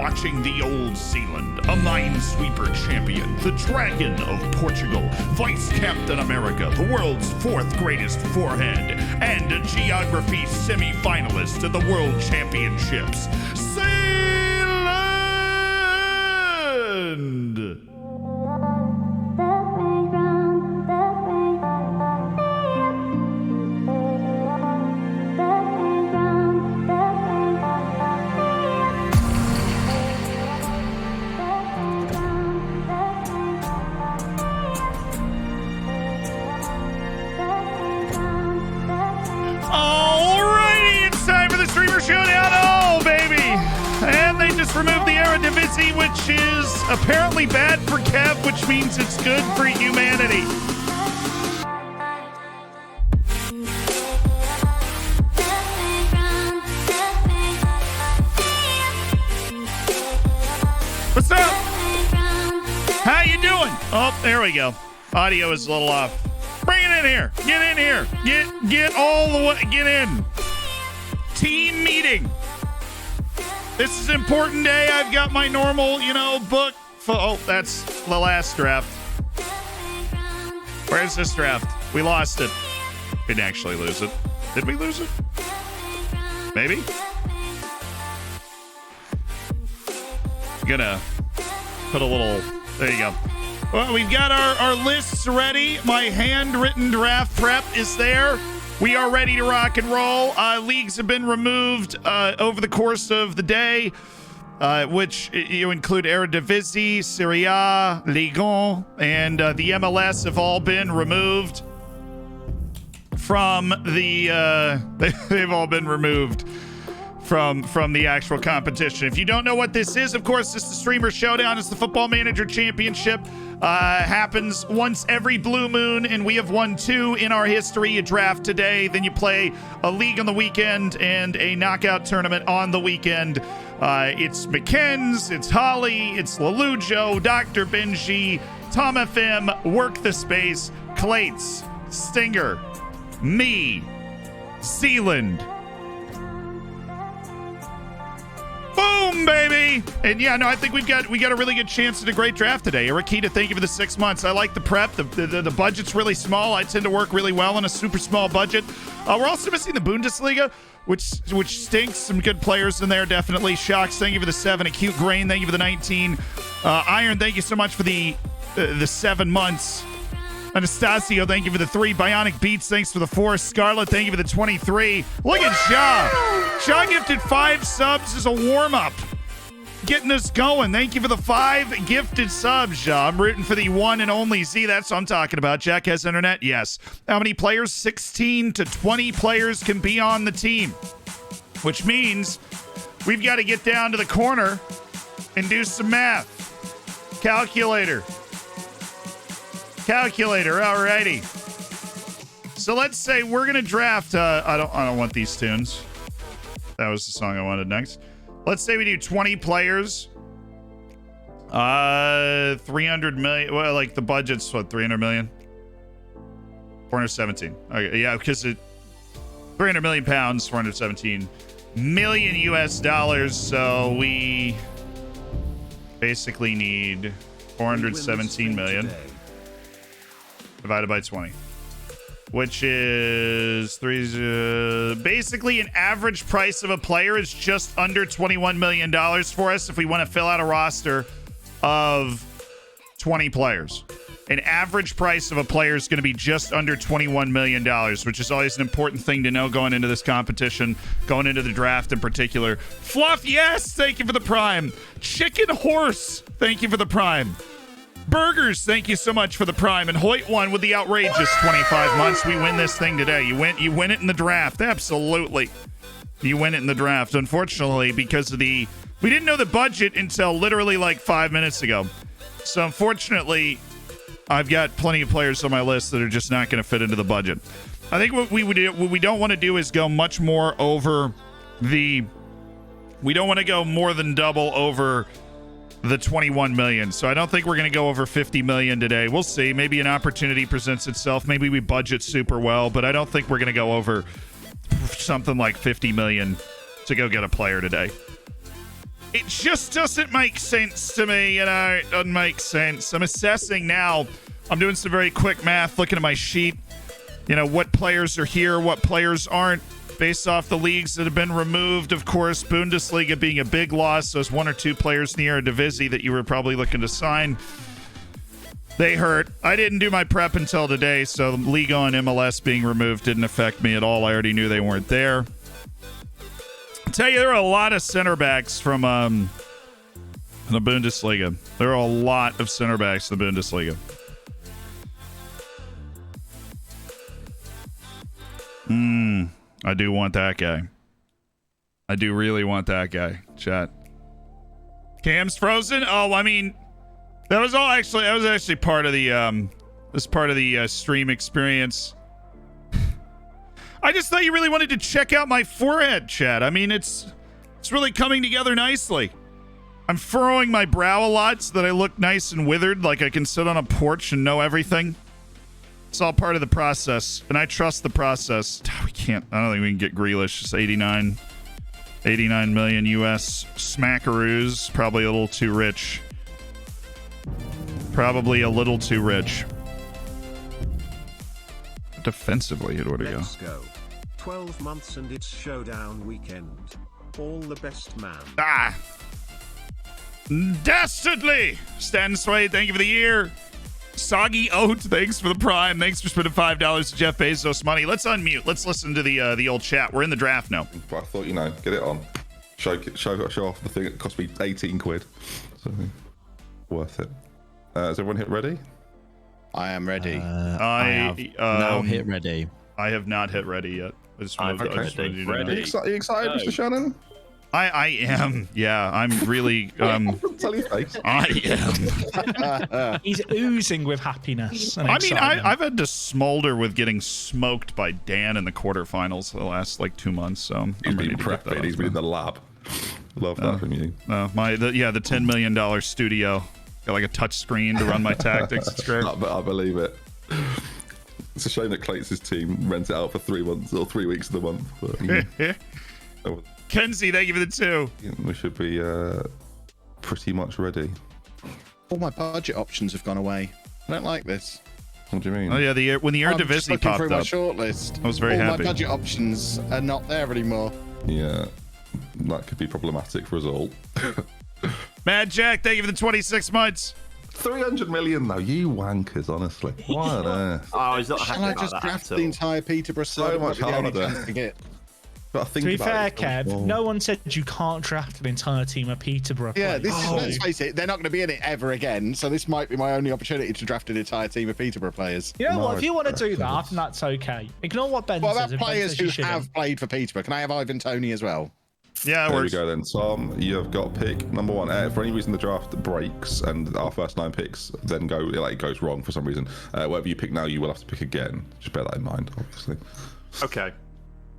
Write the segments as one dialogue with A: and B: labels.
A: watching the Old Zealand, a minesweeper champion, the Dragon of Portugal, Vice Captain America, the world's fourth greatest forehead, and a geography semi-finalist at the World Championships, Zealand! Streamer Showdown, oh baby! And they just removed the Eredivisie, which is apparently bad for Kev, which means it's good for humanity. What's up? How you doing? Oh, there we go. Audio is a little off. Bring it in here. Get in here. Get all the way. Get in. Team meeting. This is an important day. I've got my normal, book. Oh, that's the last draft. Where's this draft? We lost it. We didn't actually lose it. Did we lose it? Maybe? Gonna put a little... There you go. Well, we've got our lists ready. My handwritten draft prep is there. We are ready to rock and roll. Leagues have been removed over the course of the day, which you include Eredivisie, Serie A, Ligue 1, and the MLS have all been removed from the... they've all been removed from the actual competition. If you don't know what this is, of course, this is the Streamer Showdown. It's the Football Manager Championship. Happens once every blue moon, and we have won 2 in our history. You draft today, then you play a league on the weekend and a knockout tournament on the weekend. It's McKenz, it's Holly, it's Lelujo, Dr. Benji, Tom FM, Work the Space, Clates, Stinger, me, Zealand. Boom, baby! And yeah, no, I think we got a really good chance at a great draft today. Rakita, thank you for the 6 months. I like the prep. The budget's really small. I tend to work really well on a super small budget. We're also missing the Bundesliga, which stinks. Some good players in there, definitely. Shocks, thank you for the 7. Acute Grain, thank you for the 19. Iron, thank you so much for the 7 months. Anastasio, thank you for the 3. Bionic Beats, thanks for the 4. Scarlet, thank you for the 23. Look at Shaw. Shaw gifted 5 subs as a warm-up. Getting us going. Thank you for the 5 gifted subs, Shaw. I'm rooting for the one and only Z. That's what I'm talking about. Jack has internet? Yes. How many players? 16 to 20 players can be on the team. Which means we've got to get down to the corner and do some math. Calculator, alrighty. So let's say we're gonna draft. I don't want these tunes. That was the song I wanted next. Let's say we do 20 players. 300 million. Well, like the budget's what, 300 million? 417. Okay, yeah, because 300 million pounds, 417 million US dollars. So we basically need 417 million. Divided by 20, which is basically an average price of a player is just under $21 million for us if we want to fill out a roster of 20 players. An average price of a player is going to be just under $21 million, which is always an important thing to know going into this competition, going into the draft in particular. Fluff, yes, thank you for the prime. Chicken Horse, thank you for the prime. Burgers, thank you so much for the prime. And Hoyt won with the outrageous 25 months. We win this thing today. You win it in the draft. Absolutely. You win it in the draft. Unfortunately, because of we didn't know the budget until literally like 5 minutes ago. So unfortunately, I've got plenty of players on my list that are just not going to fit into the budget. I think what we don't want to do is go much more over we don't want to go more than double over the 21 million. So I don't think we're going to go over 50 million today. We'll see. Maybe an opportunity presents itself. Maybe we budget super well, but I don't think we're going to go over something like 50 million to go get a player today. It just doesn't make sense to me, you know. It doesn't make sense. I'm assessing now. I'm doing some very quick math, looking at my sheet. You know, what players are here, what players aren't, based off the leagues that have been removed. Of course, Bundesliga being a big loss. Those 1 or 2 players in the Eredivisie that you were probably looking to sign, they hurt. I didn't do my prep until today, so Liga and MLS being removed didn't affect me at all. I already knew they weren't there. I'll tell you, there are a lot of center backs from the Bundesliga. There are a lot of center backs in the Bundesliga. I do want that guy. I do really want that guy. Chat. Cam's frozen? Oh, I mean, that was actually part of the stream experience. I just thought you really wanted to check out my forehead, chat. I mean, it's really coming together nicely. I'm furrowing my brow a lot so that I look nice and withered, like I can sit on a porch and know everything. It's all part of the process, and I trust the process. We can't. I don't think we can get Grealish. It's 89 million US smackaroos. Probably a little too rich. Probably a little too rich. Defensively, where do we go?
B: Let's go. 12 months and it's showdown weekend. All the best, man.
A: Ah! Dastardly! Stan Sway, thank you for the year. Soggy Oat, thanks for the prime. Thanks for spending $5 to Jeff Bezos money. Let's unmute. Let's listen to the old chat. We're in the draft now.
C: But I thought, you know, get it on. Show off the thing. It cost me 18 quid. So, worth it. Is everyone hit ready?
D: I am ready.
A: I
E: have now hit ready.
A: I have not hit ready yet. I just wanted
C: Okay.
A: to you to know.
C: Are you excited, Mr. Shannon?
A: I am. Yeah, I'm really.
C: Tell your face.
A: I am.
F: He's oozing with happiness. And
A: I mean,
F: excitement.
A: I've had to smolder with getting smoked by Dan in the quarterfinals for the last like 2 months. So I'm
C: He's
A: ready
C: been
A: to get that
C: prepping. He's
A: off
C: been in
A: now.
C: the lab. Love that from you.
A: The $10 million studio. Got like a touch screen to run my tactics. It's great.
C: I believe it. It's a shame that Clates' team rent it out for 3 months or 3 weeks of the month. But,
A: Kenzie, thank you for the 2.
C: we should be pretty much ready.
D: All my budget options have gone away. I don't like this.
C: What do you mean?
A: Oh yeah, when the
D: I'm just
A: Eredivisie
D: looking
A: popped
D: through
A: up,
D: my shortlist.
A: I was very happy.
D: All my budget options are not there anymore.
C: Yeah, that could be problematic for us all.
A: Mad Jack, thank you for the 26 months.
C: 300 million though, you wankers, honestly. Why on earth?
G: I was not happy
D: Shall I
G: about
D: just
G: that
D: draft
G: at
D: the
G: all.
D: entire Peterborough side?
C: So much
D: Might be the only
C: harder.
D: chance to get.
C: But I think
F: To be
C: about
F: fair,
C: it,
F: Kev, no one said you can't draft an entire team of Peterborough
D: Yeah,
F: players.
D: this is, let's face it, they're not going to be in it ever again. So this might be my only opportunity to draft an entire team of Peterborough players.
F: You know what?
C: No,
F: If you want to do that, I
C: it's-
F: think that's okay. Ignore what Ben
D: What
F: says.
D: about
F: If Ben
D: players
F: says
D: who
F: you shouldn't.
D: have played for Peterborough? Can I have Ivan Toney as well?
A: Yeah, it
C: There we
A: works.
C: go then. Tom, you have got pick number 1. For any reason the draft breaks and our first 9 picks then goes wrong for some reason, whatever you pick now, you will have to pick again. Just bear that in mind, obviously.
G: Okay.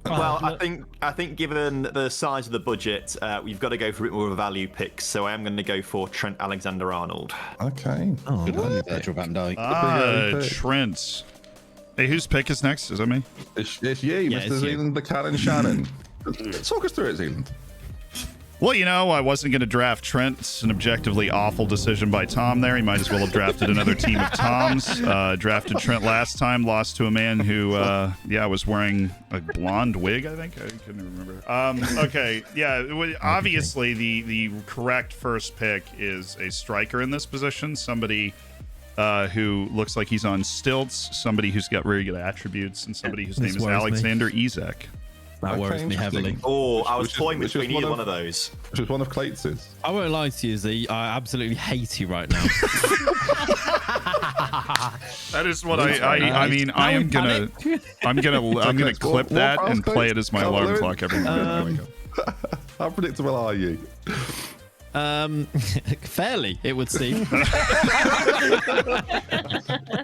G: Well, I think given the size of the budget, we've got to go for a bit more of a value pick. So I am going to go for Trent Alexander-Arnold.
C: Okay.
E: Oh,
D: Good on you, Virgil van Dijk.
C: pick.
A: Trent. Hey, whose pick is next? Is that me?
C: It's you,
E: Yeah,
C: Mr.
E: it's you.
C: Zealand, the Cannon Shannon. Talk us through it, Zealand.
A: Well, you know, I wasn't going to draft Trent. It's an objectively awful decision by Tom there. He might as well have drafted another team of Toms. Drafted Trent last time, lost to a man who, was wearing a blonde wig, I think. I couldn't remember. Okay, yeah, obviously the correct first pick is a striker in this position. Somebody who looks like he's on stilts, somebody who's got very good attributes, and somebody whose name is
E: worries me.
A: Alexander Isak.
E: That worries me heavily.
G: Oh, I was
C: Which is-
G: toying
C: which is
G: between
C: one
G: either
C: of-
G: one of those.
C: Which is one of Clates's.
E: I won't lie to you, Z. I absolutely hate you right now.
A: That is what I mean. I am gonna clip that and play it as my alarm clock every morning. There we go.
C: How predictable are you?
E: Fairly, it would seem.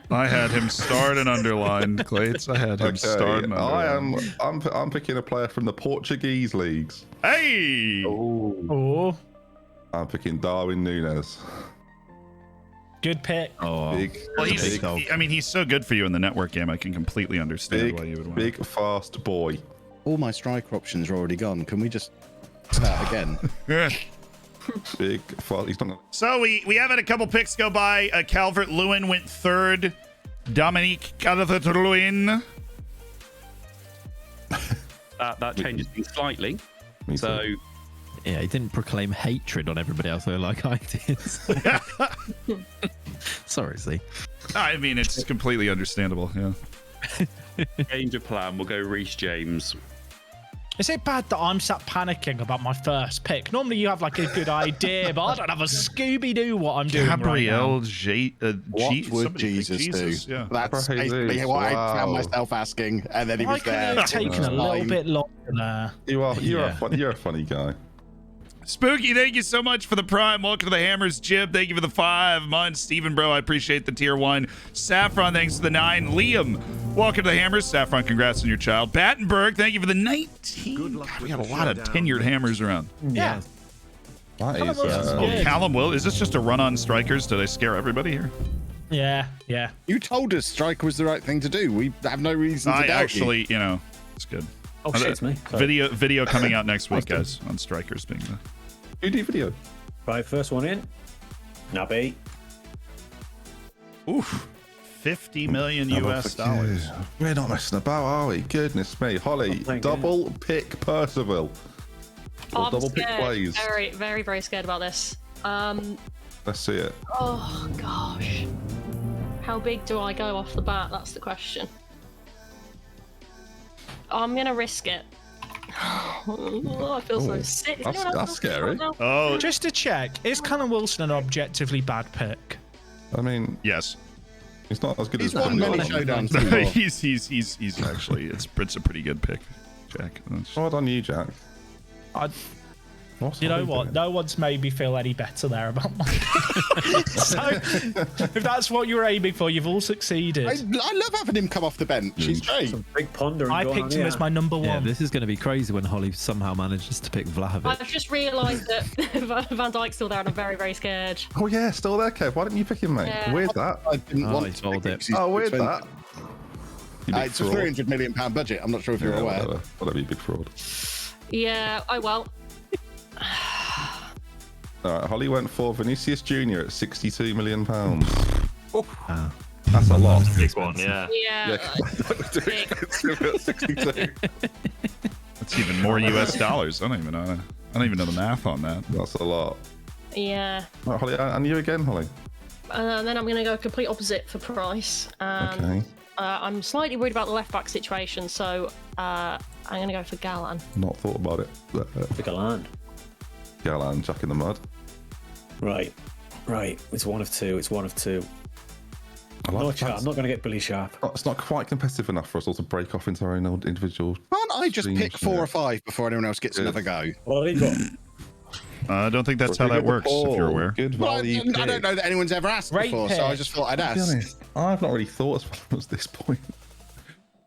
A: I had him starred and underlined, Clates. I had him starred and underlined.
C: I'm picking a player from the Portuguese leagues.
A: Hey!
F: Oh,
C: I'm picking Darwin Núñez.
F: good pick.
E: Oh,
C: Big,
A: Well,
C: big,
A: he's so good for you in the network game. I can completely understand why you would want.
C: big, fast boy.
D: All my striker options are already gone. Can we just start again?
C: Big fall. He's not.
A: So we have had a couple picks go by. Calvert-Lewin went third. Dominique Calvert-Lewin.
H: That changes things slightly.
C: Me
H: So
C: too.
E: Yeah, he didn't proclaim hatred on everybody else though, like I did. Sorry, Z.
A: I mean, it's completely understandable. Yeah.
H: change of plan. We'll go Reece James.
F: Is it bad that I'm sat panicking about my first pick? Normally you have like a good idea, but I don't have a Scooby-Doo what I'm doing
A: Gabrielle
F: right
A: J.
D: What would
A: somebody picked
D: Jesus do?
A: Yeah.
D: That's
C: Praise
D: basically
C: Jesus.
D: what I found
C: Wow.
D: myself asking, and then he
F: now. I
D: was
F: could
D: there.
F: have taken a little bit longer there.
C: You're a funny guy.
A: Spooky, thank you so much for the prime. Welcome to the Hammers, Jib. Thank you for the 5 months. Steven, bro, I appreciate the tier 1. Saffron, thanks for the 9. Liam, welcome to the Hammers. Saffron, congrats on your child. Battenberg, thank you for the 19.
B: Good luck
A: God, we
B: with
A: got a
B: the
A: lot of
B: showdown.
A: tenured Hammers around.
F: Yeah.
C: That is.
F: Yeah.
A: Callum Will, is this just a run on strikers? Did I scare everybody here?
F: Yeah.
D: You told us strike was the right thing to do. We have no reason to
A: I
D: doubt you.
A: actually, it's good.
I: Oh, shit, it's me. Sorry.
A: Video coming out next week, guys, on strikers being the.
C: You do video.
I: Right, first one in. Nabby.
A: Oof. 50 million US
C: Oh,
A: dollars.
C: We're not messing about, are we? Goodness me. Holly,
I: playing
C: double pick Percival. Or
J: I'm
C: double pick
J: scared.
C: Blaze.
J: Very, very, very scared about this.
C: Let's see it.
J: Oh gosh. How big do I go off the bat? That's the question. I'm gonna risk it. Oh, I feel so
C: Oh,
J: sick. Is
C: that's-
J: anyone else
C: that's
J: feel
C: scary.
J: right now?
A: Oh,
F: Just to check, is Callum Wilson an objectively bad pick?
C: I mean,
A: yes.
C: he's not as good
D: He's
C: as
D: won many showdowns before.
A: he's actually it's a pretty good pick, Jack.
C: Well done, you, Jack. What's
F: You know
C: Holly
F: what?
C: doing?
F: No one's made me feel any better there about my. So, if that's what you were aiming for, you've all succeeded.
D: I love having him come off the bench. He's great.
I: Some big pondering
F: I
I: going
F: picked
I: on
F: him as
I: here.
F: my number
E: Yeah,
F: one.
E: this is going to be crazy when Holly somehow manages to pick Vlahovic.
J: I've just realised that Van Dijk's still there, and I'm very, very scared.
C: Oh yeah, still there, Kev. Why didn't you pick him, mate?
J: Yeah.
C: Weird that.
D: I didn't
E: Oh,
D: want
E: he's
D: to
E: rolled
D: pick
E: it.
D: him 'cause he's
C: Oh, weird
D: expensive.
C: that. You big
D: It's a
C: fraud.
D: £300 million budget. I'm not sure if you're
C: Yeah,
D: aware.
C: whatever, you big fraud.
J: Yeah. Oh well.
C: All right, Holly went for Vinicius Jr. at £62 million.
E: Ah.
C: That's a lot.
G: Big one, yeah.
J: Yeah.
C: Too expensive at 62.
A: That's even more US dollars. I don't even know the math on that.
C: That's a lot.
J: Yeah.
C: Right, Holly, and you again, Holly.
J: And then I'm going to go complete opposite for price.
C: Okay.
J: I'm slightly worried about the left back situation, so I'm going to go for Galan.
C: Not thought about it.
I: Pick a land.
C: Galan, Jack in the mud.
I: Right. It's one of two.
C: I like
I: No
C: that.
I: chart. I'm not going to get Billy Sharp.
C: It's not quite competitive enough for us all to break off into our own old individual.
D: Can't I just
C: streams,
D: pick 4
C: yeah.
D: or 5 before anyone else gets
C: Good.
D: another go?
I: What have you got?
A: I don't think that's how that works. If you're aware.
C: Good
D: Well,
C: value.
D: I don't know that anyone's ever asked
F: Great
D: before, so I
F: pick.
D: just thought I'd
C: To be
D: ask.
C: honest, I've not really thought as far as this point.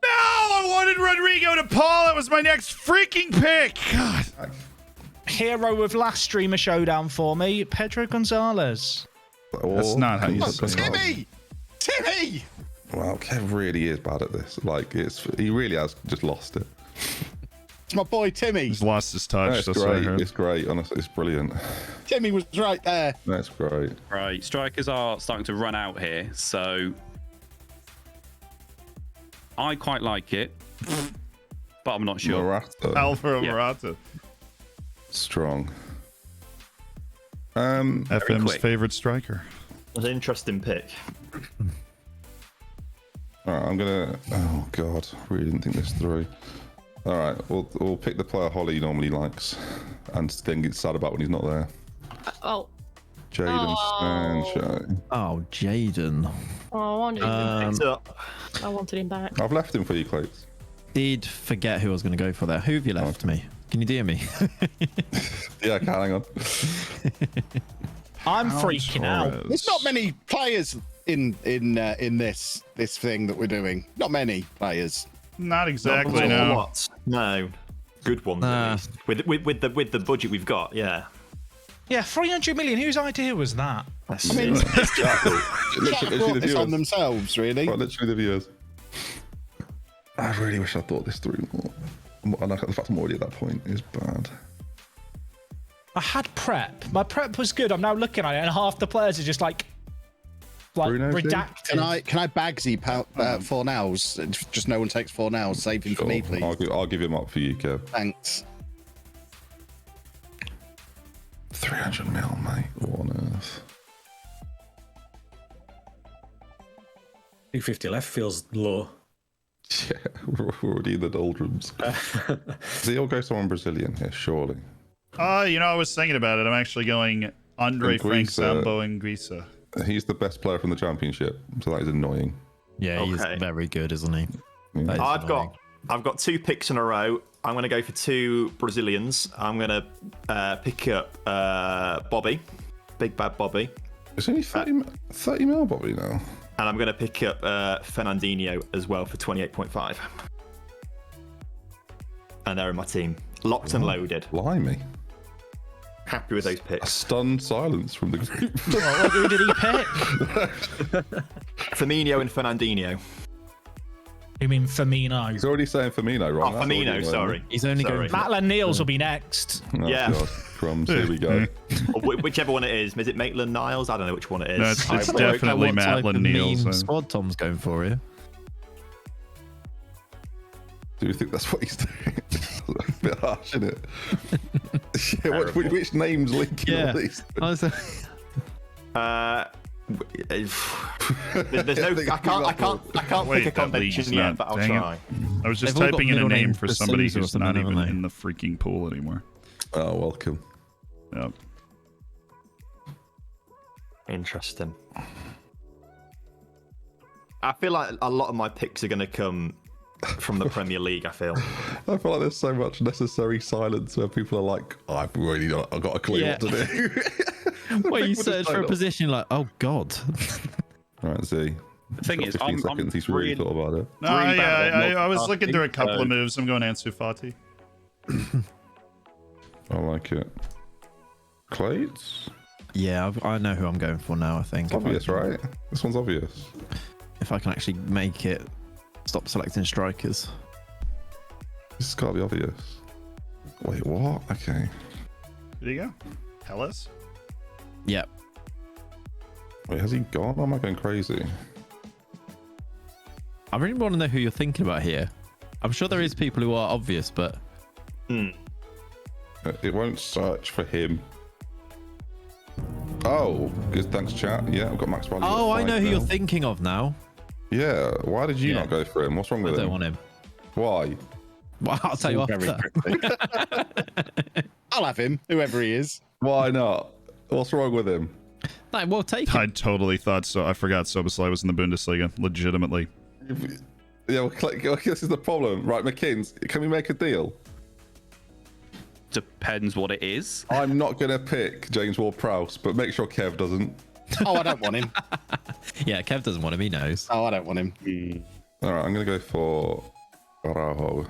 A: No, I wanted Rodrigo to Paul. That was my next freaking pick. God.
F: Hero of last Streamer Showdown for me, Pedro Gonzalez.
A: That's not how you
C: Oh,
A: say it.
D: Timmy!
C: Wow, Kev really is bad at this. Like, he really has just lost it.
D: It's my boy Timmy.
A: He's lost his
C: No,
A: touch.
C: it's
A: That's what I
C: great.
A: heard.
C: It's great. Honestly, it's brilliant.
D: Timmy was right there.
C: That's great.
H: Right, strikers are starting to run out here, so I quite like it, but I'm not sure.
C: Morata,
A: Alvaro
H: Yeah.
A: Morata.
C: strong.
A: FM's
H: quick.
A: favorite striker.
G: That's an interesting pick.
C: All right, I'm gonna. Oh God, really didn't think this through. All right, we'll pick the player Holly normally likes, and then get sad about when he's not there.
J: Oh.
C: Jaden Sancho.
E: Oh, Jaden.
J: Oh, I wanted him
G: Picked up.
J: back. I wanted him back.
C: I've left him for you, Clates.
E: Did forget who I was going to go for there. Who have you left me? Can you DM me?
C: Yeah, okay, hang on.
F: I'm freaking out.
D: There's not many players in this thing that we're doing. Not many players.
A: Not exactly.
G: Not a
A: No.
G: lot. No. Good ones.
E: Nah.
G: At least. With the budget we've got, yeah.
F: Yeah, 300 million. Whose idea was that?
D: I mean, Jack
C: Literally
D: brought
C: the
D: this on
C: viewers.
D: themselves, really.
C: Right, literally the viewers. I really wish I thought this through more. And the fact I'm already at that point is bad.
F: I had prep. My prep was good. I'm now looking at it, and half the players are just like
C: Bruno G?
F: redacted.
D: Can I Bagsy 4 nows? Just no one takes 4 nows. Save him for me, please.
C: I'll give him up for you, Kev.
D: Thanks.
C: 300 mil, mate. What on earth?
I: 250 left feels low.
C: Yeah, we're already in the doldrums. So you'll go someone Brazilian here, surely.
A: I was thinking about it. I'm actually going Andre Frank Sambo and Guisa.
C: He's the best player from the championship, so that is annoying.
E: Yeah, he's
G: Okay.
E: very good, isn't he?
C: Yeah.
G: I've got 2 picks in a row. I'm going to go for 2 Brazilians. I'm going to pick up Bobby, Big Bad Bobby.
C: It's only 30 mil, Bobby, now.
G: And I'm going to pick up Fernandinho as well for 28.5. And they're in my team. Locked and loaded.
C: Blimey.
G: Happy with those
C: A
G: picks.
C: stunned silence from the group.
F: Who did he pick?
G: Firmino and Fernandinho.
F: You mean Firmino?
C: He's already saying Firmino, wrong?
G: Oh, Firmino, sorry.
E: He's only
G: Sorry.
E: going.
F: Maitland Niels will be next.
C: Oh,
G: Yeah.
C: God. Crumbs, here we go.
G: Or whichever one it is. Is it Maitland Niles? I don't know which one it is.
A: No, it's
E: I don't know
A: definitely
E: what type
A: Maitland
E: of
A: Niels.
E: meme squad Tom's going for here.
C: Do you think that's what he's doing? A bit harsh, isn't it? Yeah, which names linking all these?
G: There's no. I can't
A: Wait,
G: pick a
A: that league's
G: convention yet,
A: not-
G: but I'll
A: dang it.
G: try.
A: I was just
E: They've all got
A: typing in a
E: middle
A: name
E: names
A: for
E: for
A: somebody
E: Sousa or
A: who's not
E: something,
A: even
E: haven't they?
A: in the freaking pool anymore.
C: Oh, welcome.
A: Yep.
G: Interesting. I feel like a lot of my picks are going to come from the Premier League. I feel.
C: I feel like there's so much necessary silence where people are like, oh, I've got a clue what to do.
E: Well, you
C: People just
E: search for a
C: don't know.
E: position, you're like, oh god.
C: All right, Z.
H: The thing is,
C: 15 seconds, he's really thought about it.
A: No,
H: Green band
A: I was
H: multitasking,
A: looking through a couple
H: so-
A: of moves. I'm going Ansu Fati.
C: I like it. Clates?
E: Yeah, I know who I'm going for now. I think.
C: Obvious, right? This one's obvious.
E: If I can actually make it, stop selecting strikers.
C: This has got to be obvious. Wait, what? Okay.
A: There you go. Hellas.
E: Yep.
C: Wait, has he gone? Or am I going crazy?
E: I really want to know who you're thinking about here. I'm sure there is people who are obvious, but
C: It won't search for him. Oh, good. Thanks, chat. Yeah, I've got max value.
E: oh,
C: at
E: I know
C: 5
E: who
C: now.
E: you're thinking of now.
C: Yeah, why did you
E: Yeah.
C: not go for him? What's wrong
E: I
C: with
E: don't
C: him?
E: want him.
C: Why?
E: Well, I'll tell you
D: Very
E: after.
D: quickly. I'll have him, whoever he is.
C: Why not? What's wrong with him?
E: No, well, take
A: I
E: it.
A: totally thought so. I forgot Soboslai was in the Bundesliga. Legitimately.
C: Yeah, well, this is the problem. Right, McKins, can we make a deal?
H: Depends what it is.
C: I'm not going to pick James Ward-Prowse, but make sure Kev doesn't.
D: Oh, I don't want him.
E: Yeah, Kev doesn't want him. He knows.
D: Oh, I don't want him.
C: All right, I'm going to go for Araujo.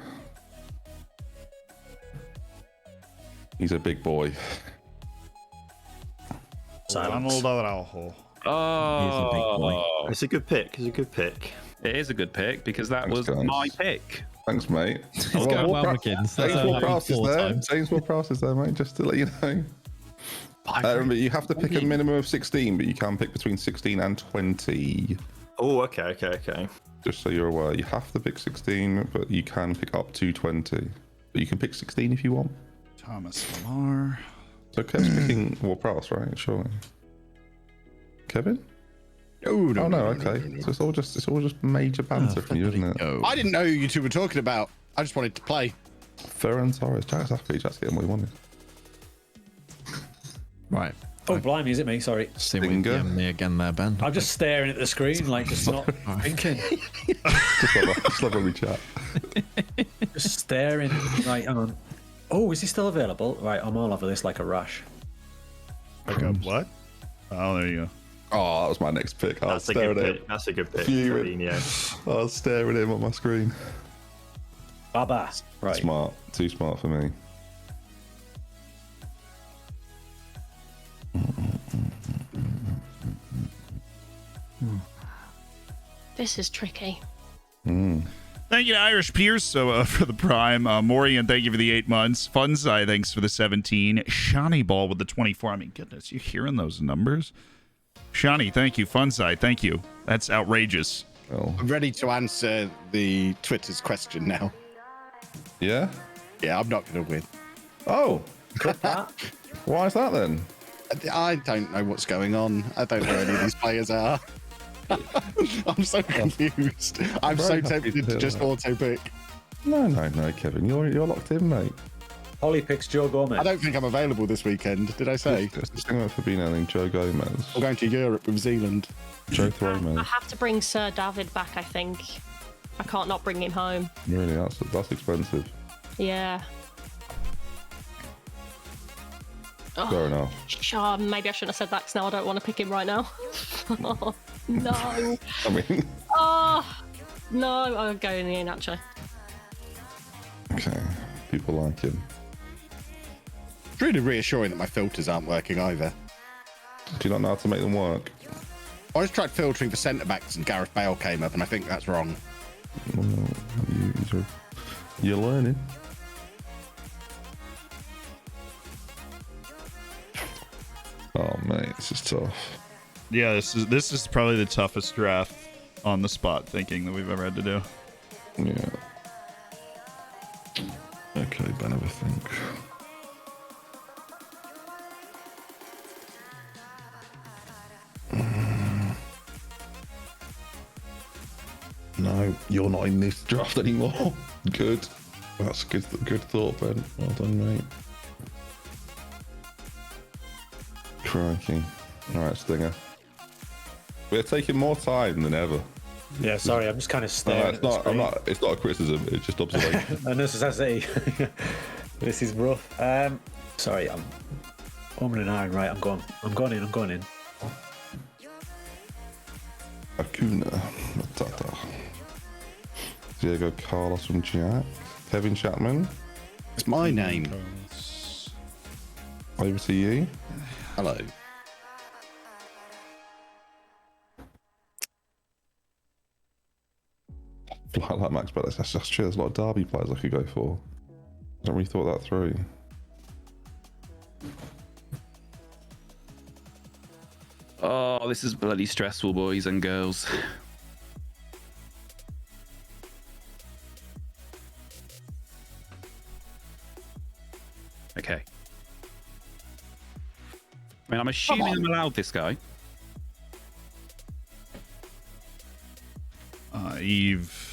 C: He's a big boy.
A: Ronald Araujo.
H: Oh,
G: It's a good pick. It's a good pick.
H: it is a good pick because that
C: Thanks,
H: was
C: guys.
H: my pick.
C: Thanks, mate.
E: It's going well, McKins. That's
C: James Ward-Prowse is
E: 4
C: there.
E: times.
C: James Ward-Prowse is there, mate, just to let you know. Remember, you have to pick a minimum of 16, but you can pick between 16 and 20.
G: Oh, okay.
C: Just so you're aware, you have to pick 16, but you can pick up to 20. But you can pick 16 if you want.
A: Thomas Lamar.
C: So Kev's picking Ward-Prowse, right? Surely. Kevin?
D: Oh, no,
C: No, okay. So it's all just major banter from you, isn't it?
E: Go.
D: I didn't know who you two were talking about. I just wanted to play.
C: Ferran Torres, Jack's happy. Jack's getting what he wanted.
E: Right.
I: Oh, blimey, is it me? Sorry.
E: See with
C: Stinger.
E: me again there, Ben.
I: I'm just staring at the screen, like just not thinking.
C: Just love when we chat.
I: Just staring. Right, hang on. Oh, is he still available? Right, I'm all over this like a rash.
A: Like a what? Oh, there you go.
C: Oh, that was my next pick. I was
G: That's a
C: staring
G: good
C: at him.
G: pick. That's a good pick.
C: Fuming.
G: Fabinho.
C: I was staring at him on my screen.
I: Baba. Right.
C: Smart. Too smart for me.
J: This is tricky.
A: Thank you to Irish Pierce for the Prime. Morian, thank you for the 8 months. Funzai, thanks for the 17. Shani Ball with the 24. I mean, goodness, you hearing those numbers? Shani, thank you. Funzai, thank you. That's outrageous.
C: Oh.
D: I'm ready to answer the Twitter's question now.
C: Yeah?
D: Yeah, I'm not going to win.
C: Oh.
I: Cut that.
C: Why is that then?
D: I don't know what's going on. I don't know who any of these players are. I'm so confused. I'm so tempted to just auto-pick.
C: No, Kevin. You're locked in, mate.
I: Holly picks Joe Gomez.
D: I don't think I'm available this weekend. Did I say?
C: Just think about Fabinho and Joe Gomez.
D: We're going to Europe with Zealand.
C: Joe
J: I
C: Gomez.
J: have to bring Sir David back, I think. I can't not bring him home.
C: Really, that's expensive.
J: Yeah.
C: Fair enough.
J: Maybe I shouldn't have said that because now I don't want to pick him right now. Oh, no.
C: I mean...
J: Oh, no. I'll go in the end, actually.
C: Okay. People like him.
D: It's really reassuring that my filters aren't working either.
C: Do you not know how to make them work?
D: I just tried filtering for centre-backs and Gareth Bale came up, and I think that's wrong.
C: Well, you're learning. Oh, mate, this is tough.
A: Yeah, this is probably the toughest draft on the spot thinking that we've ever had to do.
C: Yeah. Okay, Ben, have a think. No, you're not in this draft anymore. Good. That's good thought, Ben. Well done, mate. Crikey. Alright, Stinger. We're taking more time than ever.
I: Yeah, sorry, I'm just kind of staring.
C: It's not a criticism, it's just observation.
I: I know, as I say, this is rough. Sorry, I'm and iron. Right, I'm going in.
C: Acuna Matata. Diego Carlos from Jack. Kevin Chapman.
D: It's my name.
C: Over to you.
D: Hello.
C: Like Max, but that's true. There's a lot of Derby players I could go for. I haven't really thought that through.
H: Oh, this is bloody stressful, boys and girls. Okay. I mean, I'm assuming I'm allowed this guy.
A: Eve.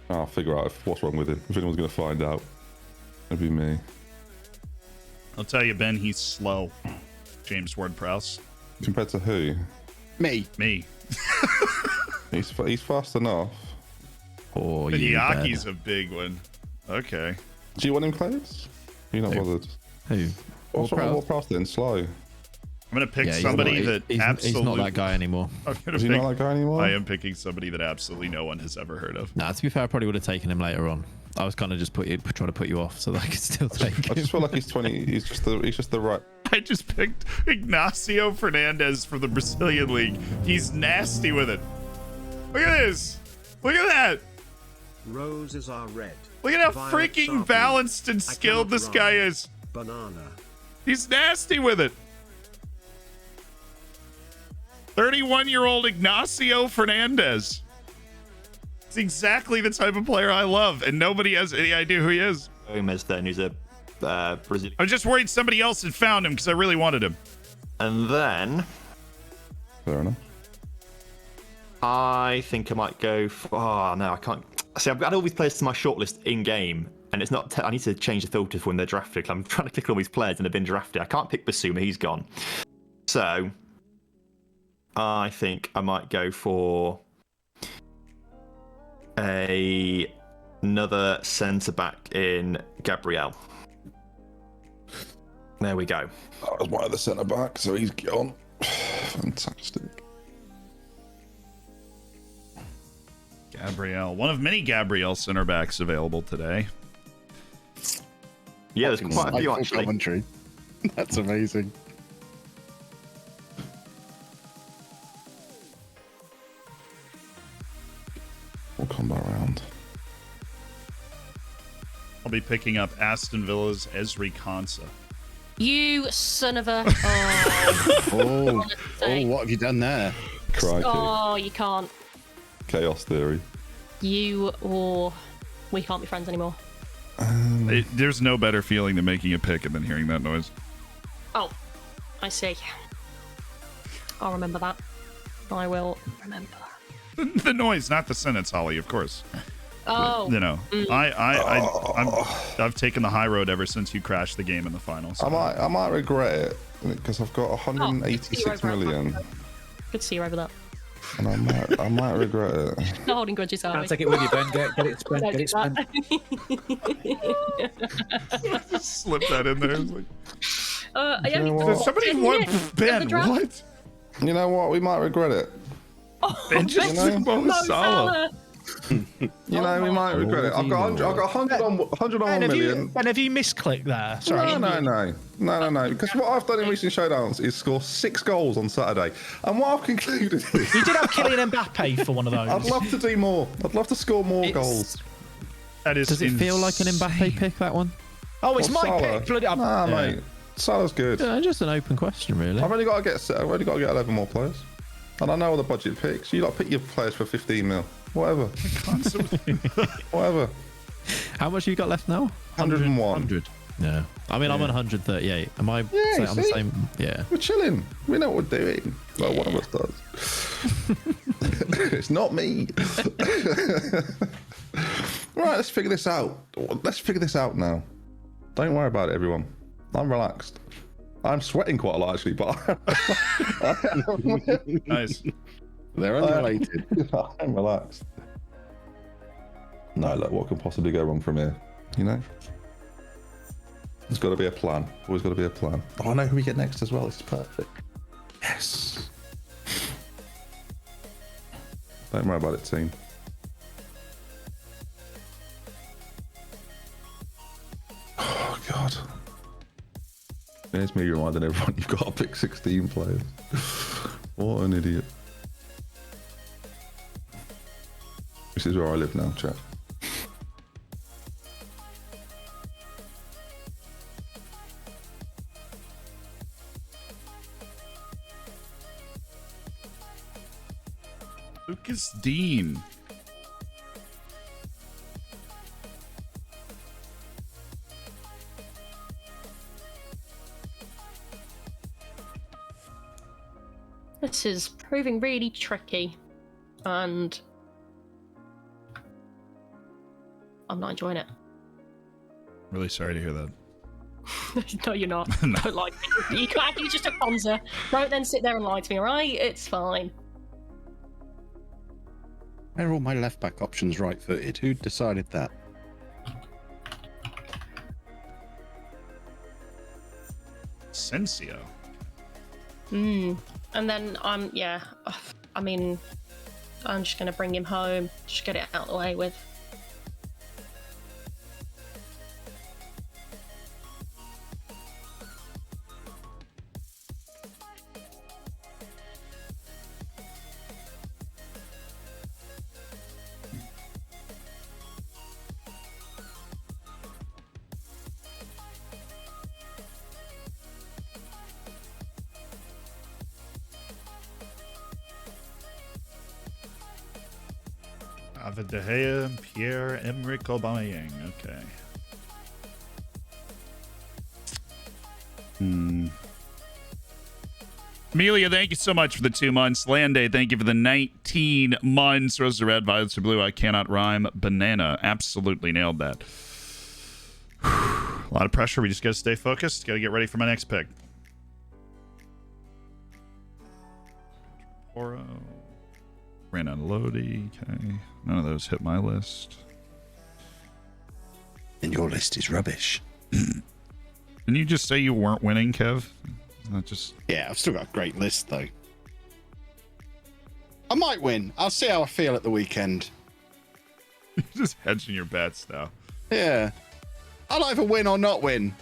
C: I'll figure out what's wrong with him. If anyone's going to find out, it'll be me.
A: I'll tell you, Ben, he's slow. James Ward-Prowse.
C: Compared to who?
D: Me.
C: He's fast enough.
E: Oh,
A: Yaki's a big one. Okay.
C: Do you want him close? You're not bothered.
E: Who?
C: What's wrong with Ward-Prowse then? Slow.
A: I'm going to pick somebody that absolutely...
E: He's not that guy anymore.
C: Is he not that guy anymore?
A: I am picking somebody that absolutely no one has ever heard of.
E: Nah, to be fair, I probably would have taken him later on. I was kind of just trying to put you off so that I could still take him.
C: I just feel like he's 20. He's just the right.
A: I just picked Ignacio Fernandez from the Brazilian League. He's nasty with it. Look at this. Look at that.
B: Roses are red.
A: Look at how
B: Violets
A: freaking
B: are
A: balanced
B: blue.
A: and skilled this guy is.
B: Banana.
A: He's nasty with it. 31-year-old Ignacio Fernandez. It's exactly the type of player I love, and nobody has any idea who he is.
G: Gomez then, who's a Brazilian.
A: I was just worried somebody else had found him because I really wanted him.
G: And then
C: Fair enough.
G: I think I might go for... Oh, no, I can't. See, I've got all these players to my shortlist in-game, and it's not... I need to change the filter for when they're drafted. I'm trying to click all these players and they've been drafted. I can't pick Basuma, he's gone. So I think I might go for another centre-back in Gabriel. There we go.
C: That was one of the centre-backs, so he's gone. Fantastic.
A: Gabriel, one of many Gabriel center backs available today.
G: Yeah, there's quite a few actually.
D: Commentary. That's amazing.
C: Mortal Kombat round.
A: I'll be picking up Aston Villa's Esri Konsa.
J: You son of a.
D: Oh, what have you done there?
C: Crikey.
J: Oh, you can't.
C: Chaos Theory.
J: You or we can't be friends anymore.
A: There's no better feeling than making a pick and then hearing that noise.
J: Oh, I see. I'll remember that. I will remember.
A: The noise, not the sentence, Holly, of course.
J: Oh.
A: You know, I've taken the high road ever since you crashed the game in the finals. So.
C: I might regret it because I've got 186 million.
J: Good to see you over that.
C: And I might regret it.
J: Not holding grudges, are we?
I: Can't take it with you, Ben. Get it spent.
J: Don't
I: Get it spent.
A: Just slip that in there. It's like,
J: You know
C: what?
A: does somebody want Ben? What?
C: You know what? We might regret it.
A: Ben just took Mo Salah.
C: You know, we might regret it. I've got 100 on 1 million.
F: Ben, have you misclicked there? Sorry.
C: No. Because what I've done in recent showdowns is score 6 goals on Saturday. And what I've concluded is...
F: You did have Kylian Mbappe for one of those.
C: I'd love to do more. I'd love to score more goals.
A: That is
E: Does it feel like an Mbappe pick, that one?
F: Oh, it's my
C: Salah?
F: pick. Bloody
C: Nah, mate. Salah's good.
E: Yeah, just an open question, really.
C: I've only got to get 11 more players. And I know all the budget picks. You pick your players for 15 mil. Whatever. Whatever.
E: How much you got left now?
C: 101.
E: 100. Yeah. I mean, I'm on 138. Am I on the same? Yeah.
C: We're chilling. We know what we're doing. Well, one of us does. It's not me. Right, let's figure this out. Let's figure this out now. Don't worry about it, everyone. I'm relaxed. I'm sweating quite a lot, actually, but
A: Nice.
D: They're unrelated.
C: I'm relaxed. No, look, what can possibly go wrong from here? You know? There's got to be a plan. Always got to be a plan. Oh, I know who we get next as well. This is perfect. Yes. Don't worry about it, team. Oh, God. There's me reminding everyone you've got to pick 16 players. What an idiot. This is where I live now, chat.
A: Lucas Dean.
J: This is proving really tricky, and I'm not enjoying it.
A: Really sorry to hear that.
J: No, you're not.
A: No.
J: Don't lie to me. You can't. You just a Ponza. Don't then sit there and lie to me, all right? It's fine.
D: Are all my left back options right-footed? Who decided that?
A: Sensio.
J: And then I'm I mean, I'm just gonna bring him home. Just get it out of the way with.
A: David De Gea, Pierre-Emerick Aubameyang. Okay. Amelia, thank you so much for the 2 months. Lande, thank you for the 19 months. Rose to red, violets to blue. I cannot rhyme. Banana. Absolutely nailed that. A lot of pressure. We just got to stay focused. Got to get ready for my next pick. Oro. Ran out of Lodi. Okay. None of those hit my list.
D: And your list is rubbish.
A: Didn't you just say you weren't winning, Kev? Not just.
D: Yeah, I've still got a great list, though. I might win. I'll see how I feel at the weekend.
A: You're just hedging your bets now.
D: Yeah. I'll either win or not win.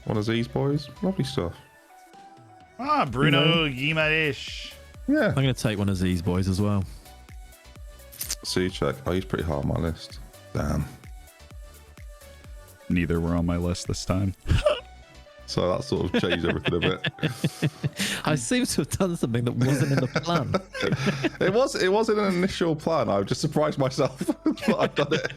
C: One of these boys. Lovely stuff.
A: Ah, Bruno Guimaraes.
C: Yeah.
E: I'm going to take one of these boys as well.
C: See, check. Oh, he's pretty high on my list. Damn.
A: Neither were on my list this time.
C: So that sort of changed everything a bit.
E: I seem to have done something that wasn't in the plan.
C: It wasn't an initial plan. I was just surprised myself that I've done it.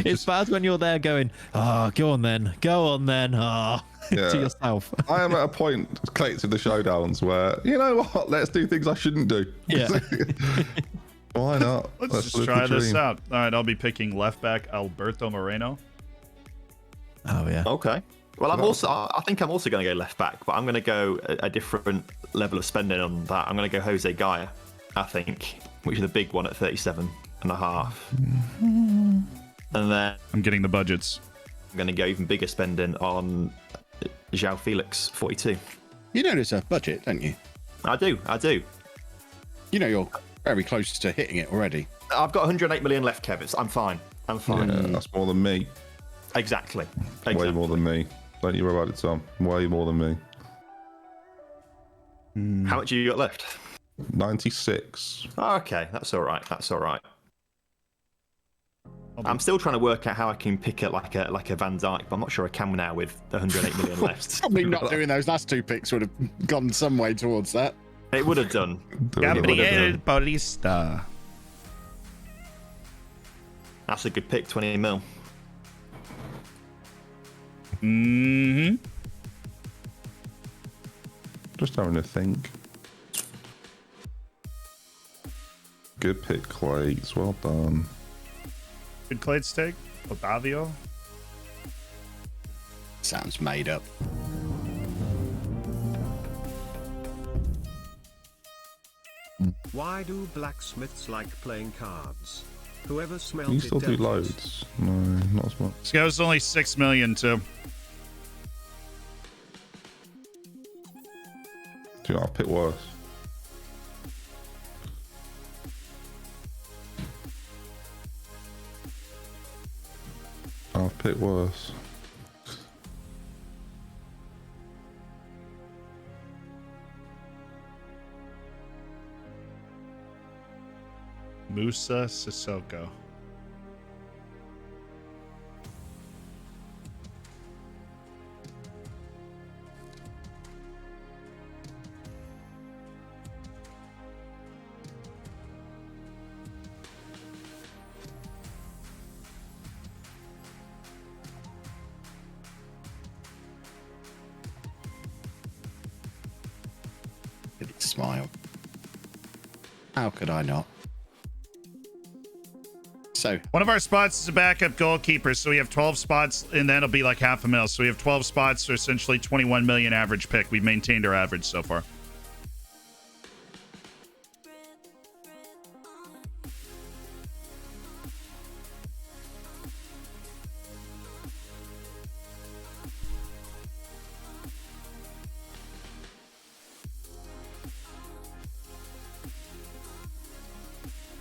E: It's bad when you're there going, go on then, yeah. To yourself.
C: I am at a point, Clates, in the showdowns where, you know what, let's do things I shouldn't do.
E: Yeah.
C: Why not?
A: Let's just try this out. All right, I'll be picking left back Alberto Moreno.
E: Oh, yeah.
G: Okay. Well, I think I'm also going to go left back, but I'm going to go a different level of spending on that. I'm going to go Jose Gaia, I think, which is the big one at 37.5. And then
A: I'm getting the budgets.
G: I'm going to go even bigger spending on João Felix, 42.
D: You know there's a budget, don't you?
G: I do.
D: You know you're very close to hitting it already.
G: I've got 108 million left, Kev. I'm fine.
C: Yeah, that's more than me.
G: Exactly.
C: Way more than me. Don't you worry about it, Tom. Way more than me.
G: How much have you got left?
C: 96.
G: Oh, okay, that's all right. I'm still trying to work out how I can pick it like a Van Dijk, but I'm not sure I can now with 108 million left.
D: Probably not doing those last two picks would have gone some way towards that.
G: It would have done.
A: Gabriel Paulista.
G: That's a good pick, 20 mil.
A: Mm-hmm.
C: Just having to think. Good pick, Clates. Well done.
A: Good Clates take. Otavio.
D: Sounds made up.
B: Why do blacksmiths like playing cards? Whoever smelled
C: You
B: it
C: still do
B: dealt it.
C: loads. No, not as much.
A: This guy was only 6 million too.
C: Do you know, I'll pick worse. I'll pick worse.
A: Musa Sissoko.
D: Did he smile? How could I not? So
A: One of our spots is a backup goalkeeper, so we have 12 spots, and then it'll be like half a mil. So we have 12 spots, so essentially 21 million average pick. We've maintained our average so far.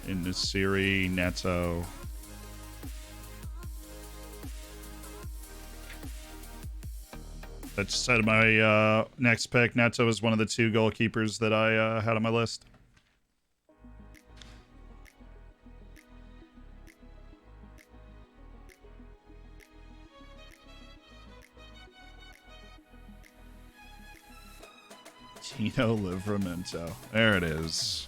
A: In the Siri, Neto. That's set of my next pick. Neto is one of the two goalkeepers that I had on my list. Tino Livramento. There it is.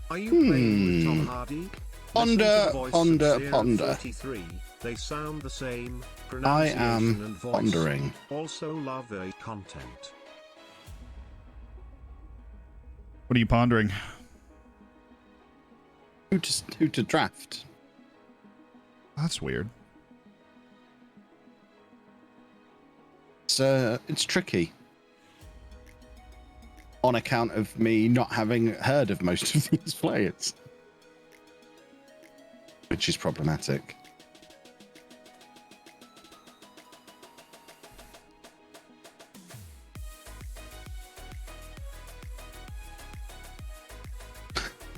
B: Are you playing with Tom Hardy?
D: Ponder,
B: Listen to the voice
D: ponder,
B: of Zero
D: ponder.
B: 43. They sound the same.
D: I
B: Pronunciation
D: am
B: and voice.
D: pondering.
B: Also love a content.
A: What are you pondering?
D: Who to draft?
A: That's weird.
D: It's tricky. On account of me not having heard of most of these players. Which is problematic.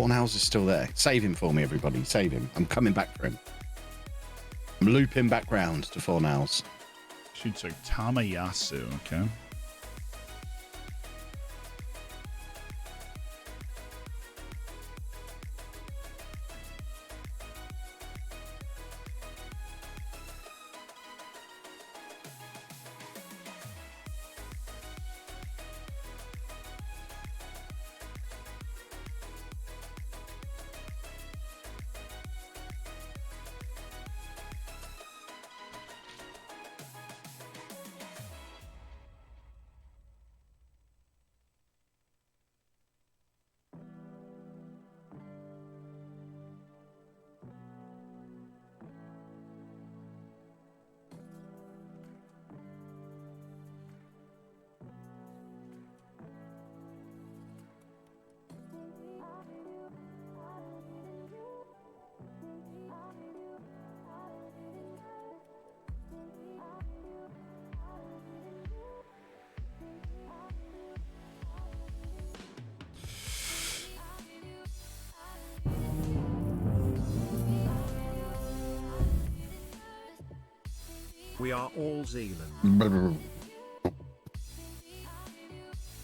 D: Fornals is still there. Save him for me, everybody. Save him. I'm coming back for him. I'm looping back round to Fornals.
A: Shoots like Tamayasu. Okay.
B: We are all Zealand.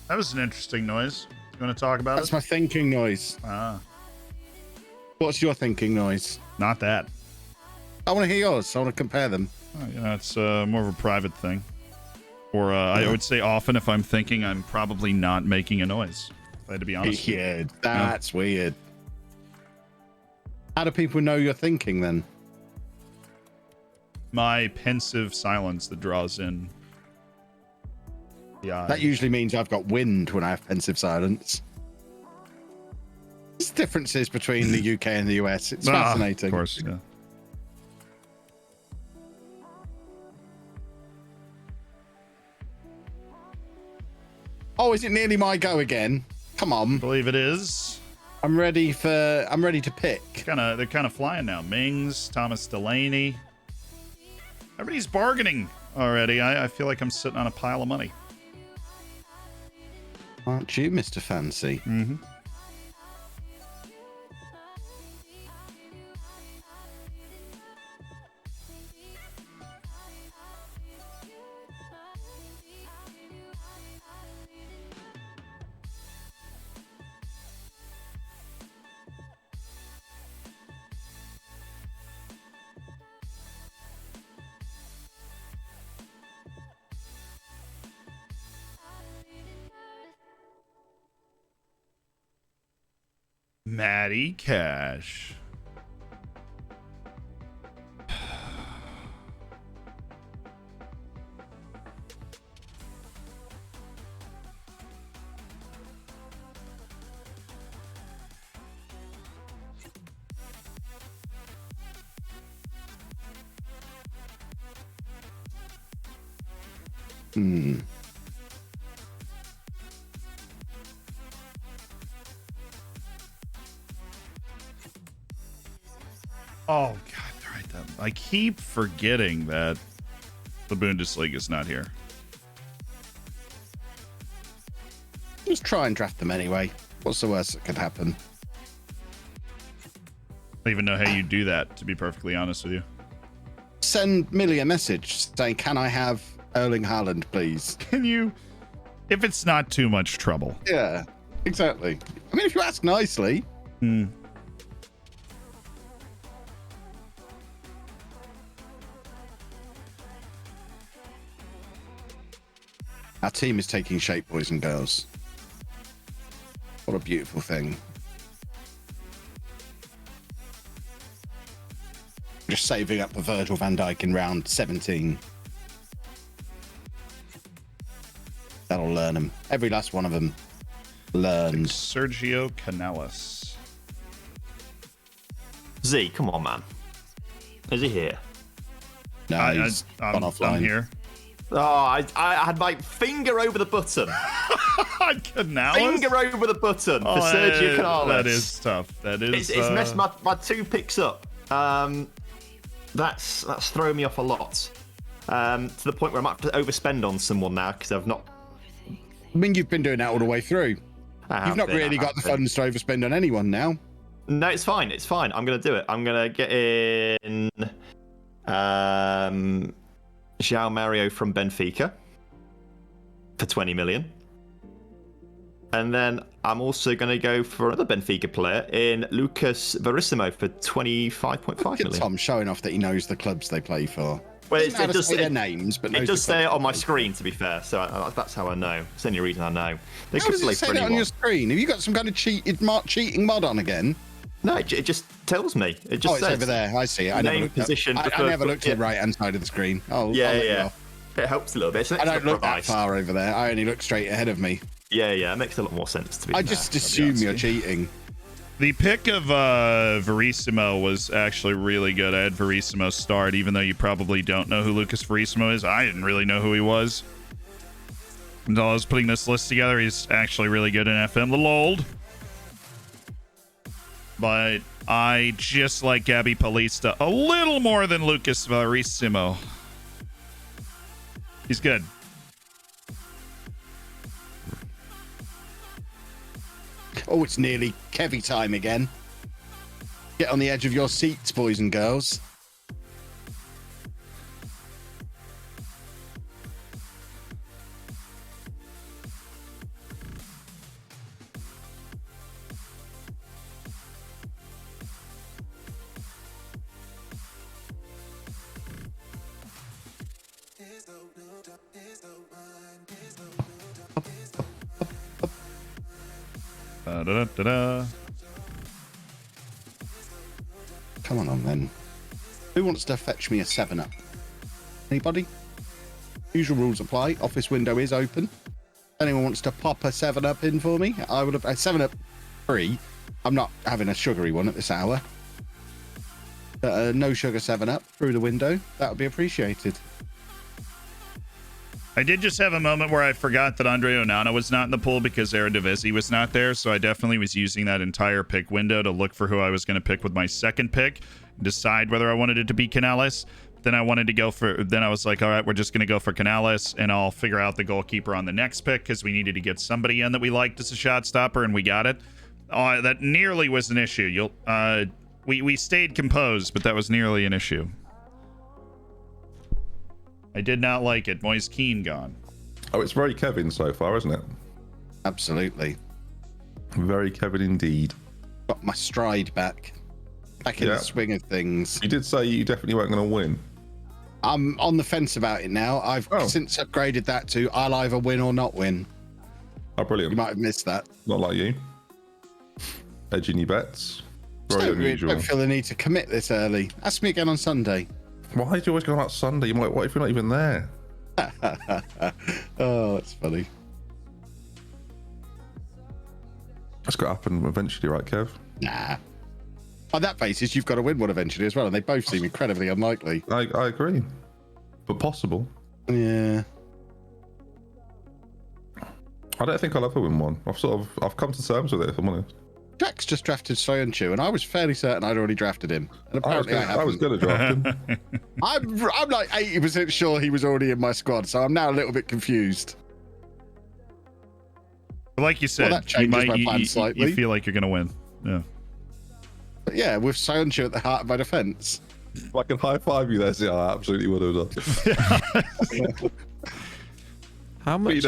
A: That was an interesting noise. You want to talk about
D: That's
A: it?
D: my thinking noise.
A: Ah,
D: What's your thinking noise?
A: not that.
D: I want to hear yours. I want to compare them.
A: You know, it's more of a private thing. Or I would say often if I'm thinking, I'm probably not making a noise. If I had to be honest.
D: Yeah, that's weird. How do people know you're thinking then?
A: My pensive silence that draws in the eye.
D: That usually means I've got wind when I have pensive silence. There's differences between the UK and the US. It's fascinating.
A: Of course, yeah.
D: Oh, is it nearly my go again? Come on.
A: I believe it is.
D: I'm ready to pick.
A: They're kind of flying now. Mings, Thomas Delaney. Everybody's bargaining already. I feel like I'm sitting on a pile of money.
D: Aren't you, Mr. Fancy?
A: Mm-hmm. Matty Cash. Oh, God, right. I keep forgetting that the Bundesliga is not here.
D: Just try and draft them anyway. What's the worst that could happen?
A: I don't even know how you do that, to be perfectly honest with you.
D: Send Millie a message saying, can I have Erling Haaland, please?
A: Can you, if it's not too much trouble?
D: Yeah, exactly. I mean, if you ask nicely. Our team is taking shape, boys and girls. What a beautiful thing. Just saving up for Virgil van Dijk in round 17. That'll learn them. Every last one of them learns.
A: Sergio Canales.
G: Z, come on, man. Is he here?
D: No, he's gone offline.
A: I'm here.
G: Oh, I had my finger over the button.
A: Canales?
G: Finger over the button for Sergio Canales.
A: That is tough. That is.
G: It's messed my two picks up. That's thrown me off a lot. To the point where I might have to overspend on someone now because I've not.
D: I mean, you've been doing that all the way through. You've not really got the funds to overspend on anyone now.
G: No, it's fine. It's fine. I'm going to do it. I'm going to get in João Mario from Benfica for 20 million. And then I'm also going to go for another Benfica player in Lucas Verissimo for 25.5 million.
D: Tom showing off that he knows the clubs they play for.
G: Well,
D: it does say their names, but
G: it does say it on my screen, to be fair. So that's how I know. It's the only reason I know. They
D: How
G: could
D: does
G: play
D: it say
G: for
D: that on
G: anyone.
D: your screen? Have you got some kind of cheating mod on again?
G: No, it just tells me. It just
D: it's
G: says
D: over there. I see it. I
G: name,
D: never looked
G: position.
D: I never looked at the right-hand side of the screen. Oh,
G: Yeah. It helps a little bit. It's an
D: I don't
G: extra
D: look that
G: price.
D: far over there. I only look straight ahead of me.
G: Yeah, it makes a lot more sense to be.
D: I just assume you're cheating.
A: The pick of Verissimo was actually really good. I had Verissimo start, even though you probably don't know who Lucas Verissimo is. I didn't really know who he was until I was putting this list together. He's actually really good in FM. A little old, but I just like Gabby Palista a little more than Lucas Verissimo. He's good.
D: Oh, it's nearly Kevy time again. Get on the edge of your seats, boys and girls. Come on then. Who wants to fetch me a 7-Up? Anybody? Usual rules apply. Office window is open. Anyone wants to pop a 7-Up in for me? I would have a 7-Up free. I'm not having a sugary one at this hour. But no sugar 7-Up through the window. That would be appreciated.
A: I did just have a moment where I forgot that Andre Onana was not in the pool because Eredivisie was not there, so I definitely was using that entire pick window to look for who I was going to pick with my second pick, decide whether I wanted it to be Canales. Then I was like, all right, we're just going to go for Canales, and I'll figure out the goalkeeper on the next pick because we needed to get somebody in that we liked as a shot stopper, and we got it. That nearly was an issue. We stayed composed, but that was nearly an issue. I did not like it. Moise Keane gone.
C: Oh, it's very Kevin so far, isn't it?
D: Absolutely.
C: Very Kevin indeed.
D: Got my stride back in the swing of things.
C: You did say you definitely weren't going to win.
D: I'm on the fence about it now. I've since upgraded that to I'll either win or not win.
C: Oh, brilliant.
D: You might have missed that.
C: Not like you. Edging your bets. Very unusual.
D: Don't feel the need to commit this early. Ask me again on Sunday.
C: Why do you always go about Sunday? What if you're not even there?
D: Oh, that's funny.
C: That's got to happen eventually, right, Kev?
D: Nah. On that basis, you've got to win one eventually as well, and they both seem incredibly unlikely.
C: I agree. But possible.
D: Yeah.
C: I don't think I'll ever win one. I've come to terms with it, if I'm honest.
D: Jack's just drafted Soyuncu, and I was fairly certain I'd already drafted him. And apparently
C: I was going to draft him.
D: I'm like 80% sure he was already in my squad, so I'm now a little bit confused.
A: Like you said,
D: that changes my plan slightly.
A: You feel like you're going to win. Yeah.
D: But yeah, with Soyuncu at the heart of my defense.
C: If I can high five you there, see, I absolutely would have done.
E: How much?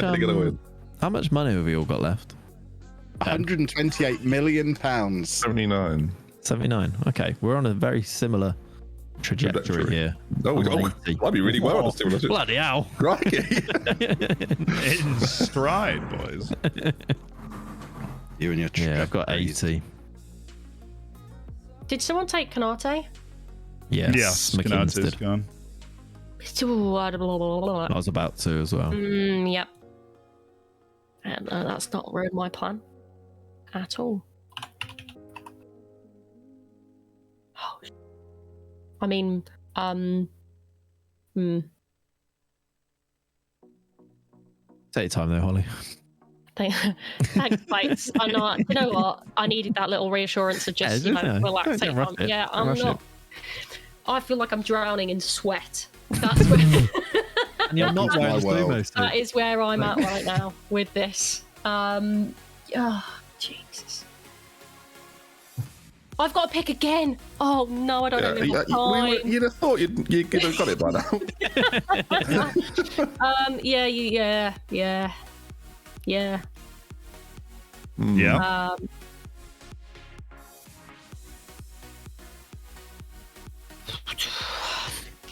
E: How much money have we all got left?
D: 128 million pounds.
C: 79.
E: 79. Okay, we're on a very similar trajectory here.
C: I'd be really well on a similar.
E: Bloody hell!
C: Crikey.
A: In stride, boys.
D: You and your
E: I've got 80.
J: Did someone take Kanate?
E: Yes, McKinnon's
A: Kanate's
E: did.
A: gone.
E: I was about to as well.
J: Yep. And that's not ruined my plan at all. Oh, I mean,
E: Take your time though, Holly.
J: Thanks, mates. I know. You know what? I needed that little reassurance of just relax.
E: Don't rush it.
J: Yeah,
E: Don't
J: I'm
E: rush
J: not.
E: it.
J: I feel like I'm drowning in sweat. That's where.
E: And you're not wearing a Streamer suit.
J: That is where I'm at right now with this. Oh, Jesus. I've got to pick again. Oh no, I don't have enough time.
C: You'd have thought you'd have got it by now.
J: Yeah.
A: Yeah.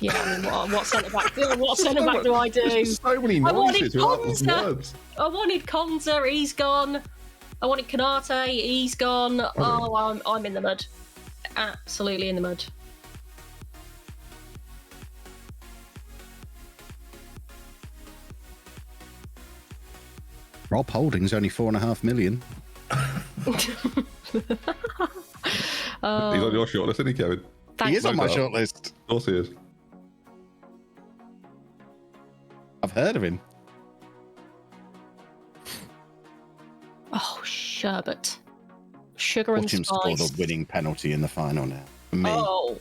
J: Yeah, I mean, what centre back? What centre back do I do?
C: There's so many
J: I wanted
C: noises.
J: Konza. I wanted Konza. He's gone. I wanted Kanate. He's gone. Oh, I'm in the mud. Absolutely in the mud.
D: Rob Holding's only 4.5 million.
C: He's on your shortlist, isn't he, Kevin?
D: He is on my
C: doubt.
D: shortlist.
C: Of course he is.
D: I've heard of him.
J: Oh, sherbet. Sugar and
D: Watch him score
J: spice.
D: the winning penalty in the final now. For me,
J: Oh,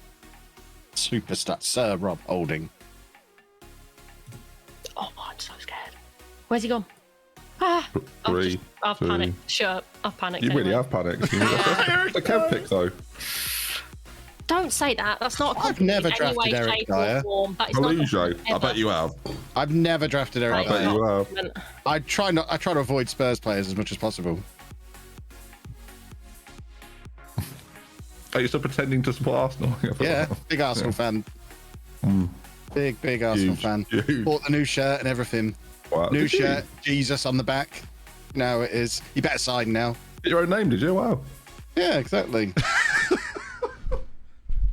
D: superstar Sir Rob Holding.
J: oh, I'm so scared. Where's he gone? Ah, I've
C: two.
J: panicked. Sure, I've panicked.
C: You really
J: anyway.
C: have panicked. That's a Kev pick, though.
J: Don't say that. That's not a
D: I've never
J: compliment in any
D: drafted
J: way,
D: Eric
J: shape, or
D: Dyer.
J: form. That is not a
C: Belujo.
J: compliment
C: I bet you have.
D: I've never drafted Eric
C: I bet
D: Dyer.
C: you have.
D: I try to avoid Spurs players as much as possible.
C: Are you still pretending to support Arsenal?
D: Yeah, big Arsenal fan. Big Arsenal
C: Huge,
D: fan.
C: huge.
D: Bought the new shirt and everything.
C: Wow,
D: New
C: did you?
D: shirt, Jesus on the back. Now it is. You better sign now.
C: Get your own name, did you? Wow.
D: Yeah, exactly.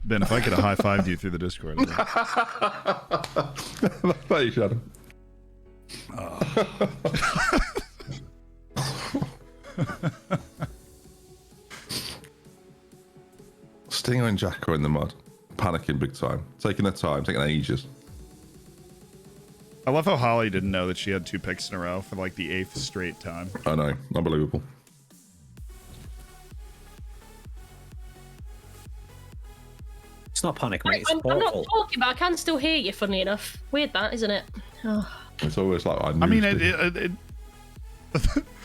A: Ben, if I could have high-fived you through the Discord.
C: Thanks, Adam. Stinger and Jack are in the mud. Panicking big time. Taking their time, taking ages.
A: I love how Holly didn't know that she had 2 picks in a row for like the 8th straight time.
C: I know. Unbelievable.
I: It's not panic, mate. It's
J: I'm not
I: thoughtful.
J: talking, but I can still hear you. Funnily enough, weird that, isn't it? Oh.
C: It's always like
A: I mean,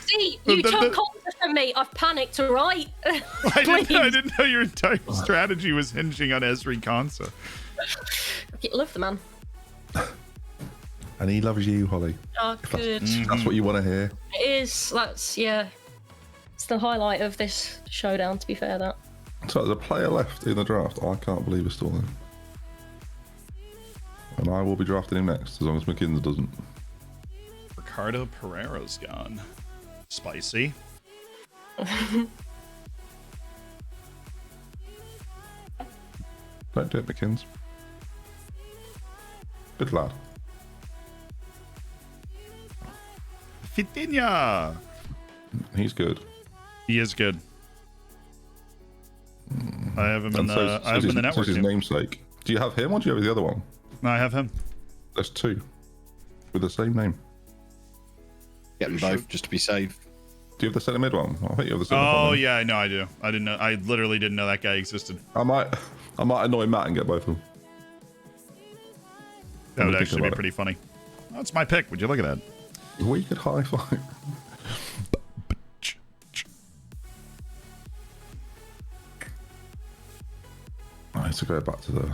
J: See, you took Konza from me. I've panicked. All right.
A: I didn't know your entire strategy was hinging on Esri Konsa.
J: Love the man.
C: And he loves you, Holly.
J: Oh, good.
C: That's what you want to hear.
J: It is. That's It's the highlight of this showdown. To be fair, that.
C: So there's a player left in the draft. I can't believe it's still there. And I will be drafting him next, as long as McKinsey doesn't.
A: Ricardo Pereira's gone. Spicy.
C: Don't do it, McKinsey. Good lad.
A: Fitinha.
C: He's good.
A: He is good. I have him in
C: And
A: the. I have him in the network.
C: his
A: team.
C: namesake. Do you have him or do you have the other one?
A: No, I have him.
C: There's 2 with the same name.
D: Get them both just to be safe.
C: Do you have the centre mid one? I think you have the centre
A: Oh
C: one.
A: yeah, no, I do. I didn't know. I literally didn't know that guy existed.
C: I might annoy Matt and get both of them.
A: That would
C: think
A: actually be
C: about it.
A: pretty funny. That's my pick. Would you look at that?
C: We could high five. I need to go back to the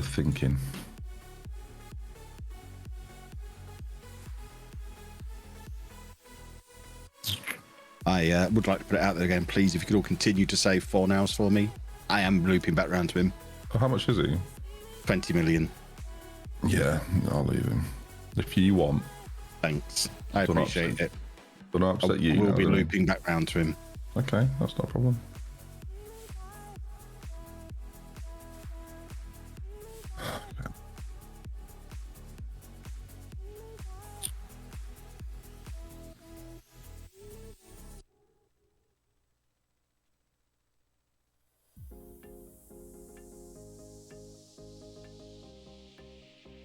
C: thinking.
D: I would like to put it out there again, please. If you could all continue to save 4 nows for me, I am looping back round to him.
C: How much is he?
D: 20 million.
C: Yeah, I'll leave him. If you want.
D: Thanks. I
C: Don't
D: appreciate
C: upset-
D: it.
C: Don't upset
D: I
C: you.
D: will
C: now,
D: be
C: then.
D: looping back round to him.
C: Okay, that's not a problem.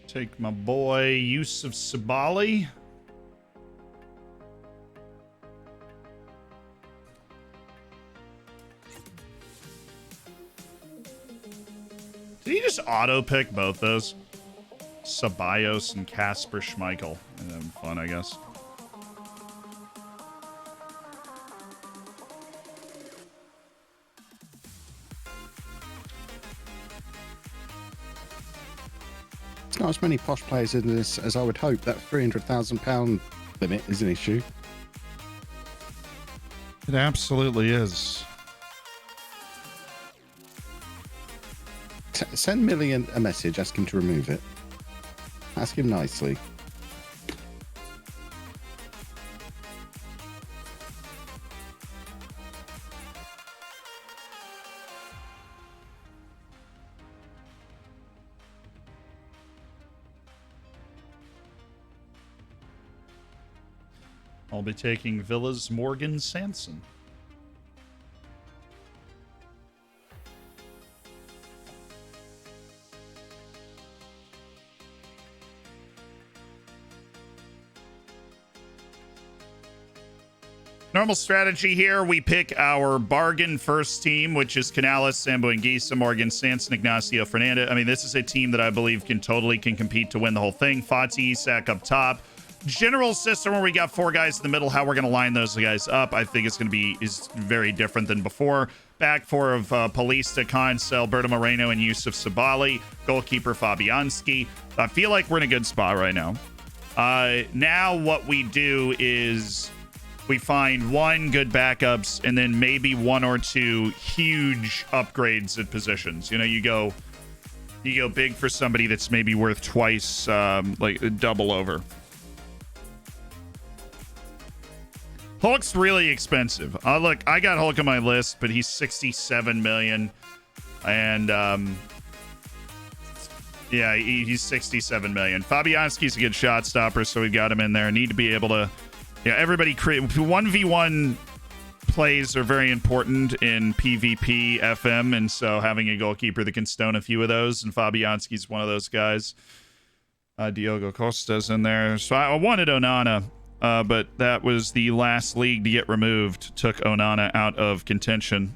A: Take my boy Yusuf Sabali. Did he just auto pick both those? Ceballos and Casper Schmeichel. And having fun, I guess.
D: not as many posh players in this as I would hope. That £300,000 limit is an issue.
A: It absolutely is.
D: Send Millie a message, ask him to remove it. Ask him nicely.
A: I'll be taking Villa's Morgan Sanson. Normal strategy here. We pick our bargain first team, which is Canales, Sambo Anguissa, Morgan Sanson, Ignacio Fernandez. I mean, this is a team that I believe can compete to win the whole thing. Fati, Isak up top. General system where we got 4 guys in the middle. How we're going to line those guys up, I think it's going to be very different than before. Back 4 of Paulista, Conce, Alberto Moreno, and Yusuf Sabali. Goalkeeper Fabianski. I feel like we're in a good spot right now. Now what we do is we find 1 good backups and then maybe 1 or 2 huge upgrades at positions. You know, you go big for somebody that's maybe worth twice, like double over. Hulk's really expensive. Look, I got Hulk on my list, but he's 67 million. And yeah, he's 67 million. Fabianski's a good shot stopper, so we got him in there. Need to be able to, yeah, everybody create 1v1 plays are very important in PvP FM, and so having a goalkeeper that can stone a few of those, and Fabianski's one of those guys. Diogo Costa's in there. So I wanted Onana. But that was the last league to get removed. Took Onana out of contention.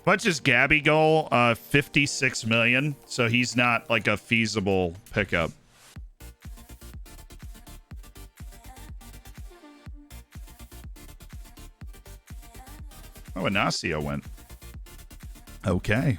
A: Much as Gabby goal, 56 million. So he's not like a feasible pickup. Oh, Inacio went. Okay.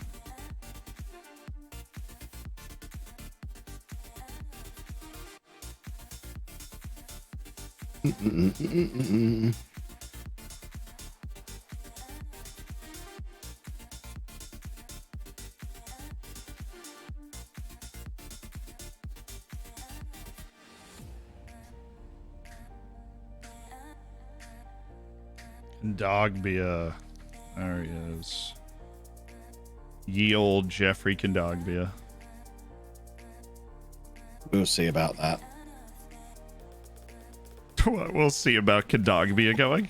A: Kondogbia. There he is. Ye old Jeffrey Kondogbia.
D: We'll see about that.
A: We'll see about Kondogbia going.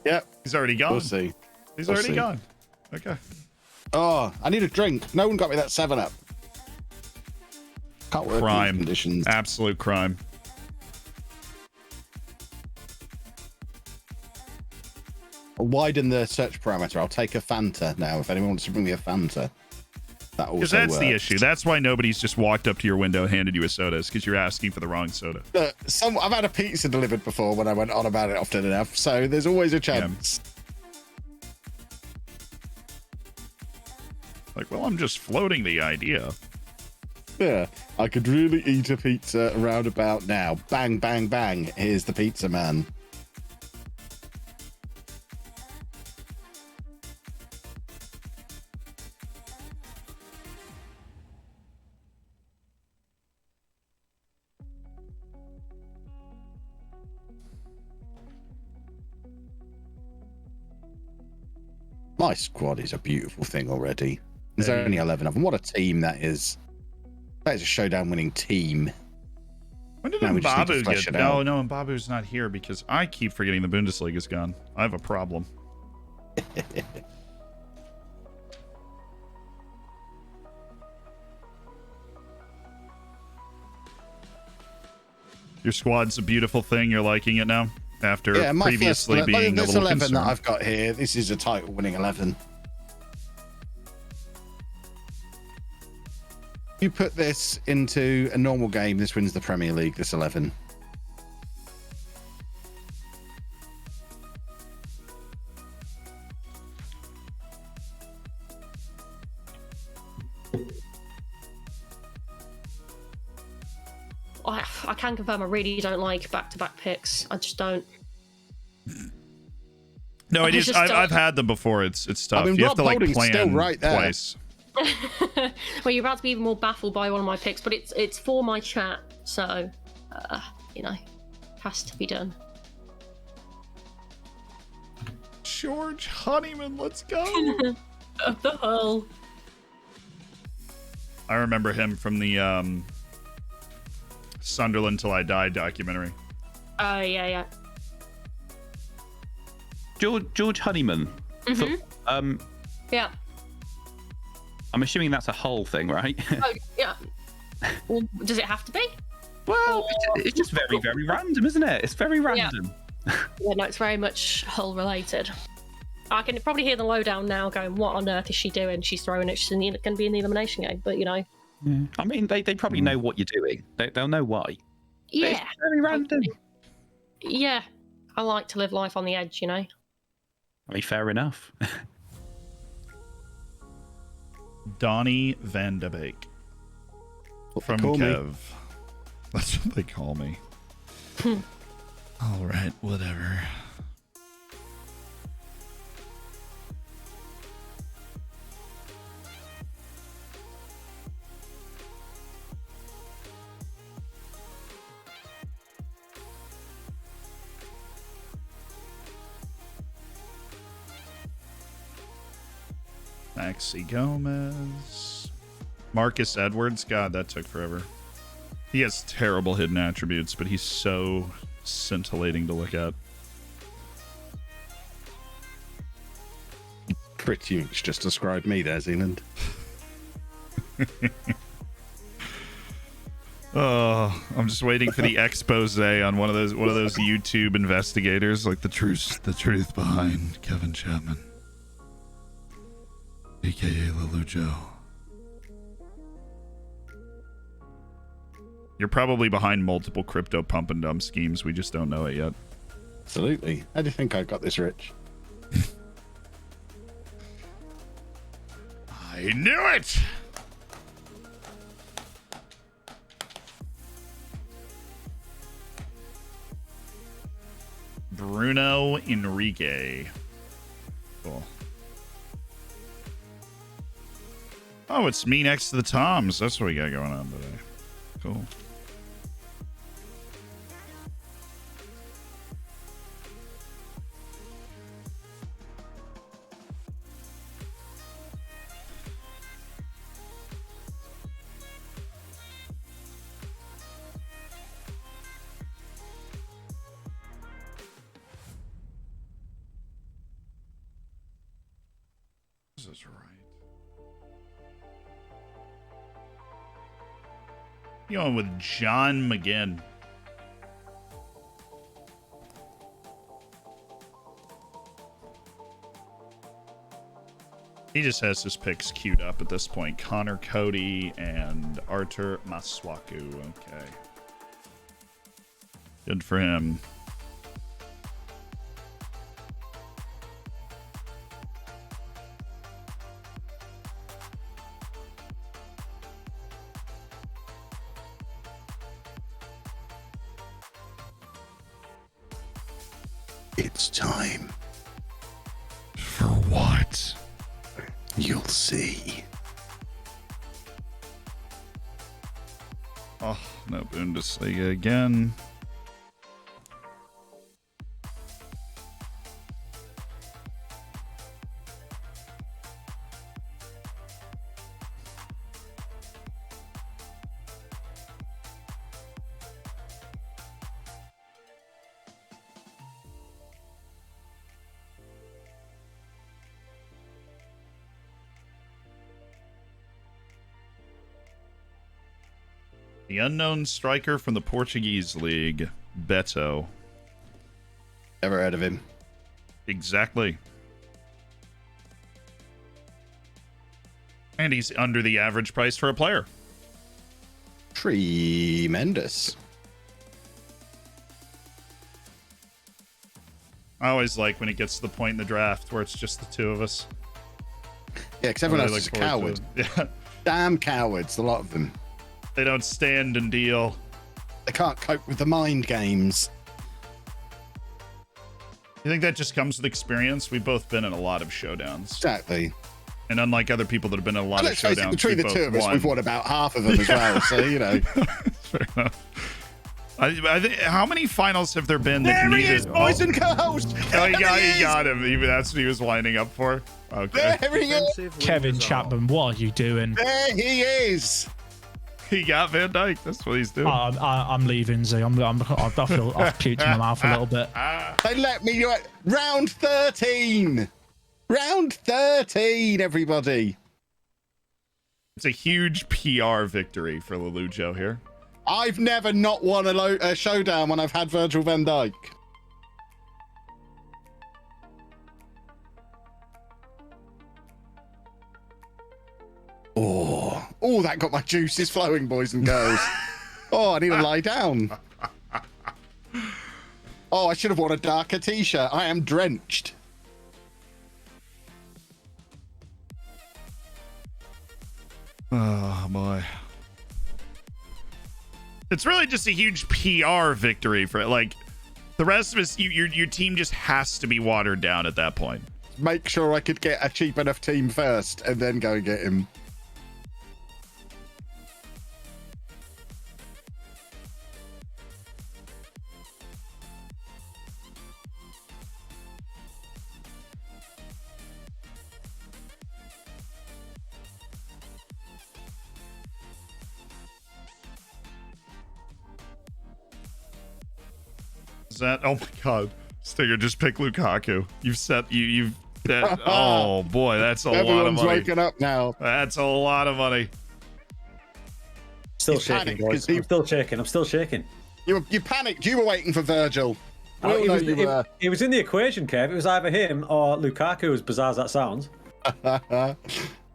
D: Yep.
A: He's already gone.
D: We'll see.
A: He's already gone. Okay.
D: Oh, I need a drink. No one got me that 7-Up. Can't work in these conditions.
A: Absolute crime.
D: I'll widen the search parameter. I'll take a Fanta now if anyone wants to bring me a Fanta. That also
A: Because that's
D: works.
A: the issue. That's why nobody's just walked up to your window and handed you a soda. It's because you're asking for the wrong soda.
D: I've had a pizza delivered before when I went on about it often enough, so there's always a chance.
A: Like, well, I'm just floating the idea.
D: Yeah, I could really eat a pizza around about now. Bang, bang, bang. Here's the pizza man. My squad is a beautiful thing already. There's only 11 of them. What a team that is. That is a showdown winning team.
A: When did
D: Now we just need to
A: Mbabu
D: flesh
A: get?
D: it
A: No,
D: out.
A: no, Mbabu's not here because I keep forgetting the Bundesliga's gone. I have a problem. Your squad's a beautiful thing. You're liking it now after previously being a
D: this
A: little
D: 11
A: concerned.
D: that I've got here, this is a title winning 11. You put this into a normal game, this wins the Premier League, this 11.
J: I can confirm I really don't like back-to-back picks. I just don't.
A: No, it is. I've had them before. It's tough.
D: I mean,
A: you have to like
D: Holding's
A: plan
D: still right there.
A: twice.
J: Well, you're about to be even more baffled by one of my picks, but it's for my chat, so you know, has to be done.
A: George Honeyman, let's go.
J: Of the Hull.
A: I remember him from the Sunderland Till I Die documentary.
J: Oh yeah.
H: George Honeyman.
J: Mm-hmm. Yeah.
H: I'm assuming that's a whole thing, right?
J: Oh yeah. Well, does it have to be?
H: Well, it's just very, very random, isn't it? It's very random.
J: Yeah, no, it's very much Hull related. I can probably hear the lowdown now going, what on earth is she doing? She's throwing it. She's going to be in the elimination game, but you know.
H: Yeah. I mean, they probably know what you're doing. They'll know why.
J: Yeah.
H: But it's very random.
J: Yeah. I like to live life on the edge, you know.
H: I mean, fair enough.
A: Donnie Van de Beek. From Kev. That's what they call me. All right, whatever. Maxi Gomez. Marcus Edwards. God, that took forever. He has terrible hidden attributes, but he's so scintillating to look at.
D: Pretty much just described me there, Zealand.
A: Oh, I'm just waiting for the expose on one of those YouTube investigators, like the truth behind Kevin Chapman, aka Lulu Joe. You're probably behind multiple crypto pump and dump schemes. We just don't know it yet.
D: Absolutely. How do you think I got this rich?
A: I knew it! Bruno Enrique. Cool. Oh, it's me next to the Toms. That's what we got going on today. Cool. This is right. Going with John McGinn. He just has his picks queued up at this point. Connor Cody and Artur Maswaku. Okay. Good for him.
D: It's time.
A: For what?
D: You'll see.
A: Oh, no Bundesliga again. The unknown striker from the Portuguese league, Beto.
D: Never heard of him.
A: Exactly. And he's under the average price for a player.
D: Tremendous.
A: I always like when it gets to the point in the draft where it's just the two of us.
D: Yeah, because everyone else is a coward.
A: Yeah.
D: Damn cowards, a lot of them.
A: They don't stand and deal.
D: They can't cope with the mind games.
A: You think that just comes with experience? We've both been in a lot of showdowns.
D: Exactly.
A: And unlike other people that have been in a lot of
D: Let's face it,
A: showdowns,
D: between the two of us, we've won about half of them as well. So, you know.
A: Fair enough. I think, how many finals have there been?
D: There
A: that
D: he is, boys and girls.
A: Oh, he got him. Even that's what he was lining up for. Okay.
D: There he is.
F: Kevin Chapman, what are you doing?
D: There he is.
A: He got Van Dyke. That's what he's doing.
F: I'm leaving, Z. I feel I've puked in my mouth a little bit.
D: They let me do it. Round 13. Round 13, everybody.
A: It's a huge PR victory for Lelujo here.
D: I've never not won a showdown when I've had Virgil van Dijk. Oh, that got my juices flowing, boys and girls. Oh, I need to lie down. Oh, I should have worn a darker t-shirt. I am drenched.
A: Oh, boy. It's really just a huge PR victory for it. Like, the rest of us, your team just has to be watered down at that point.
D: Make sure I could get a cheap enough team first and then go and get him.
A: Is that? Oh my God, Stinger, just pick Lukaku. You've set you've. That, oh boy, that's a lot of
D: Everyone's
A: money.
D: waking up now.
A: That's a lot of money.
I: Still
D: He's
I: shaking,
D: panicked
I: boys.
D: 'cause he-
I: I'm still shaking. I'm still shaking.
D: You panicked. You were waiting for Virgil. I don't know you were.
I: It was in the equation, Kev. It was either him or Lukaku, as bizarre as that sounds.
D: But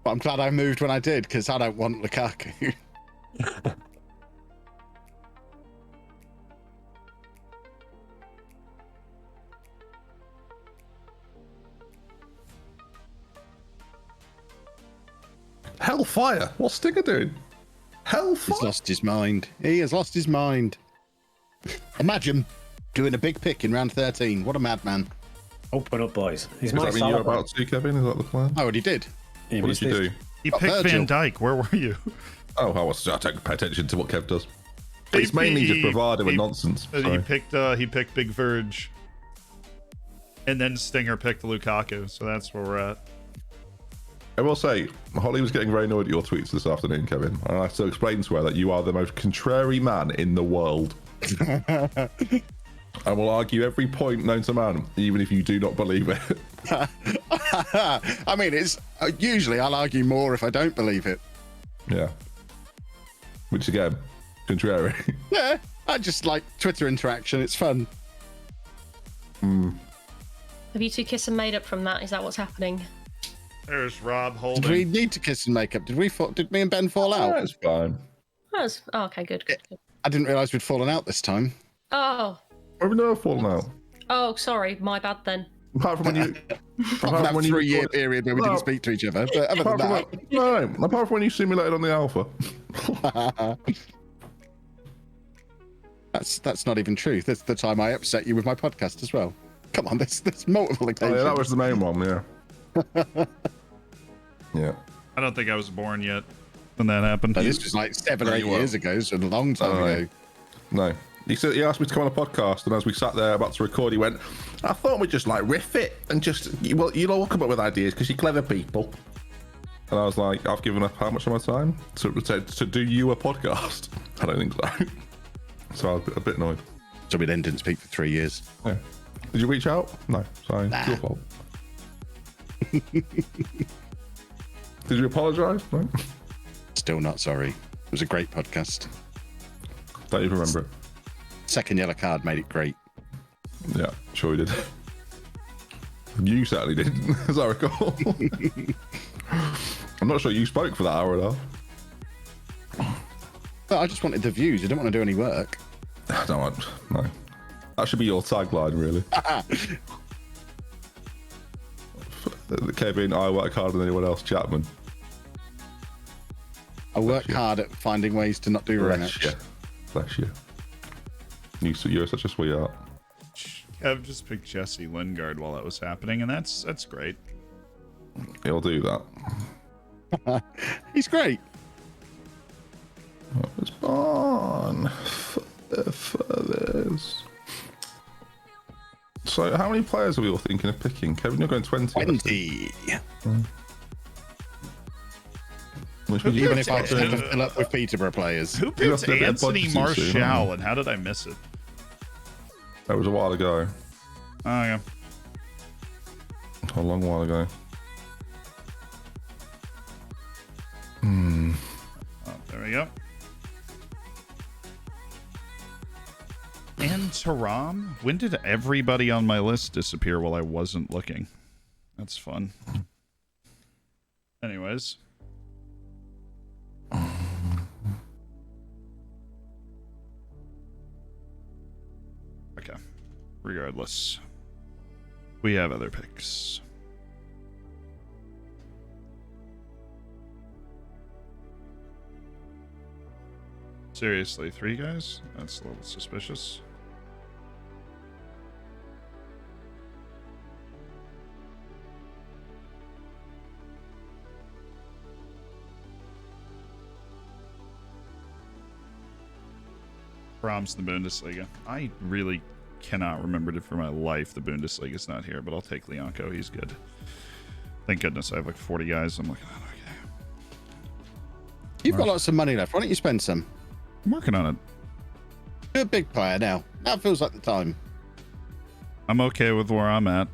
D: I'm glad I moved when I did, because I don't want Lukaku.
C: Hellfire. What's Stinger doing? Hellfire.
D: He's lost his mind. He has lost his mind. Imagine doing a big pick in round 13. What a madman.
I: Open up, boys. He's
C: Is
I: my
C: that mean you're
I: Salah.
C: about to, Kevin? Is that the plan?
D: I already did.
I: He
C: What
I: missed
C: did you
I: it.
C: do?
A: He
D: Oh,
A: picked
D: Virgil.
A: Van Dyke. Where were you?
C: Oh, I don't pay attention to what Kev does.
A: He-
C: It's mainly just
A: he-
C: bravado
A: he-
C: and nonsense.
A: He
C: So.
A: picked Big Verge, and then Stinger picked Lukaku. So that's where we're at.
C: I will say, Holly was getting very annoyed at your tweets this afternoon, Kevin. And I have to explain to her that you are the most contrary man in the world. I will argue every point known to man, even if you do not believe it.
D: I mean, it's usually I'll argue more if I don't believe it.
C: Yeah. Which again, contrary.
D: Yeah, I just like Twitter interaction. It's fun.
J: Have you two kissed and made up from that? Is that what's happening?
A: There's Rob
D: Did
A: Holden.
D: we need to kiss and make up? Did me and Ben fall out?
C: That's fine.
J: Oh, okay, good.
D: I didn't realise we'd fallen out this time.
J: Oh,
C: We've never fallen out.
J: oh, sorry, my bad then.
C: Apart from when you.
D: Apart from that 3-year period where we didn't speak to each other. But other than
C: Apart from
D: that,
C: no, apart from when you simulated on the alpha.
D: that's not even true. That's the time I upset you with my podcast as well. Come on, there's multiple
C: Oh,
D: occasions.
C: yeah, that was the main one, yeah. Yeah.
A: I don't think I was born yet when that happened.
D: But this was like 7 or
C: No,
D: 8
C: you weren't.
D: years ago, so a long time
C: No.
D: ago.
C: No. He asked me to come on a podcast, and as we sat there about to record, he went, I thought we'd just like riff it and just, well, you know, come up with ideas because you're clever people. And I was like, I've given up how much of my time to do you a podcast? I don't think so. So I was a bit annoyed.
D: So we then didn't speak for 3 years.
C: Yeah. Did you reach out? No. Sorry. It's your fault. Did you apologise? No.
D: Still not sorry. It was a great podcast.
C: Don't even remember it.
D: Second yellow card made it great.
C: Yeah, sure we did. You certainly didn't, as I recall. I'm not sure you spoke for that hour and a half.
D: But I just wanted the views. I didn't want to do any work.
C: No. That should be your tagline, really. Kevin, I work harder than anyone else, Chapman.
D: I work hard at finding ways to not do very
C: Bless
D: much.
C: you. Bless you. You're such a sweetheart.
A: Kev just picked Jesse Lingard while that was happening, and that's great.
C: He'll do that.
D: He's great.
C: It's on furthers. So, how many players are we all thinking of picking? Kevin, you're going 20.
D: 20.
C: Which means
D: Even if I was to fill up with Peterborough players.
A: Who
C: You have
A: picked
C: to be a
A: Anthony
C: budget soon,
A: Martial,
C: haven't you?
A: and how did I miss it?
C: That was a while ago.
A: Oh, yeah.
C: A long while ago.
A: Oh, there we go. And Taram? When did everybody on my list disappear while I wasn't looking? That's fun. Anyways. Okay. Regardless. We have other picks. Seriously, 3 guys? That's a little suspicious. Brahms, the Bundesliga. I really cannot remember it for my life. The Bundesliga's not here, but I'll take Leonko. He's good. Thank goodness I have like 40 guys. I'm looking at okay.
D: You've got lots of money left. Why don't you spend some?
A: I'm working on it.
D: You're a big player now. Now feels like the time.
A: I'm okay with where I'm at.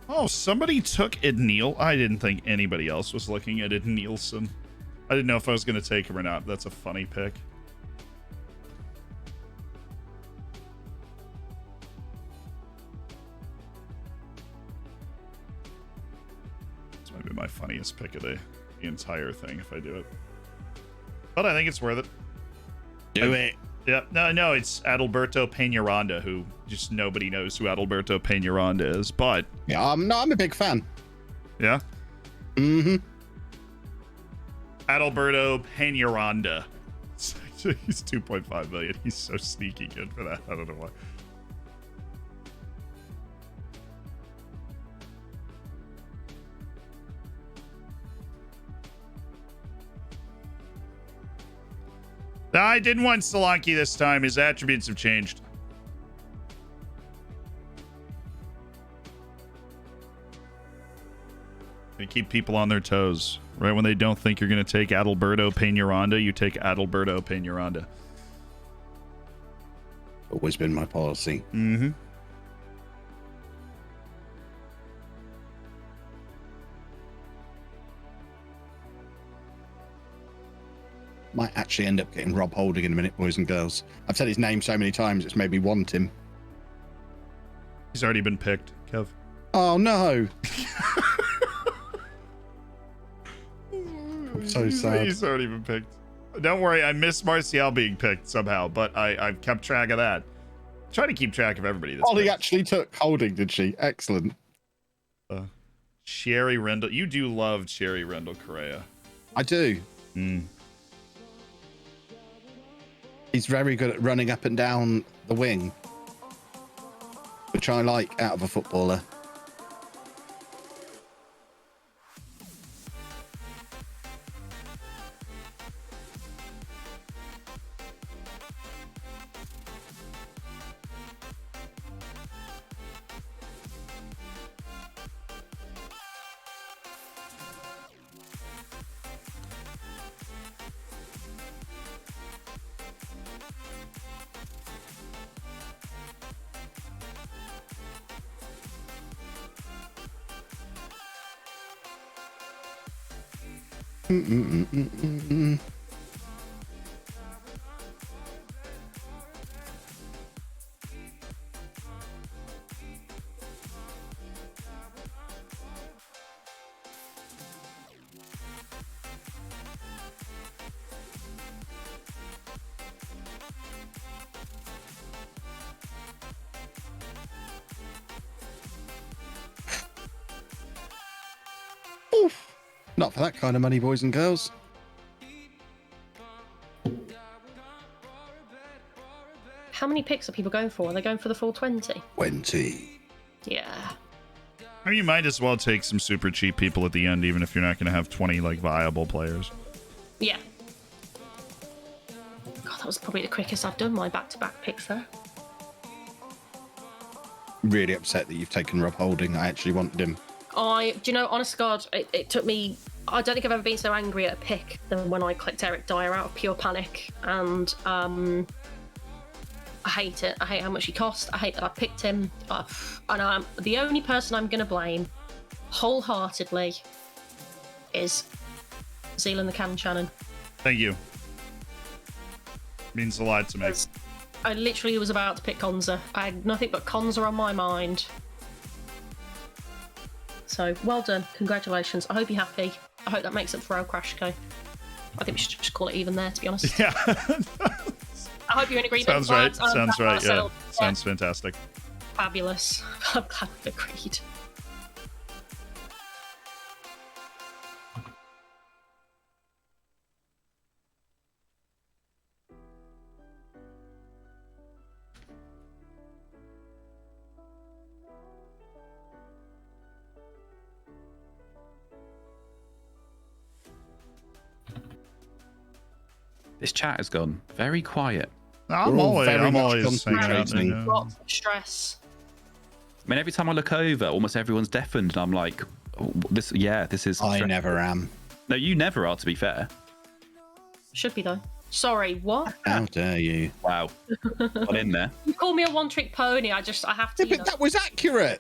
A: Oh, somebody took Ed Neal. I didn't think anybody else was looking at Ed Nielsen. I didn't know if I was going to take him or not. That's a funny pick. This might be my funniest pick of the entire thing if I do it. But I think it's worth it.
D: Do it.
A: Yeah, no, it's Adalberto Peñaranda, who just nobody knows who Adalberto Peñaranda is, but...
D: Yeah, I'm a big fan.
A: Yeah?
D: Mm-hmm.
A: Adalberto Peñaranda. He's 2.5 million. He's so sneaky good for that. I don't know why. I didn't want Solanke this time. His attributes have changed. They keep people on their toes. Right when they don't think you're going to take Adalberto Peñaranda, you take Adalberto Peñaranda.
D: Always been my policy.
A: Mm-hmm.
D: Might actually end up getting Rob Holding in a minute, boys and girls. I've said his name so many times, it's made me want him.
A: He's already been picked, Kev.
D: Oh, no. I'm so sad.
A: He's already been picked. Don't worry, I missed Martial being picked somehow, but I've kept track of that. Try to keep track of everybody. That's
D: Holly
A: picked.
D: actually took Holding, did she? Excellent.
A: Sherry Rendell. You do love Sherry Rendell Correa.
D: I do. He's very good at running up and down the wing, which I like out of a footballer. Not for that kind of money, boys and girls.
J: How many picks are people going for? Are they going for the full 20?
D: 20.
J: Yeah.
A: I mean, you might as well take some super cheap people at the end, even if you're not going to have 20 like viable players.
J: Yeah. God, that was probably the quickest I've done my back-to-back picks there.
D: Really upset that you've taken Rob Holding. I actually wanted him.
J: Do you know, honest to God, it took me. I don't think I've ever been so angry at a pick than when I clicked Eric Dyer out of pure panic. And I hate it. I hate how much he cost. I hate that I picked him. And I'm the only person I'm going to blame wholeheartedly is Zealand the Cannon Shannon.
A: Thank you. Means a lot to me.
J: I literally was about to pick Konza. I had nothing but Konza on my mind. So, well done. Congratulations. I hope you're happy. I hope that makes up for El Crashco. I think we should just call it even there, to be honest.
A: Yeah.
J: I hope you're in agreement.
A: Sounds right. Sounds right. Yeah.
J: Yeah.
A: Sounds fantastic.
J: Fabulous. I'm glad we agreed.
H: This chat has gone very quiet.
A: I'm always hanging out.
D: concentrating.
J: Lots of stress.
H: I mean, every time I look over, almost everyone's deafened, and I'm like, oh, this is.
D: I never am.
H: No, you never are, to be fair.
J: Should be, though. Sorry, what?
D: How dare you?
H: Wow. Got in there.
J: You call me a one-trick pony. I have to.
D: Yeah, but that was accurate.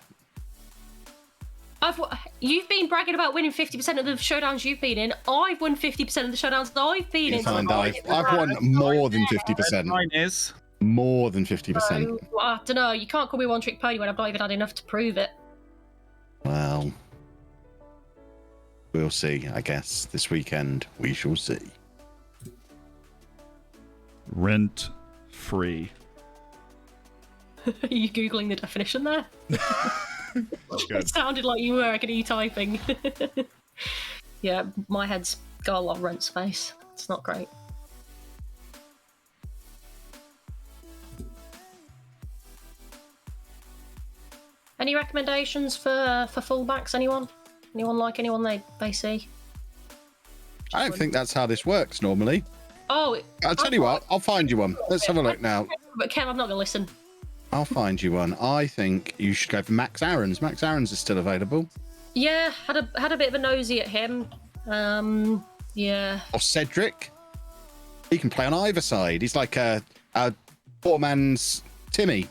J: You've been bragging about winning 50% of the showdowns you've been in. I've won 50% of the showdowns that I've been in.
D: And I've won more than 50%.
H: Mine is.
D: More than 50%.
J: So, I don't know. You can't call me one-trick pony when I've not even had enough to prove it.
D: Well, we'll see, I guess. This weekend, we shall see.
A: Rent free.
J: Are you Googling the definition there? It sounded like you were. I could hear you typing. Yeah, my head's got a lot of rent space. It's not great. Any recommendations for fullbacks? Anyone? Anyone like anyone they see?
D: I don't think that's how this works normally.
J: Oh,
D: I'll tell you what, I'll find you one. Let's have a look now.
J: But Kev, I'm not gonna listen.
D: I'll find you one. I think you should go for Max Aarons. Max Aarons is still available.
J: Yeah, had a bit of a nosy at him. Yeah.
D: Or Cedric. He can play on either side. He's like a poor man's Timmy.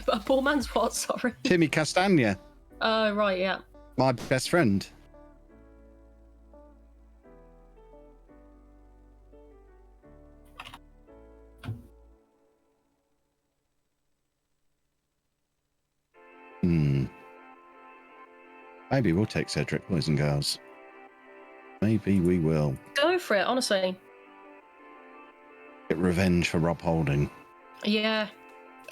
J: A poor man's what? Sorry.
D: Timmy Castagna.
J: Oh, right, yeah.
D: My best friend. Maybe we'll take Cedric, boys and girls. Maybe we will.
J: Go for it, honestly.
D: Get revenge for Rob Holding.
J: Yeah.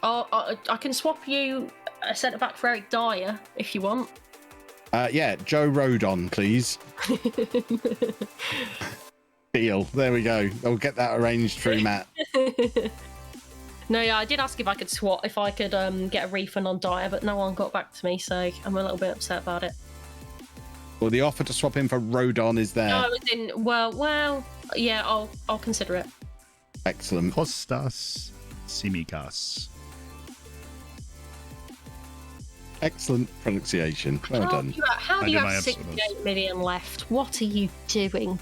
J: I can swap you a centre back for Eric Dyer if you want.
D: Yeah, Joe Rodon, please. Deal. There we go. I'll get that arranged through Matt.
J: No, yeah, I did ask if I could get a refund on Dyer, but no one got back to me, so I'm a little bit upset about it.
D: Well, the offer to swap in for Rodon is there.
J: No, it didn't. Well, yeah, I'll consider it.
D: Excellent.
A: Kostas Simikas.
D: Excellent pronunciation. Well done.
J: How do you have 68 million left? What are you doing?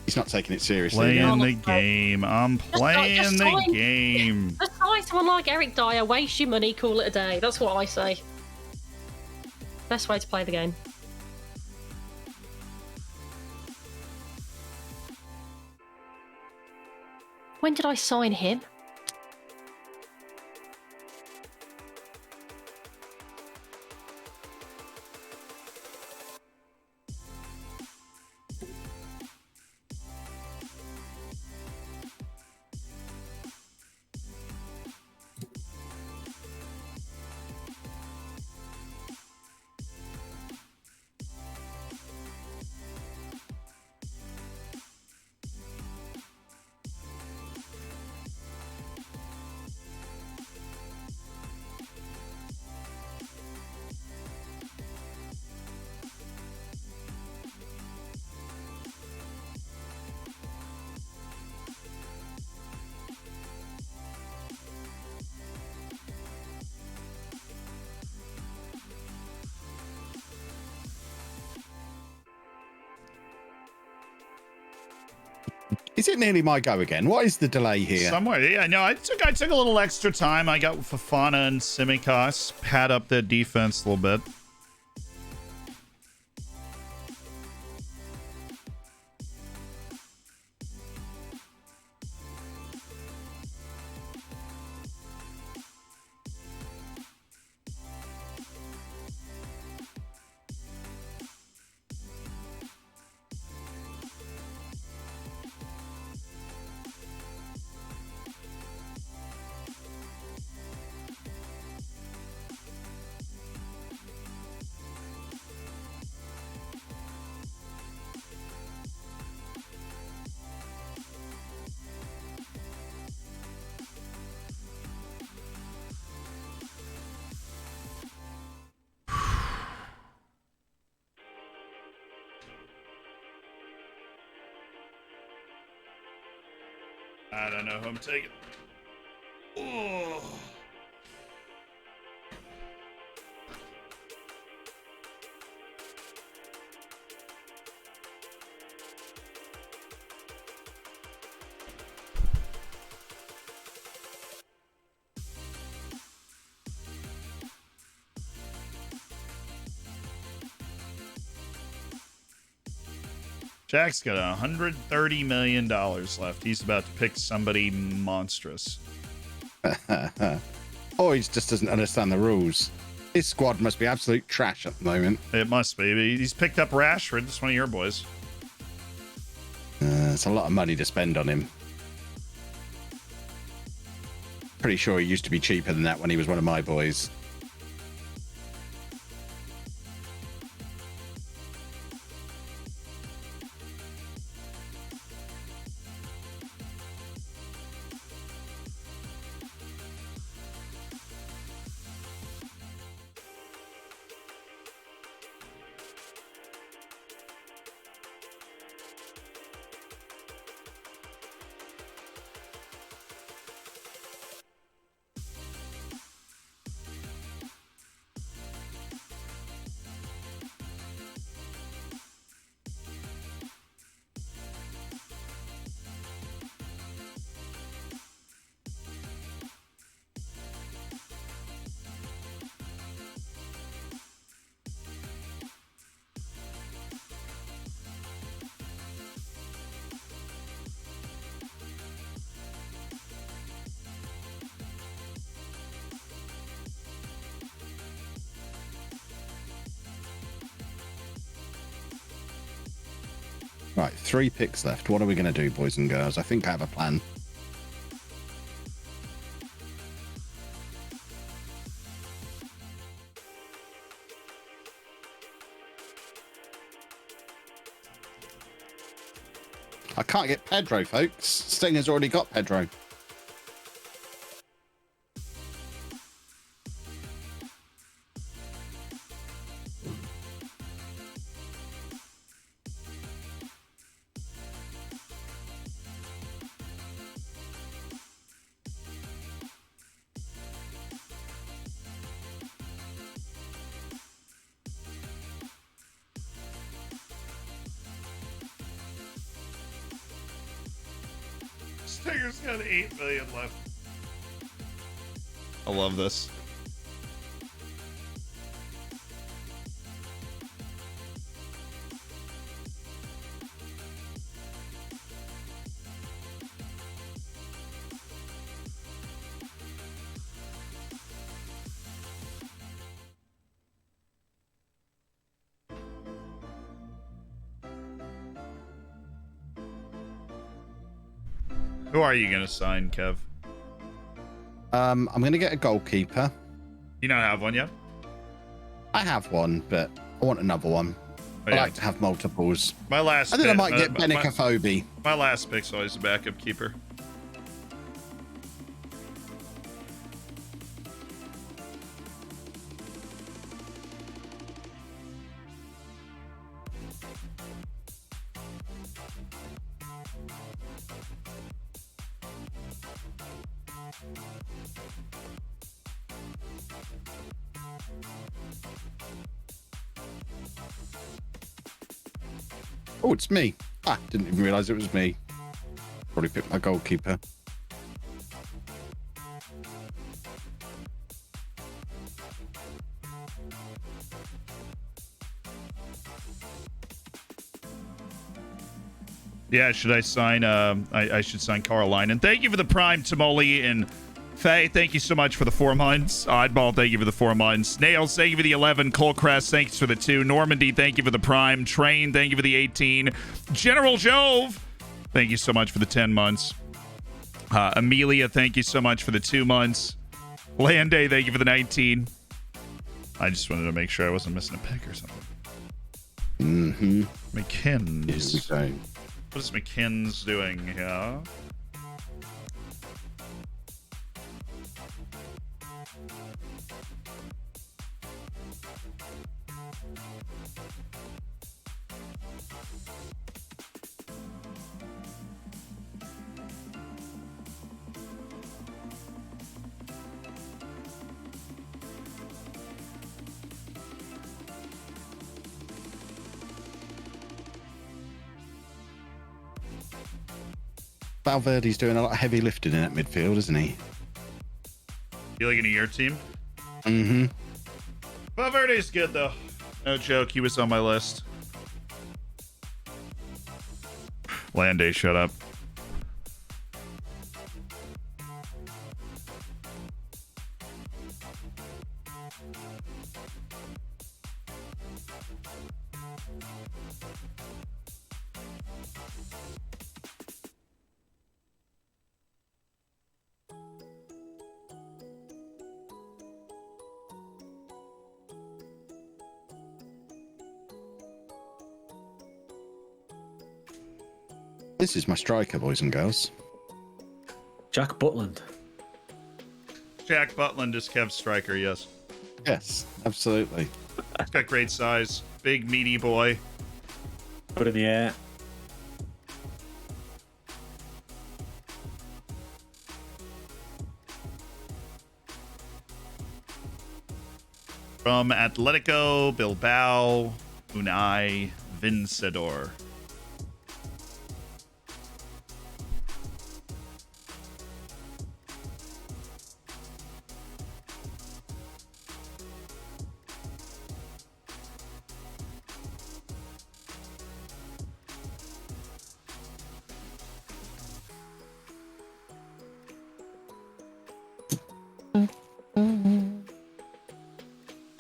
D: He's not taking it seriously.
A: Playing the game. I'm playing the game.
J: Just buy someone like Eric Dyer, waste your money, call it a day. That's what I say. Best way to play the game. When did I sign him?
D: Is it nearly my go again? What is the delay here?
A: Somewhere, yeah. No, I took a little extra time. I got Fafana and Simikos, pad up the defense a little bit. I don't know who I'm taking. Oh. Jack's got $130 million left. He's about to pick somebody monstrous.
D: Or he just doesn't understand the rules. His squad must be absolute trash at the moment.
A: It must be. He's picked up Rashford. It's one of your boys.
D: It's a lot of money to spend on him. Pretty sure he used to be cheaper than that when he was one of my boys. Right, 3 picks left. What are we going to do, boys and girls? I think I have a plan. I can't get Pedro, folks. Stinger's already got Pedro.
A: Stinger's got 8 million left. I love this. Who are you gonna sign, Kev?
D: I'm gonna get a goalkeeper.
A: You don't have one yet?
D: I have one, but I want another one.
A: Oh,
D: I
A: yeah.
D: like to have multiples.
A: My last.
D: I think I
A: pick-
D: might get
A: my-
D: Benicophobe.
A: My last pick's always a backup keeper.
D: Oh, it's me. Ah, didn't even realize it was me. Probably pick my goalkeeper.
A: Yeah, should I sign? I should sign Caroline. And thank you for the Prime, Tamoli and Faye. Thank you so much for the 4 months. Oddball, thank you for the 4 months. Nails, thank you for the 11. Colcrest, thanks for the 2. Normandy, thank you for the Prime. Train, thank you for the 18. General Jove, thank you so much for the 10 months. Amelia, thank you so much for the 2 months. Lande, thank you for the 19. I just wanted to make sure I wasn't missing a pick or something.
D: Mm-hmm.
A: McKins.
D: Yes, we go.
A: What is McKins doing here?
D: Valverde's doing a lot of heavy lifting in that midfield, isn't he?
A: You looking at your team?
D: Mm-hmm.
A: Valverde's good though. No joke, he was on my list. Lande, shut up.
D: This is my striker, boys and girls.
I: Jack Butland.
A: Jack Butland is Kev's striker, yes.
D: Yes, absolutely.
A: He's got great size. Big, meaty boy.
I: Put in the air.
A: From Atletico Bilbao, Unai Vencedor.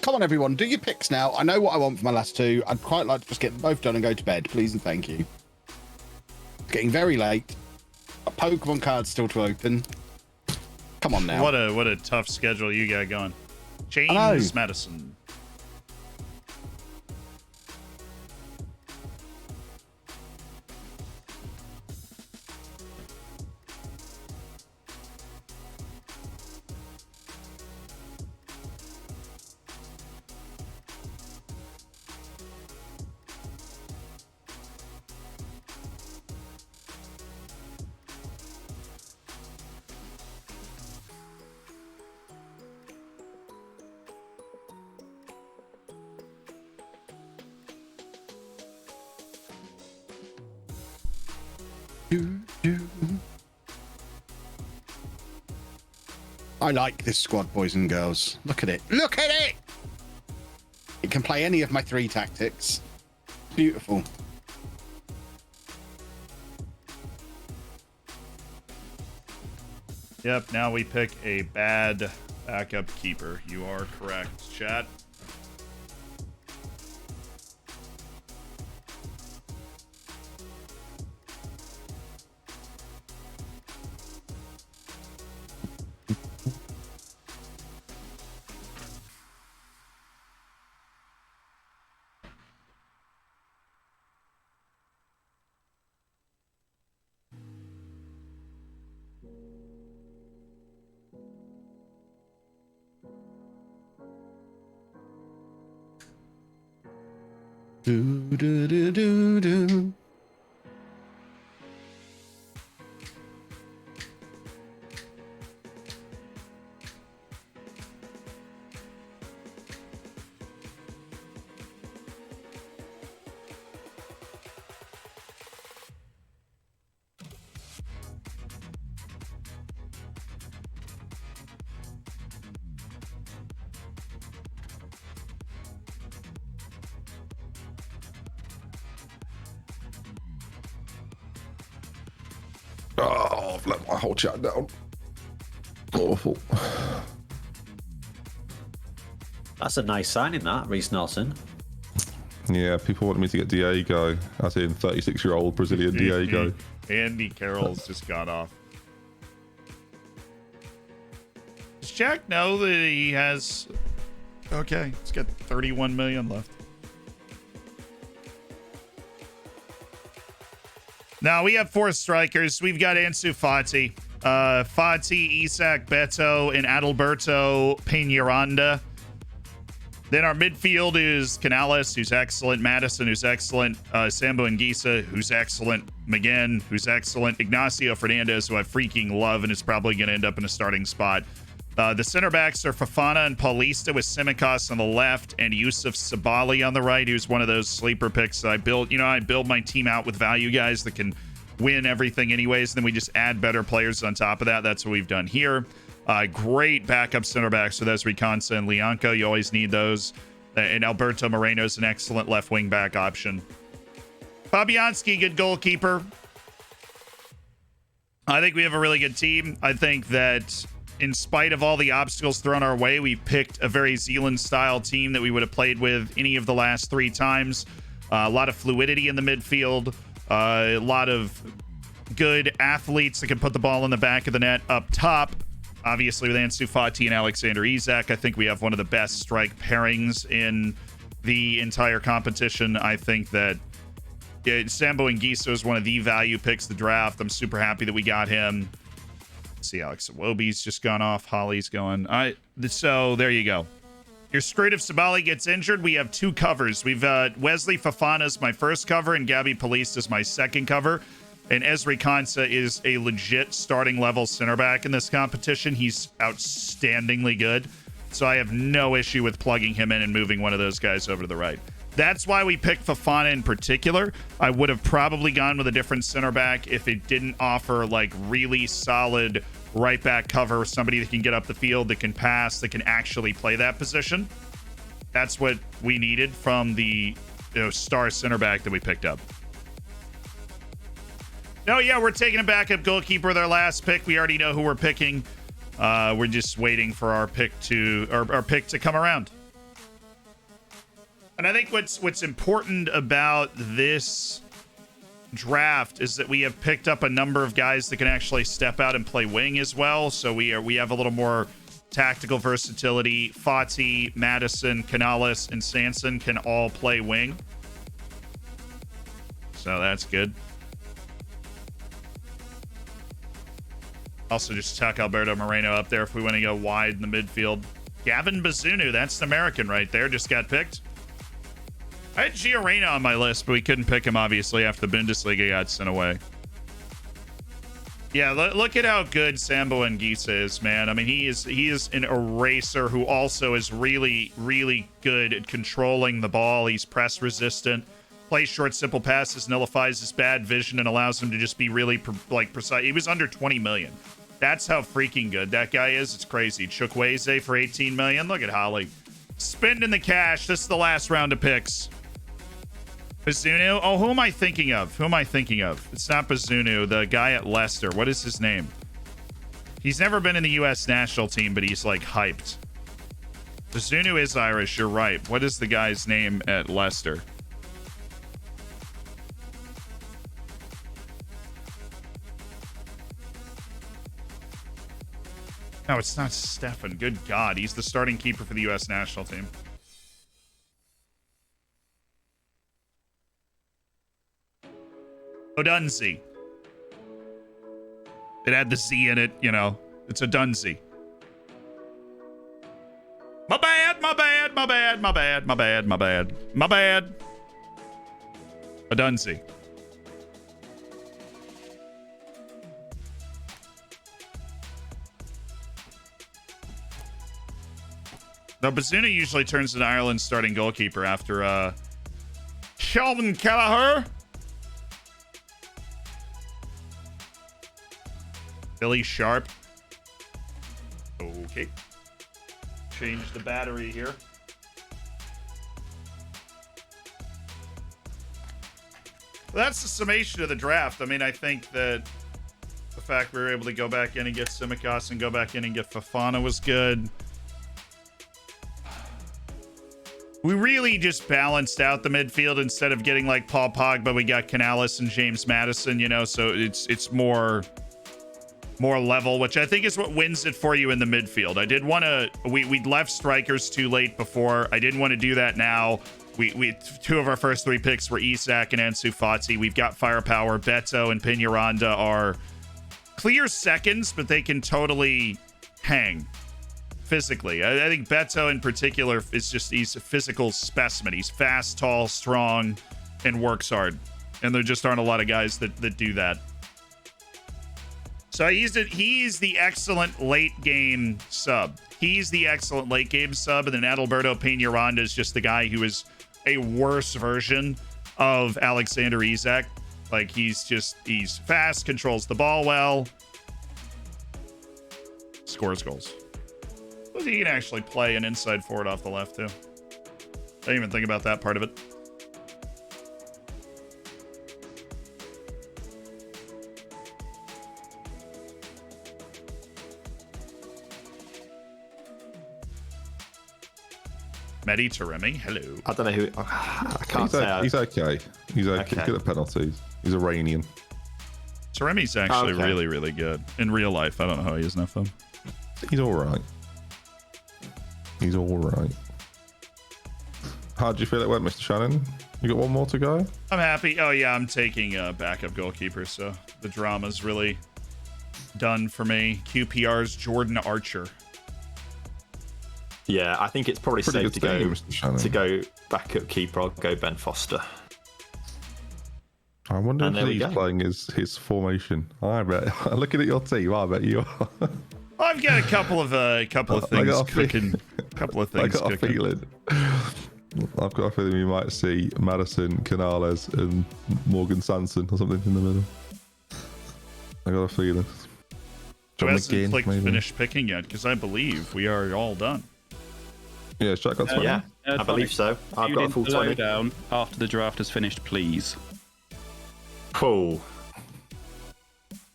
D: Come on, everyone, do your picks now. I know what I want for my last 2. I'd quite like to just get them both done and go to bed, please and thank you. It's getting very late. A Pokemon card still to open. Come on now.
A: What a tough schedule you got going. James Madison.
D: I like this squad, boys and girls. Look at it. Look at it! It can play any of my 3 tactics. Beautiful.
A: Yep, now we pick a bad backup keeper. You are correct, chat.
D: Do, do, do, do, do.
C: Oh, I've let my whole chat down. Awful.
I: That's a nice signing, that, Reece Nelson.
C: Yeah, people want me to get Diego, as in 36-year-old Brazilian Diego.
A: Andy Carroll's just got off. Does Jack know that he has... Okay, he's got 31 million left. Now, we have 4 strikers. We've got Ansu Fati. Fati, Isak, Beto, and Adalberto Peñaranda. Then our midfield is Canales, who's excellent. Madison, who's excellent. Sambo Anguissa, who's excellent. McGinn, who's excellent. Ignacio Fernandez, who I freaking love and is probably going to end up in a starting spot. The center backs are Fofana and Paulista with Simicas on the left and Yusuf Sabali on the right, who's one of those sleeper picks that I built. You know, I build my team out with value guys that can win everything anyways. Then we just add better players on top of that. That's what we've done here. Great backup center backs with Ezri Konsa and Lianco. You always need those. And Alberto Moreno is an excellent left wing back option. Fabianski, good goalkeeper. I think we have a really good team. I think that in spite of all the obstacles thrown our way, we picked a very Zealand-style team that we would have played with any of the last 3 times. A lot of fluidity in the midfield. A lot of good athletes that can put the ball in the back of the net up top. Obviously, with Ansu Fati and Alexander Isak, I think we have one of the best strike pairings in the entire competition. I think that Sambo Anguissa is one of the value picks of the draft. I'm super happy that we got him. Let's see, Alex Iwobi's just gone off. Holly's going. So there you go. You're screwed if Sabali gets injured. We have 2 covers. We've Wesley Fofana is my first cover, and Gabby Paulista is my second cover. And Ezri Konsa is a legit starting level center back in this competition. He's outstandingly good. So I have no issue with plugging him in and moving one of those guys over to the right. That's why we picked Fofana in particular. I would have probably gone with a different center back if it didn't offer like really solid right back cover, somebody that can get up the field, that can pass, that can actually play that position. That's what we needed from the star center back that we picked up. No, yeah, we're taking a backup goalkeeper with our last pick. We already know who we're picking. We're just waiting for our pick to come around. And I think what's important about this draft is that we have picked up a number of guys that can actually step out and play wing as well. So we have a little more tactical versatility. Fati, Madison, Canales, and Sanson can all play wing. So that's good. Also, just tuck Alberto Moreno up there if we want to go wide in the midfield. Gavin Bazunu, that's the American right there, just got picked. I had Gio Reyna on my list, but we couldn't pick him, obviously, after the Bundesliga got sent away. Yeah, look at how good Sambo Anguissa is, man. I mean, he is an eraser who also is really, really good at controlling the ball. He's press resistant, plays short, simple passes, nullifies his bad vision, and allows him to just be really precise. He was under 20 million. That's how freaking good that guy is. It's crazy. Chukwueze for 18 million. Look at Holly. Spending the cash. This is the last round of picks. Bazunu. Oh, who am I thinking of? It's not Bazunu. The guy at Leicester. What is his name? He's never been in the U.S. national team, but he's like hyped. Bazunu is Irish. You're right. What is the guy's name at Leicester? No, it's not Stefan. Good God. He's the starting keeper for the U.S. national team. Odunzi. It had the Z in it, you know. It's a Dunzi. My bad. Odunzi. Now, Bazunu usually turns into Ireland's starting goalkeeper after Kelvin Kelleher. Billy Sharp. Okay. Change the battery here. Well, that's the summation of the draft. I mean, I think that fact we were able to go back in and get Simicast and go back in and get Fafana was good. We really just balanced out the midfield instead of getting like Paul Pogba. We got Canales and James Madison, you know, so it's more level, which I think is what wins it for you in the midfield. I did want to, we left strikers too late before. I didn't want to do that now. We two of our first 3 picks were Isak and Ansu Fati. We've got firepower. Beto and Peñaranda are clear seconds, but they can totally hang physically. I think Beto in particular is just, he's a physical specimen. He's fast, tall, strong, and works hard. And there just aren't a lot of guys that do that. So he's the excellent late game sub. He's the excellent late game sub, and then Adalberto Peñaranda is just the guy who is a worse version of Alexander Isak. Like, he's fast, controls the ball well, scores goals. But he can actually play an inside forward off the left too. I didn't even think about that part of it. Mehdi Taremi, hello.
G: I don't know who. I can't say.
C: He's okay. He's okay. He's good at penalties. He's Iranian.
A: Taremi's actually really, really good in real life. I don't know how he is in FM.
C: He's all right. He's all right. How do you feel it went, Mr. Shannon? You got one more to go?
A: I'm happy. Oh yeah, I'm taking a backup goalkeeper, so the drama's really done for me. QPR's Jordan Archer.
G: Yeah, I think it's probably
C: Pretty
G: safe to
C: good
G: go backup keeper. I'll go Ben Foster.
C: I wonder
G: And
C: if
G: there we
C: he's
G: go.
C: playing his formation. I bet. Looking at your team, I bet you are.
A: I've got a couple of things cooking. Couple of things
C: I got
A: cooking.
C: a feeling. I've got a feeling we might see Madison, Canales, and Morgan Sanson or something in the middle. I got a feeling.
A: Who hasn't
C: maybe.
A: finished picking yet? Because I believe we are all done.
C: Yeah, Jack got 20.
G: Yeah, I believe so. I've got a full 20.
H: Down after the draft has finished, please.
G: Cool.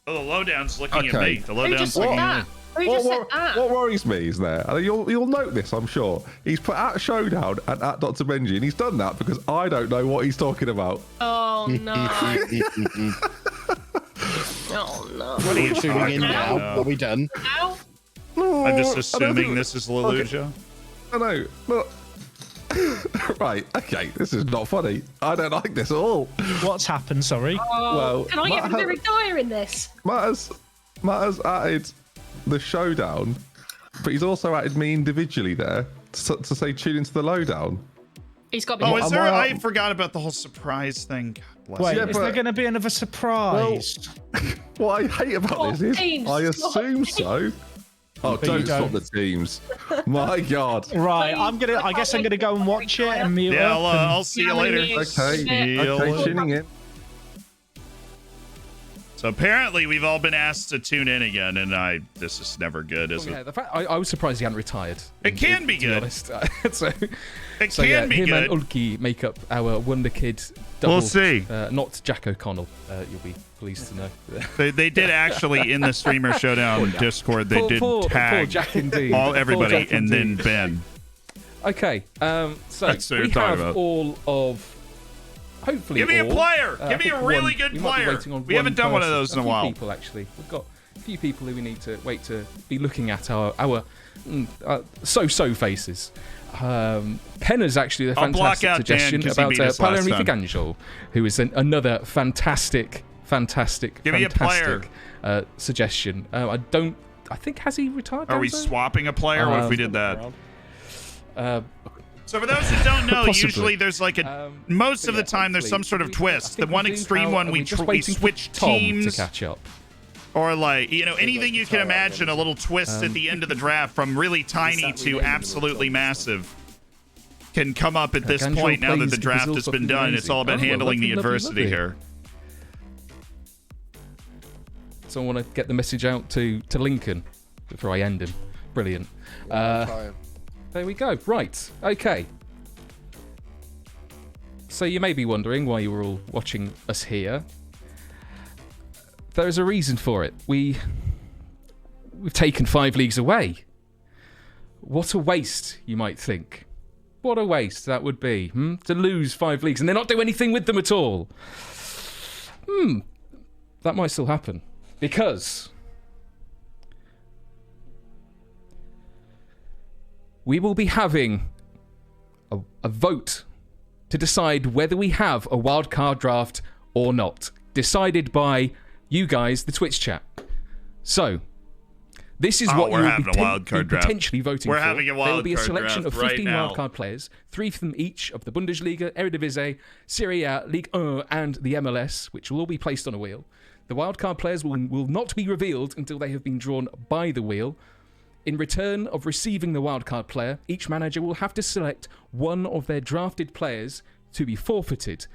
A: Oh, the lowdown's looking at
C: Okay.
A: me. The
J: Who
A: lowdown's
J: just said
A: looking at
J: that?
A: me.
J: Who just said that?
C: What worries me is there, and you'll note this, I'm sure. He's put at Showdown and at Dr. Benji, and he's done that because I don't know what he's talking about.
J: Oh no. Oh no.
D: What are you tuning in now?
A: about?
D: Are we done?
J: Ow.
A: I'm just assuming this is Leluja.
C: I know, look. Right, okay, this is not funny. I don't like this at all.
F: What's happened? Sorry.
C: Well,
J: Can I get a very dire in this?
C: Matt's added the Showdown, but he's also added me individually there to say tune into the lowdown.
J: He's got to be.
A: Oh,
J: Oh,
A: is there? I forgot about the whole surprise thing. God bless
F: Wait,
A: you.
F: is there going to be another surprise?
C: What I hate about this is
J: teams,
C: I
J: stop
C: assume so. Oh,
F: But you
C: don't stop
F: don't.
C: the teams. My God.
F: Right, I guess I'm gonna go and watch it and mute
A: Yeah,
F: up. and-
A: I'll see you later.
C: Okay,
A: See you
C: okay,
A: later.
C: tuning in.
A: So apparently we've all been asked to tune in again, and this is never good, is
K: Yeah,
A: it?
K: the fact I was surprised he hadn't retired.
A: It can be
K: to
A: good.
K: honest. so
A: It
K: so
A: can
K: yeah,
A: be
K: him
A: good.
K: and Ulki make up our Wonder Kid double.
A: We'll see.
K: Not Jack O'Connell. You'll be pleased to know.
A: They did actually in the Streamer Showdown Discord. They did
K: poor
A: tag
K: Jack indeed.
A: everybody,
K: Jack
A: and then
K: indeed.
A: Ben.
K: Okay, so
A: That's what
K: we
A: you're talking
K: have
A: about.
K: all of. Hopefully,
A: Give me a
K: all,
A: player.
K: I
A: Give me
K: think
A: a really
K: one-
A: good
K: we might be
A: player.
K: waiting on
A: We haven't done one of
K: person.
A: those in a
K: few
A: while.
K: People actually, we've got a few people who we need to wait to be looking at our so faces. Penna's actually a
A: I'll block
K: fantastic
A: out Dan
K: suggestion
A: 'cause he
K: about
A: beat us last
K: Palermo
A: time.
K: Figangel, who is another fantastic
A: Give me a player.
K: Suggestion. I think has he retired?
A: Are we
K: Danzo?
A: swapping a player? What if we did that? So for those who don't know,
K: Possibly.
A: usually there's like most of the time there's some sort of twist. The one extreme one we switch
K: Tom
A: teams
K: to catch up.
A: or like anything you can imagine, a little twist at the end of the draft from really tiny to absolutely massive can come up at this
K: Ganjo
A: point now that
K: plays
A: the draft
K: Brazil
A: has been
K: fucking
A: done. It's
K: amazing.
A: all about
K: Oh, well,
A: handling the
K: lovely,
A: adversity
K: lovely.
A: here.
K: So I want to get the message out to Lincoln before I end him. Brilliant. There we go. Right. Okay. So you may be wondering why you were all watching us here. there is a reason for it. We've taken 5 leagues away. What a waste, you might think. What a waste that would be, to lose 5 leagues and then not do anything with them at all. That might still happen. Because we will be having a vote to decide whether we have a wildcard draft or not. Decided by you guys, the Twitch chat. So, this is what
A: we're
K: you
A: having
K: will be
A: a wildcard draft.
K: potentially voting
A: We're
K: for.
A: having a
K: There will be a
A: wildcard
K: selection of
A: draft
K: 15
A: right now.
K: wildcard players, 3 of them each of the Bundesliga, Eredivisie, Serie A, Ligue 1 and the MLS, which will all be placed on a wheel. The wildcard players will not be revealed until they have been drawn by the wheel. In return of receiving the wildcard player, each manager will have to select one of their drafted players to be forfeited.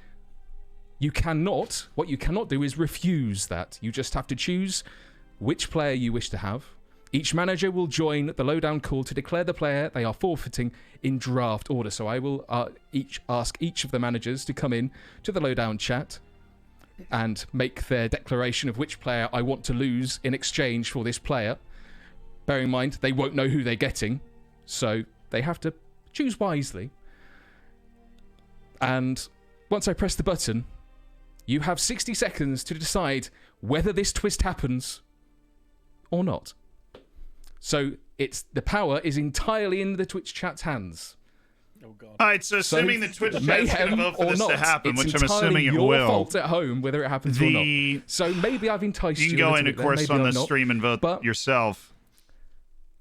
K: What you cannot do is refuse that. You just have to choose which player you wish to have. Each manager will join the lowdown call to declare the player they are forfeiting in draft order. So I will ask each of the managers to come in to the lowdown chat and make their declaration of which player I want to lose in exchange for this player. Bearing in mind, they won't know who they're getting, so they have to choose wisely. And once I press the button, you have 60 seconds to decide whether this twist happens or not. So the power is entirely in the Twitch chat's hands.
F: Oh God!
A: All right, so assuming the Twitch chat's going to vote for
K: or
A: this
K: not,
A: to happen,
K: it's
A: which I'm assuming it
K: your
A: will.
K: fault at home whether it happens or not. So maybe I've enticed you.
A: You can go in, of course, on the
K: not,
A: stream and vote yourself.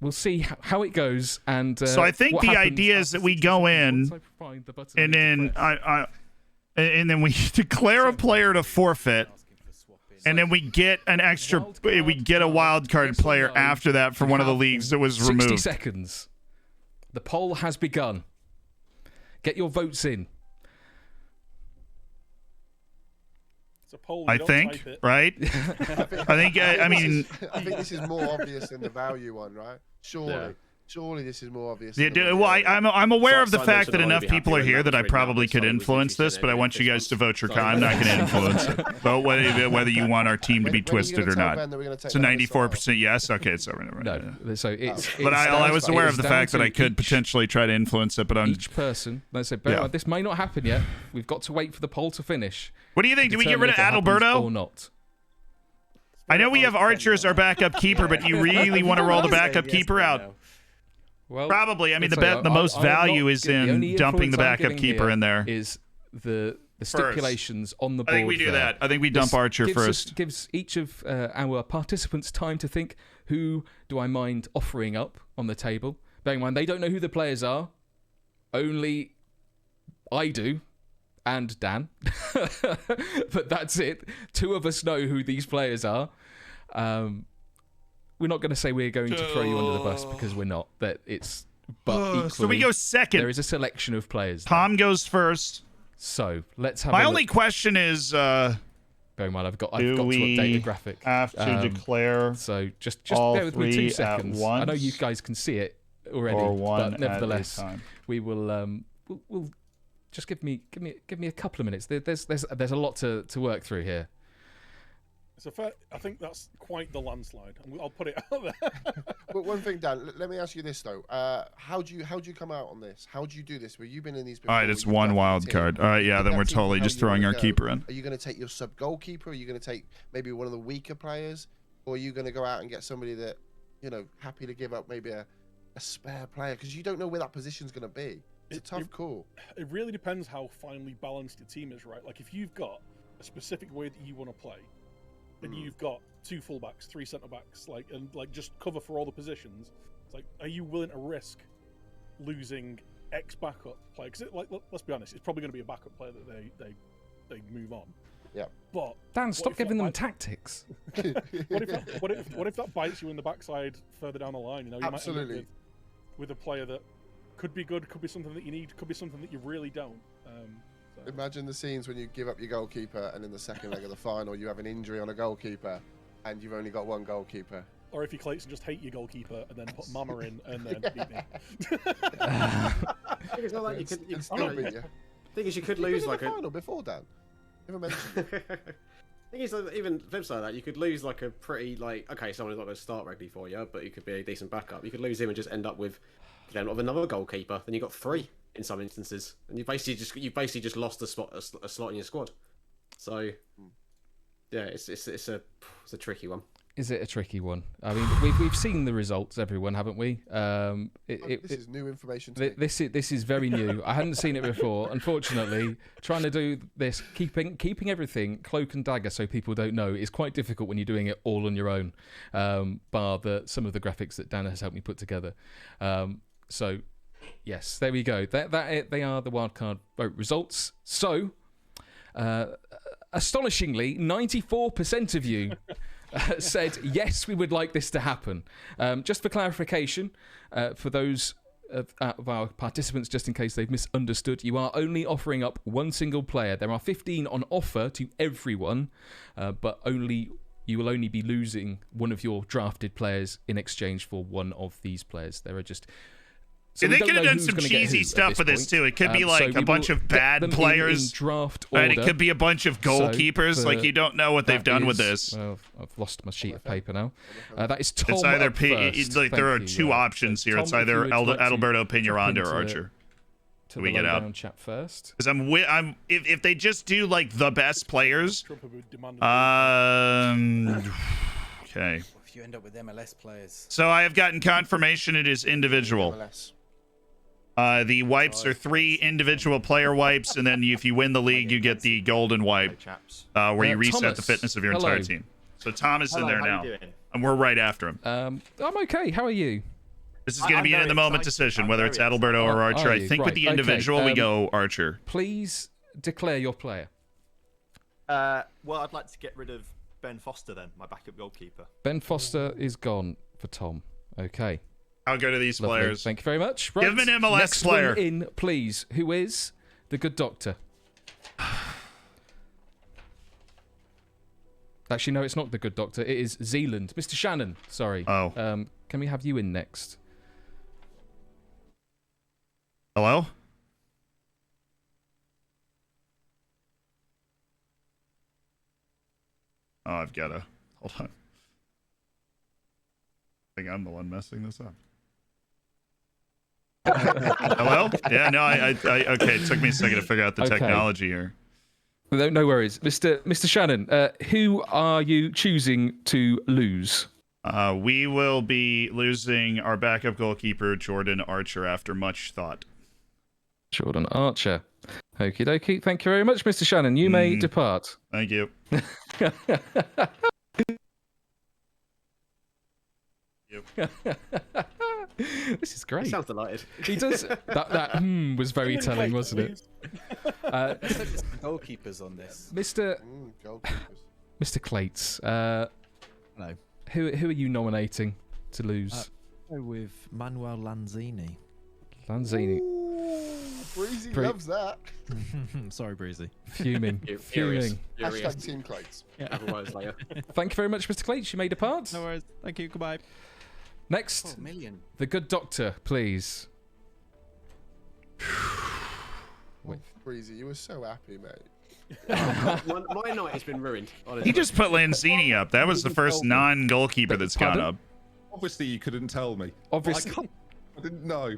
K: We'll see how it goes. And
A: so I think the idea is that we go in, and then we declare a player to forfeit, and then we get we get a wild card player after that for one of the leagues that was removed.
K: 60 seconds. The poll has begun. Get your votes in.
L: It's a poll.
A: I think, right? I mean,
M: I think this is more obvious than the value one, right? Surely this is more obvious.
A: Yeah, I'm aware of the fact that enough people are here that I probably could influence this, but I want you guys to vote your kind. I'm not going to influence it. Vote whether you want our team to be twisted or not. It's a 94% yes. Okay, it's over.
K: No, so it's.
A: But I was aware of the fact that I could potentially try to influence it, but
K: each person. Let's say, this may not happen yet. We've got to wait for the poll to finish.
A: What do you think? Do we get rid of Adalberto
K: or not?
A: I know we have Archer as our backup keeper, but you really want to roll the backup keeper out?
K: Well,
A: probably. I mean, the most value is in dumping the backup keeper in there.
K: Is the stipulations on the board?
A: I think we do that. I think we dump Archer first.
K: Gives each of our participants time to think, who do I mind offering up on the table? Bearing in mind, they don't know who the players are. Only I do. And Dan. But that's it. 2 of us know who these players are. We're not going to say we're going to throw you under the bus because we're not. But equally,
A: so we go second.
K: There is a selection of players.
A: Tom goes first.
K: So let's have.
A: My only question is,
K: bear in mind, I've got to update the graphic.
A: Have to declare.
K: So just bear with me 2 seconds.
A: I
K: know you guys can see it already, but nevertheless, we will. We'll just give me a couple of minutes. There's a lot to work through here.
L: It's I think that's quite the landslide. I'll put it out there.
M: But one thing, Dan, let me ask you this though: how do you come out on this? How do you do this? Where you've been in these before?
A: All right, it's one wild card. All right, yeah, then we're totally just throwing our keeper in.
M: Are you going to take your sub goalkeeper? Are you going to take maybe one of the weaker players, or are you going to go out and get somebody that happy to give up maybe a spare player because you don't know where that position's going to be? It's a tough call.
L: It really depends how finely balanced your team is, right? Like if you've got a specific way that you want to play. And you've got 2 fullbacks, 3 centre backs, and just cover for all the positions. It's like, are you willing to risk losing X backup player? Because let's be honest, it's probably going to be a backup player that they move on.
M: Yeah.
L: But
K: Dan, stop giving them tactics.
L: What if that bites you in the backside further down the line? You
M: Absolutely.
L: might end up with a player that could be good, could be something that you need, could be something that you really don't.
M: Imagine the scenes when you give up your goalkeeper and in the second leg of the final you have an injury on a goalkeeper and you've only got one goalkeeper.
L: Or if you Clayton just hate your goalkeeper and then put Mama in and then beat me.
N: It's not like you could lose
M: like a final before, Dan. Never mentioned it.
N: thing is, even flip side of that, you could lose like a pretty okay, someone who's not going to start regularly for you, but he could be a decent backup. You could lose him and just end up with another goalkeeper. Then you got 3 in some instances, and you basically just lost a slot in your squad. So yeah, it's a tricky one.
K: Is it a tricky one? I mean, we've seen the results, everyone, haven't we?
M: This is new information to me.
K: This is very new. I hadn't seen it before. Unfortunately, trying to do this, keeping everything cloak and dagger so people don't know is quite difficult when you're doing it all on your own. Bar some of the graphics that Dan has helped me put together. So, yes, there we go. They are the wildcard vote results. So, astonishingly, 94% of you. Said yes, we would like this to happen. Just for clarification, for those of our participants, just in case they've misunderstood, you are only offering up one single player. There are 15 on offer to everyone, but you will only be losing one of your drafted players in exchange for one of these players. There are just... So
A: they could have done some cheesy stuff with this too. It could be like a bunch of bad players,
K: draft order.
A: And it could be a bunch of goalkeepers. Like you don't know what they've done with this.
K: Well, I've lost my sheet of paper now. That is Tom.
A: It's either
K: first.
A: there are 2 options here. It's either Adalberto Piñaranda or Archer.
K: To
A: we
K: the
A: get out
K: chat first.
A: Because if they just do like the best players. Okay.
O: If you end up with MLS players.
A: So I have gotten confirmation it is individual. The wipes are 3 individual player wipes, and then if you win the league, you get the golden wipe, where you reset
K: Thomas,
A: the fitness of your entire team. So Tom is in there now, and we're right after him.
K: I'm okay. How are you?
A: This is going to be an in-the-moment decision, whether it's Adalberto or Archer. I think with the individual, we go Archer.
K: Please declare your player.
G: Well, I'd like to get rid of Ben Foster then, my backup goalkeeper.
K: Ben Foster is gone for Tom. Okay.
A: I'll go to these
K: Lovely.
A: players.
K: Thank you very much. Right.
A: Give him an MLS
K: Next
A: player.
K: One in, please. Who is the good doctor? Actually, no, it's not the good doctor. It is Zealand. Mr. Shannon, sorry.
A: Oh.
K: Can we have you in next?
A: Hello? Oh, I've got to... Hold on. I think I'm the one messing this up. Hello? Yeah, no, I okay, it took me a second to figure out the technology here.
K: No worries. Mr. Shannon, who are you choosing to lose?
A: We will be losing our backup goalkeeper, Jordan Archer, after much thought.
K: Jordan Archer. Okie dokie. Thank you very much, Mr. Shannon. You may depart.
A: Thank you.
K: This is great.
N: He sounds delighted.
K: He does. That was very telling, wasn't it?
O: Goalkeepers on this.
K: Mr. Clates.
E: Hello.
K: Who are you nominating to lose?
E: Go with Manuel Lanzini.
K: Lanzini.
M: Breezy loves that.
E: Sorry, Breezy.
K: Fuming. Fuming.
M: Hashtag Team Clates.
E: Yeah.
K: Thank you very much, Mr. Clates. You may depart.
E: No worries. Thank you. Goodbye.
K: Next,
O: million.
K: the good doctor, please.
M: Breezy, you were so happy, mate.
N: My night has been ruined. Honestly.
A: He just put Lanzini up. That was the first non-goalkeeper that's gone up.
C: Obviously, you couldn't tell me.
K: Obviously.
C: I didn't know.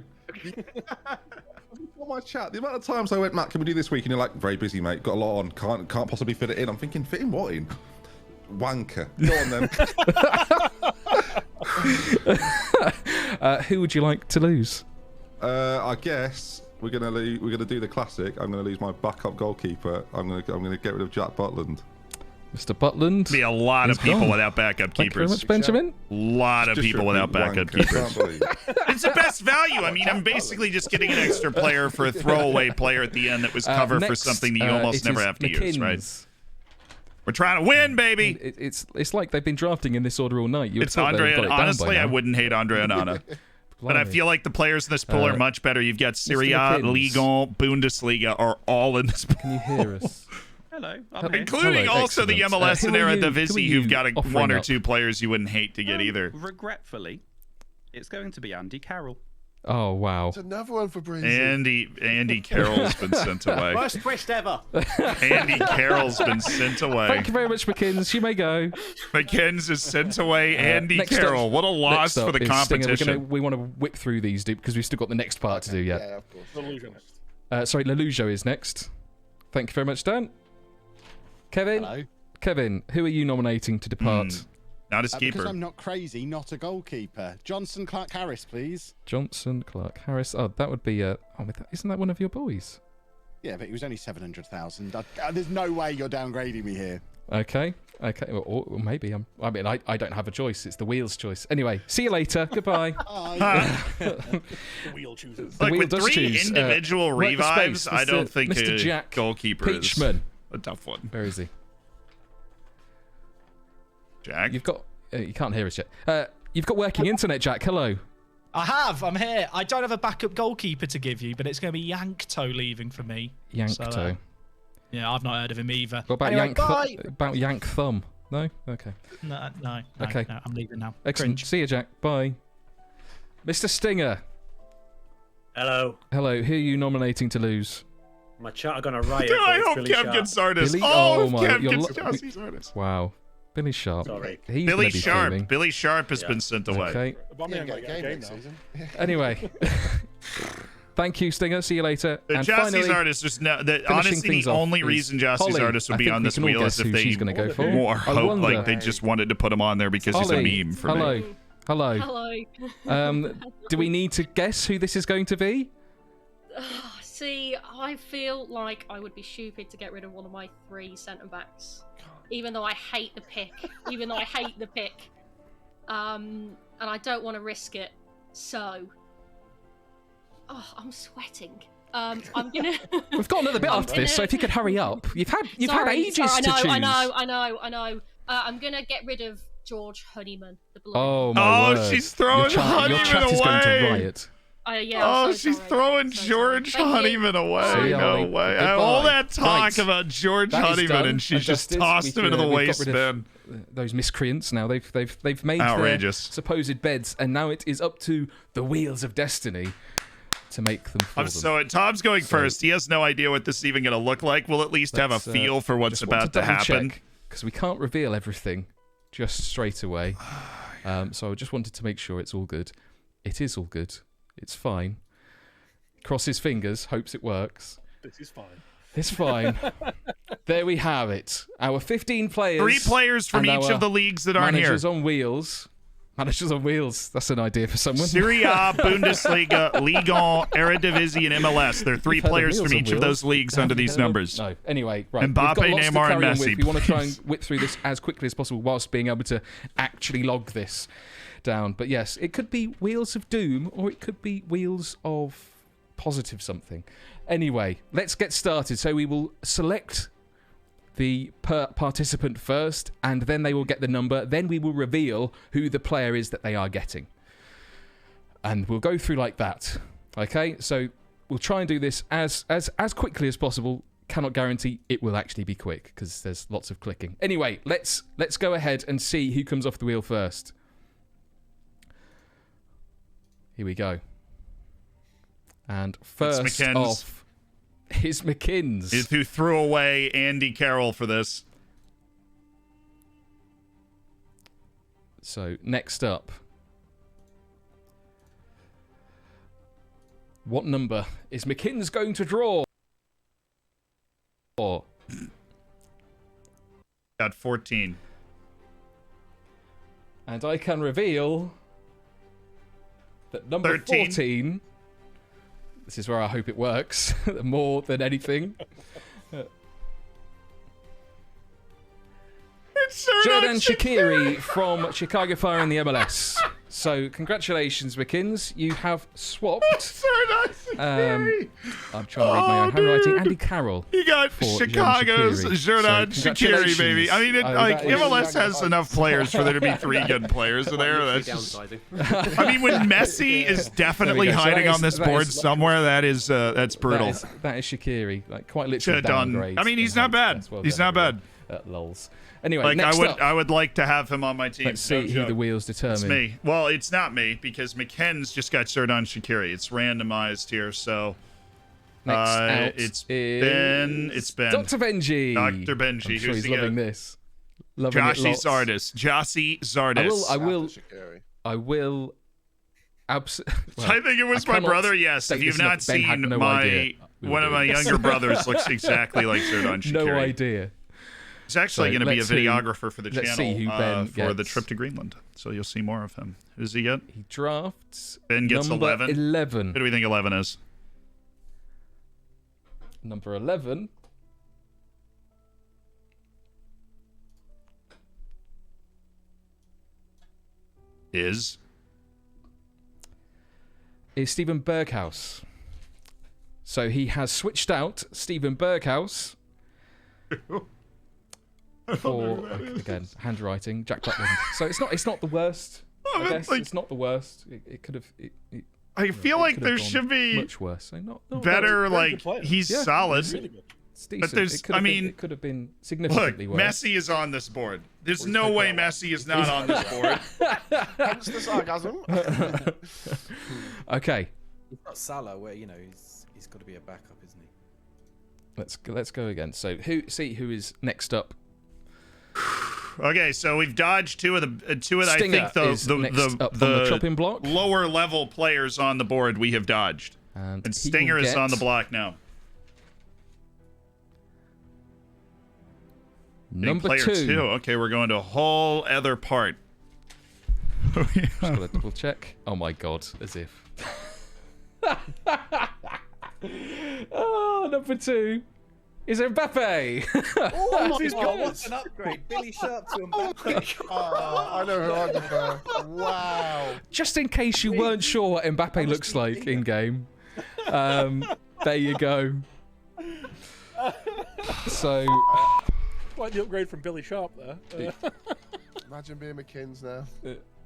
C: On my chat, the amount of times I went, Matt, can we do this week? And you're like, very busy, mate. Got a lot on. Can't possibly fit it in. I'm thinking, fit in what in? Wanker. Go on
K: then. Who would you like to lose?
C: I guess we're gonna do the classic. I'm gonna lose my backup goalkeeper. I'm gonna get rid of Jack Butland.
K: Mr. Butland.
A: Be a lot of people without backup
K: Thank you very
A: keepers.
K: much, Benjamin.
A: A lot of people without backup keepers. It's the best value. I mean, I'm basically just getting an extra player for a throwaway player at the end that was cover for something that you almost never have to use, right? We're trying to win, baby.
K: It's like they've been drafting in this order all night.
A: It's Andre. Honestly, I wouldn't hate Andre Onana. But I feel like the players in this pool are much better. You've got Serie A, Ligue 1, Bundesliga are all in this pool.
K: Can you hear us?
H: Hello.
A: Including also the MLS and Eredivisie, who've got one or two players you wouldn't hate to get either.
H: Regretfully, it's going to be Andy Carroll.
K: Oh wow.
M: It's another one for Breezy.
A: Andy Carroll's been sent away.
N: Worst twist ever.
A: Andy Carroll's been sent away.
K: Thank you very much, McKins. You may go.
A: McKins has sent away Andy
K: Next up-
A: Carroll. What a loss
K: next up
A: for the
K: is Stinger.
A: competition.
K: We want to whip through these, dude, because we've still got the next part to do yet.
M: Yeah, of course.
L: Lelujo next.
K: Sorry, Lelujo is next. Thank you very much, Dan. Kevin.
D: Hello.
K: Kevin, who are you nominating to depart?
A: Not his
D: Because
A: keeper.
D: I'm not crazy, not a goalkeeper. Johnson Clark Harris, please.
K: Johnson, Clark, Harris. Oh, that would be. Isn't that one of your boys?
D: Yeah, but he was only 700,000. There's no way you're downgrading me here.
K: Okay. Or maybe I mean, I don't have a choice. It's the wheel's choice. Anyway, see you later. Goodbye.
L: The wheel chooses.
K: The
A: Look,
K: wheel
A: with
K: does
A: 3
K: choose.
A: individual
K: Work the
A: revives,
K: space.
A: I don't think
K: Mr.
A: a
K: Jack
A: goalkeeper
K: Peachman.
A: is a tough one.
K: Where is he?
A: Jack?
K: You've got. You can't hear us yet. You've got working internet, Jack. Hello.
F: I have. I'm here. I don't have a backup goalkeeper to give you, but it's going to be Yankto leaving for me.
K: Yankto.
F: So, yeah, I've not heard of him either.
K: What about
F: Anyway,
K: Yank Thumb? No. Okay.
F: No,
K: Okay.
F: no, I'm leaving now.
K: Excellent.
F: Cringe.
K: See you, Jack. Bye. Mr. Stinger.
I: Hello.
K: Hello. Who are you nominating to lose?
I: My chat are gonna riot.
A: I
I: but it's
A: hope
I: Billy
A: Kev
I: Sharp.
A: gets Sardis.
K: Billy?
A: Oh,
K: my!
A: Kev
K: you're
A: gets
K: lo-
A: Jossie Sardis.
K: Wow. Billy Sharp.
I: Sorry.
K: He's
A: Billy
K: gonna be
A: Sharp.
K: fuming.
A: Billy Sharp has been sent away.
K: Okay.
L: Aubameyang
M: Get
L: might
M: a
L: get a
M: game
L: game
M: next
L: now.
M: season.
K: Anyway. Thank you, Stinger. See you later. And
A: Jossie
K: finally,
A: Sardis, just no,
K: finishing
A: honestly,
K: things
A: the
K: off
A: only
K: is
A: reason Jossie
K: Holly.
A: Sardis would
K: I
A: be
K: think
A: on
K: we
A: this
K: can all
A: wheel
K: guess
A: is if
K: who
A: they
K: she's gonna go for.
A: more
K: I
A: hope,
K: wonder-
A: like they just wanted to put him on there because he's a
K: Holly.
A: meme for
K: Hello.
A: me.
K: Hello. Do we need to guess who this is going to be?
J: See, I feel like I would be stupid to get rid of one of my 3 centre backs, even though I hate the pick. And I don't want to risk it. So, I'm sweating. I'm gonna.
K: We've got another bit after this, so if you could hurry up. You've had ages to choose.
J: I know. I'm gonna get rid of George Honeyman, the blue.
K: Oh my word.
A: She's throwing
K: your
A: Honeyman
K: chat is going to
A: away.
K: riot.
J: Yeah,
A: Oh,
J: I'm so
A: she's
J: sorry.
A: throwing George
J: Thank you.
A: Honeyman away.
K: See you,
A: No
K: Holly.
A: way.
K: Goodbye.
A: All that talk
K: Right.
A: about George
K: That is
A: Honeyman,
K: done
A: and she's just
K: adjusted.
A: tossed him into the
K: We've got rid of,
A: waste bin.
K: Those miscreants now. They've made
A: Outrageous.
K: their supposed beds, and now it is up to the wheels of destiny to make them for them.
A: So Tom's going first. He has no idea what this is even going to look like. We'll at least have a feel for what's about to happen.
K: Because we can't reveal everything just straight away. So I just wanted to make sure it's all good. It is all good. It's fine. Cross his fingers, hopes it works.
L: This is fine.
K: It's fine. There we have it. Our 15 players.
A: 3 players from
K: and
A: each
K: our
A: of the leagues that aren't here.
K: Managers on wheels. Managers on wheels. That's an idea for someone.
A: Serie A, Bundesliga, Ligue 1, Eredivisie, and MLS. There are 3
K: You've heard of
A: players
K: Wheels
A: from
K: on
A: each of
K: Wheels?
A: those leagues under these numbers.
K: No. Anyway, right.
A: Mbappe,
K: We've got lots to
A: Neymar, and
K: carry on
A: Messi,
K: with. We want to try
A: please.
K: and whip through this as quickly as possible whilst being able to actually log this down. But yes, it could be Wheels of Doom or it could be Wheels of positive something. Anyway, let's get started. So we will select the participant first, and then they will get the number. Then we will reveal who the player is that they are getting. And we'll go through like that. Okay? So we'll try and do this as quickly as possible. Cannot guarantee it will actually be quick because there's lots of clicking. Anyway, let's go ahead and see who comes off the wheel first. Here we go. And first
A: McKins.
K: off is McKins.
A: Is who threw away Andy Carroll for this.
K: So next up, what number is McKins going to draw?
A: Got 14.
K: And I can reveal that number
A: 13.
K: 14. This is where I hope it works more than anything.
A: It's
K: Jordan Shaqiri from Chicago Fire in the MLS. So congratulations, McKins. You have swapped. I'm trying to read my own handwriting. Andy Carroll.
A: You got
K: for
A: Chicago's
K: Jordan
A: Jordan Shaqiri, baby. I mean,
K: congratulations.
A: MLS has enough players for there to be 3 good players in there. That's just, I mean, when Messi is definitely
K: There we go. So
A: hiding
K: that
A: on this
K: is- that
A: board
K: is-
A: somewhere, that's brutal.
K: That is Shaqiri. Like, quite literally
A: Should have done.
K: downgrade
A: I mean, he's
K: in
A: not bad.
K: height. Well
A: He's
K: done,
A: not bad.
K: Lols. Anyway,
A: Like
K: next up,
A: I would like to have him on my team.
K: let's see who the wheels determine.
A: It's me. Well, it's not me because McKen's just got Showdown Shaqiri. It's randomized here, so
K: Next out
A: it's
K: is
A: Ben. It's Ben.
K: Dr. Benji.
A: Dr. Benji.
K: I'm sure he's loving this. Loving
A: Joshy
K: it lots.
A: Zardis. Joshy Zardis.
K: I will.
A: I think it was my brother. Yes, if you've not seen one of my younger brothers looks exactly like Showdown Shaqiri.
K: No idea.
A: He's actually going to be a
K: let's see-
A: videographer for the
K: let's
A: channel
K: see who Ben
A: for the
K: gets.
A: trip to Greenland. So you'll see more of him. Who does he get?
K: He drafts.
A: Ben gets
K: number
A: 11.
K: 11.
A: Who do we think 11 is?
K: Number 11
A: is
K: Stephen Berghaus. So he has switched out Stephen Berghaus for again handwriting Jack Butland. So it's not the worst. I guess it's not the worst. It could have.
A: I feel like there should be
K: much worse. So not
A: better. Like he's
K: Yeah,
A: solid.
K: it's really good. It's
A: But
K: decent.
A: there's,
K: It could
A: I
K: have been-
A: mean,
K: it could have been
A: look,
K: significantly worse.
A: Messi is on this board. There's no way Messi is not on this board.
M: Hence the sarcasm.
K: Okay,
O: You've got Salah, where he's got to be a backup, isn't he?
K: let's go again. So who is next up?
A: Okay, so we've dodged two of the
K: Stinger
A: I think
K: is next up on the chopping block.
A: lower level players on the board we have dodged.
K: And he
A: Stinger
K: will
A: is on the
K: get
A: block now.
K: Number
A: player
K: 2.
A: Okay, we're going to a whole other part.
K: Just gotta double check. Oh my god, as if. Oh, number 2 is Mbappe.
M: Oh my
O: God,
M: god!
O: what's an upgrade? Billy Sharp to Mbappe.
M: I know who I prefer. Wow.
K: Just in case you weren't sure what Mbappe looks like in game, there you go. So,
L: Quite the upgrade from Billy Sharp there.
M: Imagine being McKinn's now.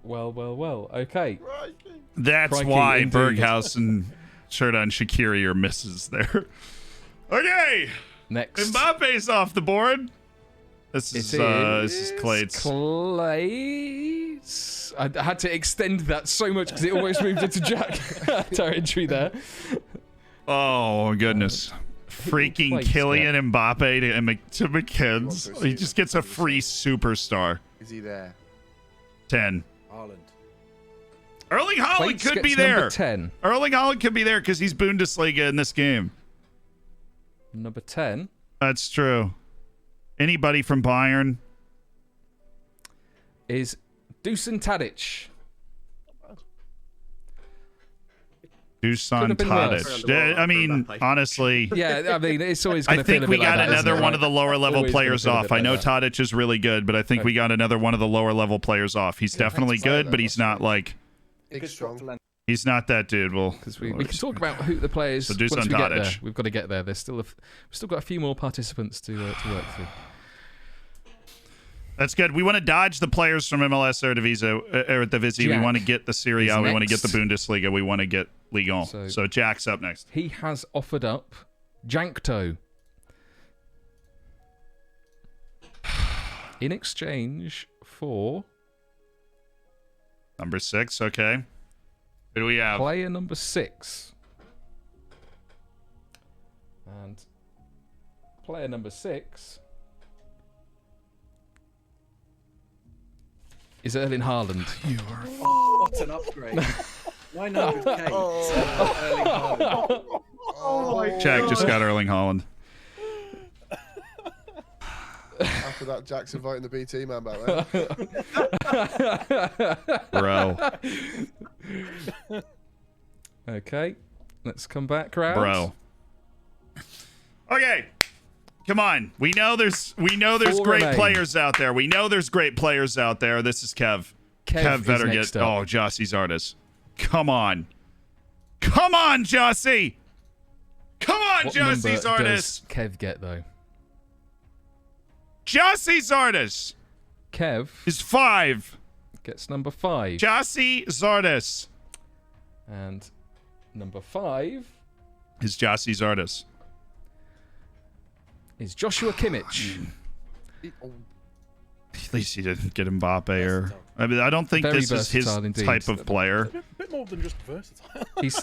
K: well. Okay.
A: That's
K: Crikey,
A: why
K: indeed.
A: Berghaus and Showdown Shaqiri are misses there. Okay.
K: Next.
A: Mbappe's off the board. This is Clades.
K: Clades. I had to extend that so much because it almost moved into Jack territory there.
A: Oh goodness. Freaking
K: Clades
A: Kylian Mbappe to McKinn's. He just gets a free superstar.
M: Is he there?
A: 10.
O: Haaland.
A: Erling Haaland
K: Clades
A: could be
K: gets
A: there.
K: number 10.
A: Erling Haaland could be there because he's Bundesliga in this game.
K: Number 10
A: That's true. Anybody from Bayern?
K: is Dusan Tadic.
A: Dusan
K: have been worse.
A: Tadic. I mean, honestly.
K: Yeah, I mean, it's always going
A: I
K: to feel
A: think
K: a
A: we
K: bit like
A: got
K: that,
A: another
K: isn't it,
A: one
K: right?
A: of the lower level
K: Always gonna
A: players
K: feel a
A: off.
K: bit
A: I
K: like
A: know
K: that.
A: Tadic is really good, but I think we got another one of the lower level players off. He's definitely good, but he's not like
M: Big strong.
A: he's not that dude. Well,
K: Because we can talk about who the players
A: So
K: once
A: Dusan
K: we get there.
A: Tadic.
K: We've got to get there. There's still we've still got a few more participants to work through.
A: that's good. We want to dodge the players from MLS Eredivisie. We
K: Jack
A: want to get the Serie A.
K: is
A: We want to get the
K: next.
A: Bundesliga. We want to get Ligue 1.
K: So-
A: So Jack's up next.
K: He has offered up Jankto in exchange for
A: Number 6. Okay. Who do we have?
K: player number 6. And player number 6 is Erling Haaland. You are.
O: What an upgrade. 900k. Erling Haaland.
M: Oh,
A: Jack just got Erling Haaland.
M: After that, Jack's inviting the BT man back there.
A: Bro.
K: Okay, let's come back round.
A: Bro. Okay. Come on. We know there's
K: Four
A: great
K: remain.
A: players out there. We know there's great players out there. This is Kev.
K: Kev
A: better
K: is
A: get
K: next up.
A: Oh, Jossie's artist. Come on. Come on, Jossie. Come on,
K: What number
A: Jossie's
K: does
A: artist.
K: Kev get though?
A: Jossie's artist
K: Kev
A: is 5.
K: gets number 5.
A: Jossie Zardes
K: And number 5
A: is Jossie's artist.
K: is Joshua Kimmich.
A: At least he didn't get Mbappe or. I mean, I don't think
K: Very
A: this is his
K: versatile indeed.
A: type of player.
L: A bit more than just versatile.
K: He's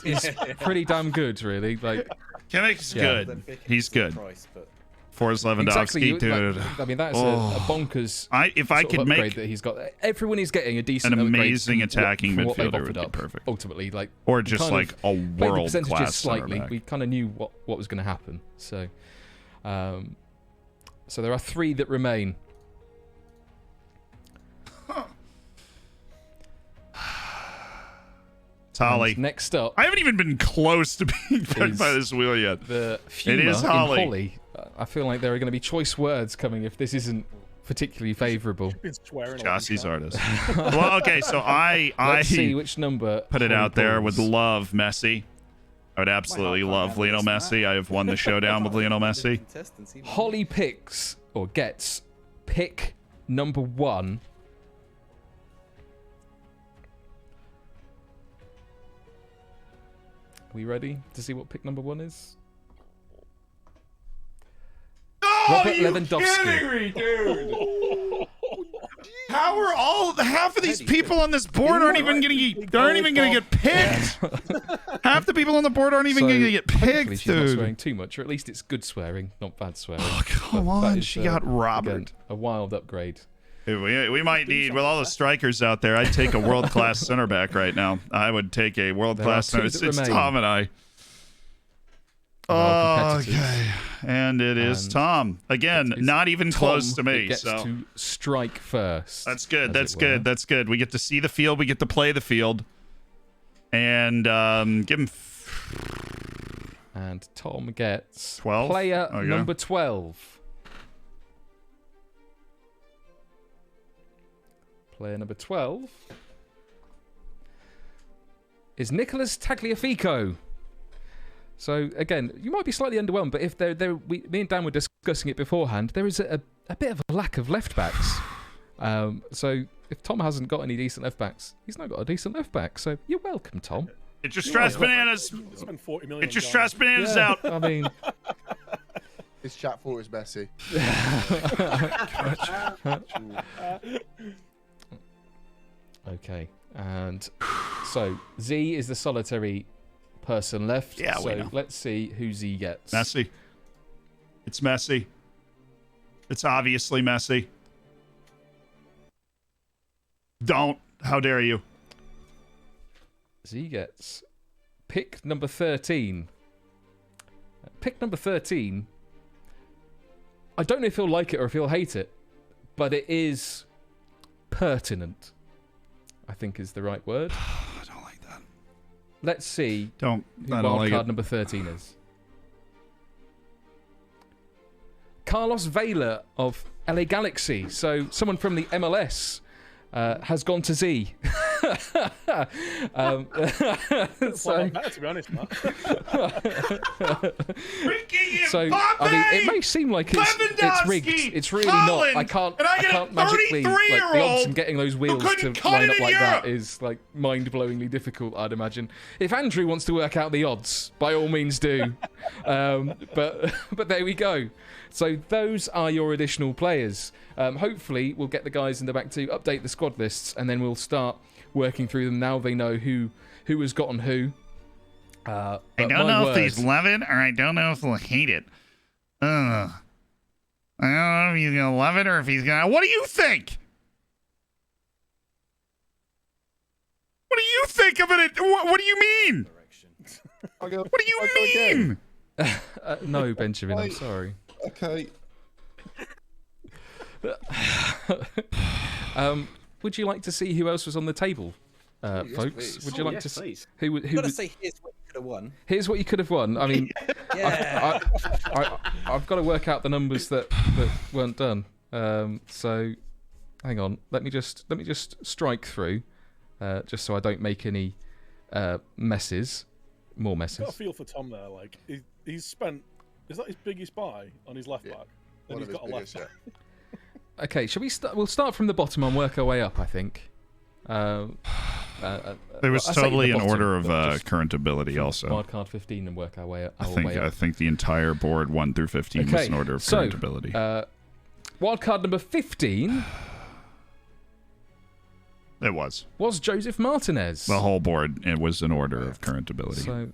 K: pretty damn good, really. Like
A: Kimmich's good. He's good. For his Lewandowski,
K: exactly,
A: dude.
K: I mean, that's a bonkers.
A: If I could make
K: that he's got, everyone is getting a decent,
A: an
K: upgrade
A: amazing attacking
K: for what they've
A: midfielder would
K: offered
A: be
K: up,
A: perfect.
K: Ultimately, like
A: or
K: we
A: just
K: kind
A: like
K: of
A: a
K: played the
A: world
K: percentages
A: class
K: slightly.
A: center
K: We kind of knew what was going to happen. So, so there are 3 that remain.
A: Holly.
K: And next up,
A: I haven't even been close to being picked by this wheel yet.
K: The
A: it is
K: Holly.
A: Holly.
K: I feel like there are going to be choice words coming if this isn't particularly favourable.
A: Jossie's artist. Well, okay, so
K: Let's see which number.
A: Put it
K: Holly
A: out there with
K: pulls.
A: love, Messi. I would absolutely love Lionel Messi. I have won the showdown with Lionel Messi.
K: Holly picks or gets pick number 1. Are we ready to see what pick number 1 is? Robert Lewandowski.
A: Dude? How are half of these people on this board aren't even gonna get picked? Half the people on the board aren't even gonna get
K: Hopefully
A: picked,
K: she's not
A: dude.
K: swearing too much, or at least it's good swearing, not bad swearing.
A: Oh, come
K: But that
A: on,
K: is,
A: she got Robert.
K: again, a wild upgrade.
A: Dude, we might need, with all the strikers out there, I'd take a world-class center back right now. I would take a world-class center. It's Tom and I. Okay. And it is Tom. Again, not even close to me.
K: Gets
A: So
K: to strike first.
A: that's good. That's good. That's good. We get to see the field. We get to play the field. And give him...
K: And Tom gets
A: 12?
K: player
A: Okay.
K: number 12. Player number 12 is Nicolas Tagliafico. So again, you might be slightly underwhelmed, but if me and Dan were discussing it beforehand, there is a bit of a lack of left backs. So if Tom hasn't got any decent left backs, he's not got a decent left back. So you're welcome, Tom.
A: Get your stress bananas.
L: Spend 40 million
A: Get your stress bananas out.
K: I mean,
M: His chat for is messy.
K: Okay, and so Z is the solitary person left.
A: Yeah, we
K: so
A: know.
K: let's see who Z gets.
A: Messi. It's Messi. It's obviously Messi. Don't. How dare you?
K: Z gets pick number 13. Pick number 13. I don't know if he'll like it or if he'll hate it, but it is pertinent, I think is the right word.
A: I don't like that.
K: Let's see
A: I don't
K: who wild
A: like
K: card
A: it.
K: number 13 is. Carlos Vela of LA Galaxy. So someone from the MLS has gone to Z.
L: So, better, to be honest, Matt.
K: So I mean, it may seem like it's rigged. It's really not. I can't magically, like, the odds of getting those wheels to line up like that is like mind-blowingly difficult, I'd imagine. If Andrew wants to work out the odds, by all means do. But there we go. So those are your additional players. Hopefully we'll get the guys in the back to update the squad lists, and then we'll start working through them. Now they know who has gotten who.
A: I don't know if he's love it or I don't know if he'll hate it. I don't know if he's gonna love it or if he's gonna. What do you think? What do you think of it? What do you mean? What do you mean?
K: No, Benjamin, I'm sorry.
C: Okay.
K: Would you like to see who else was on the table,
O: yes,
K: folks?
O: please.
K: Would you like to
O: please.
K: who
O: You've got to
K: was-
O: say here's what you could have won.
K: Here's what you could have won. I mean,
O: Yeah.
K: I've got to work out the numbers that weren't done. So, hang on. Let me just strike through, just so I don't make any messes, more
L: I've
K: messes.
L: got a feel for Tom there. Like he's spent. Is that his biggest buy on his left back? Then he's got a left back.
K: Okay, shall we start? We'll start from the bottom and work our way up, I think.
A: It was
K: I say
A: totally
K: the
A: in
K: bottom,
A: order of
K: but just
A: current ability, also.
K: Wildcard 15 and work our way up.
A: I think the entire board 1 through 15 was in order of current ability.
K: Wildcard number 15
A: It was
K: Joseph Martinez.
A: the whole board. It was an order of current ability.
K: So,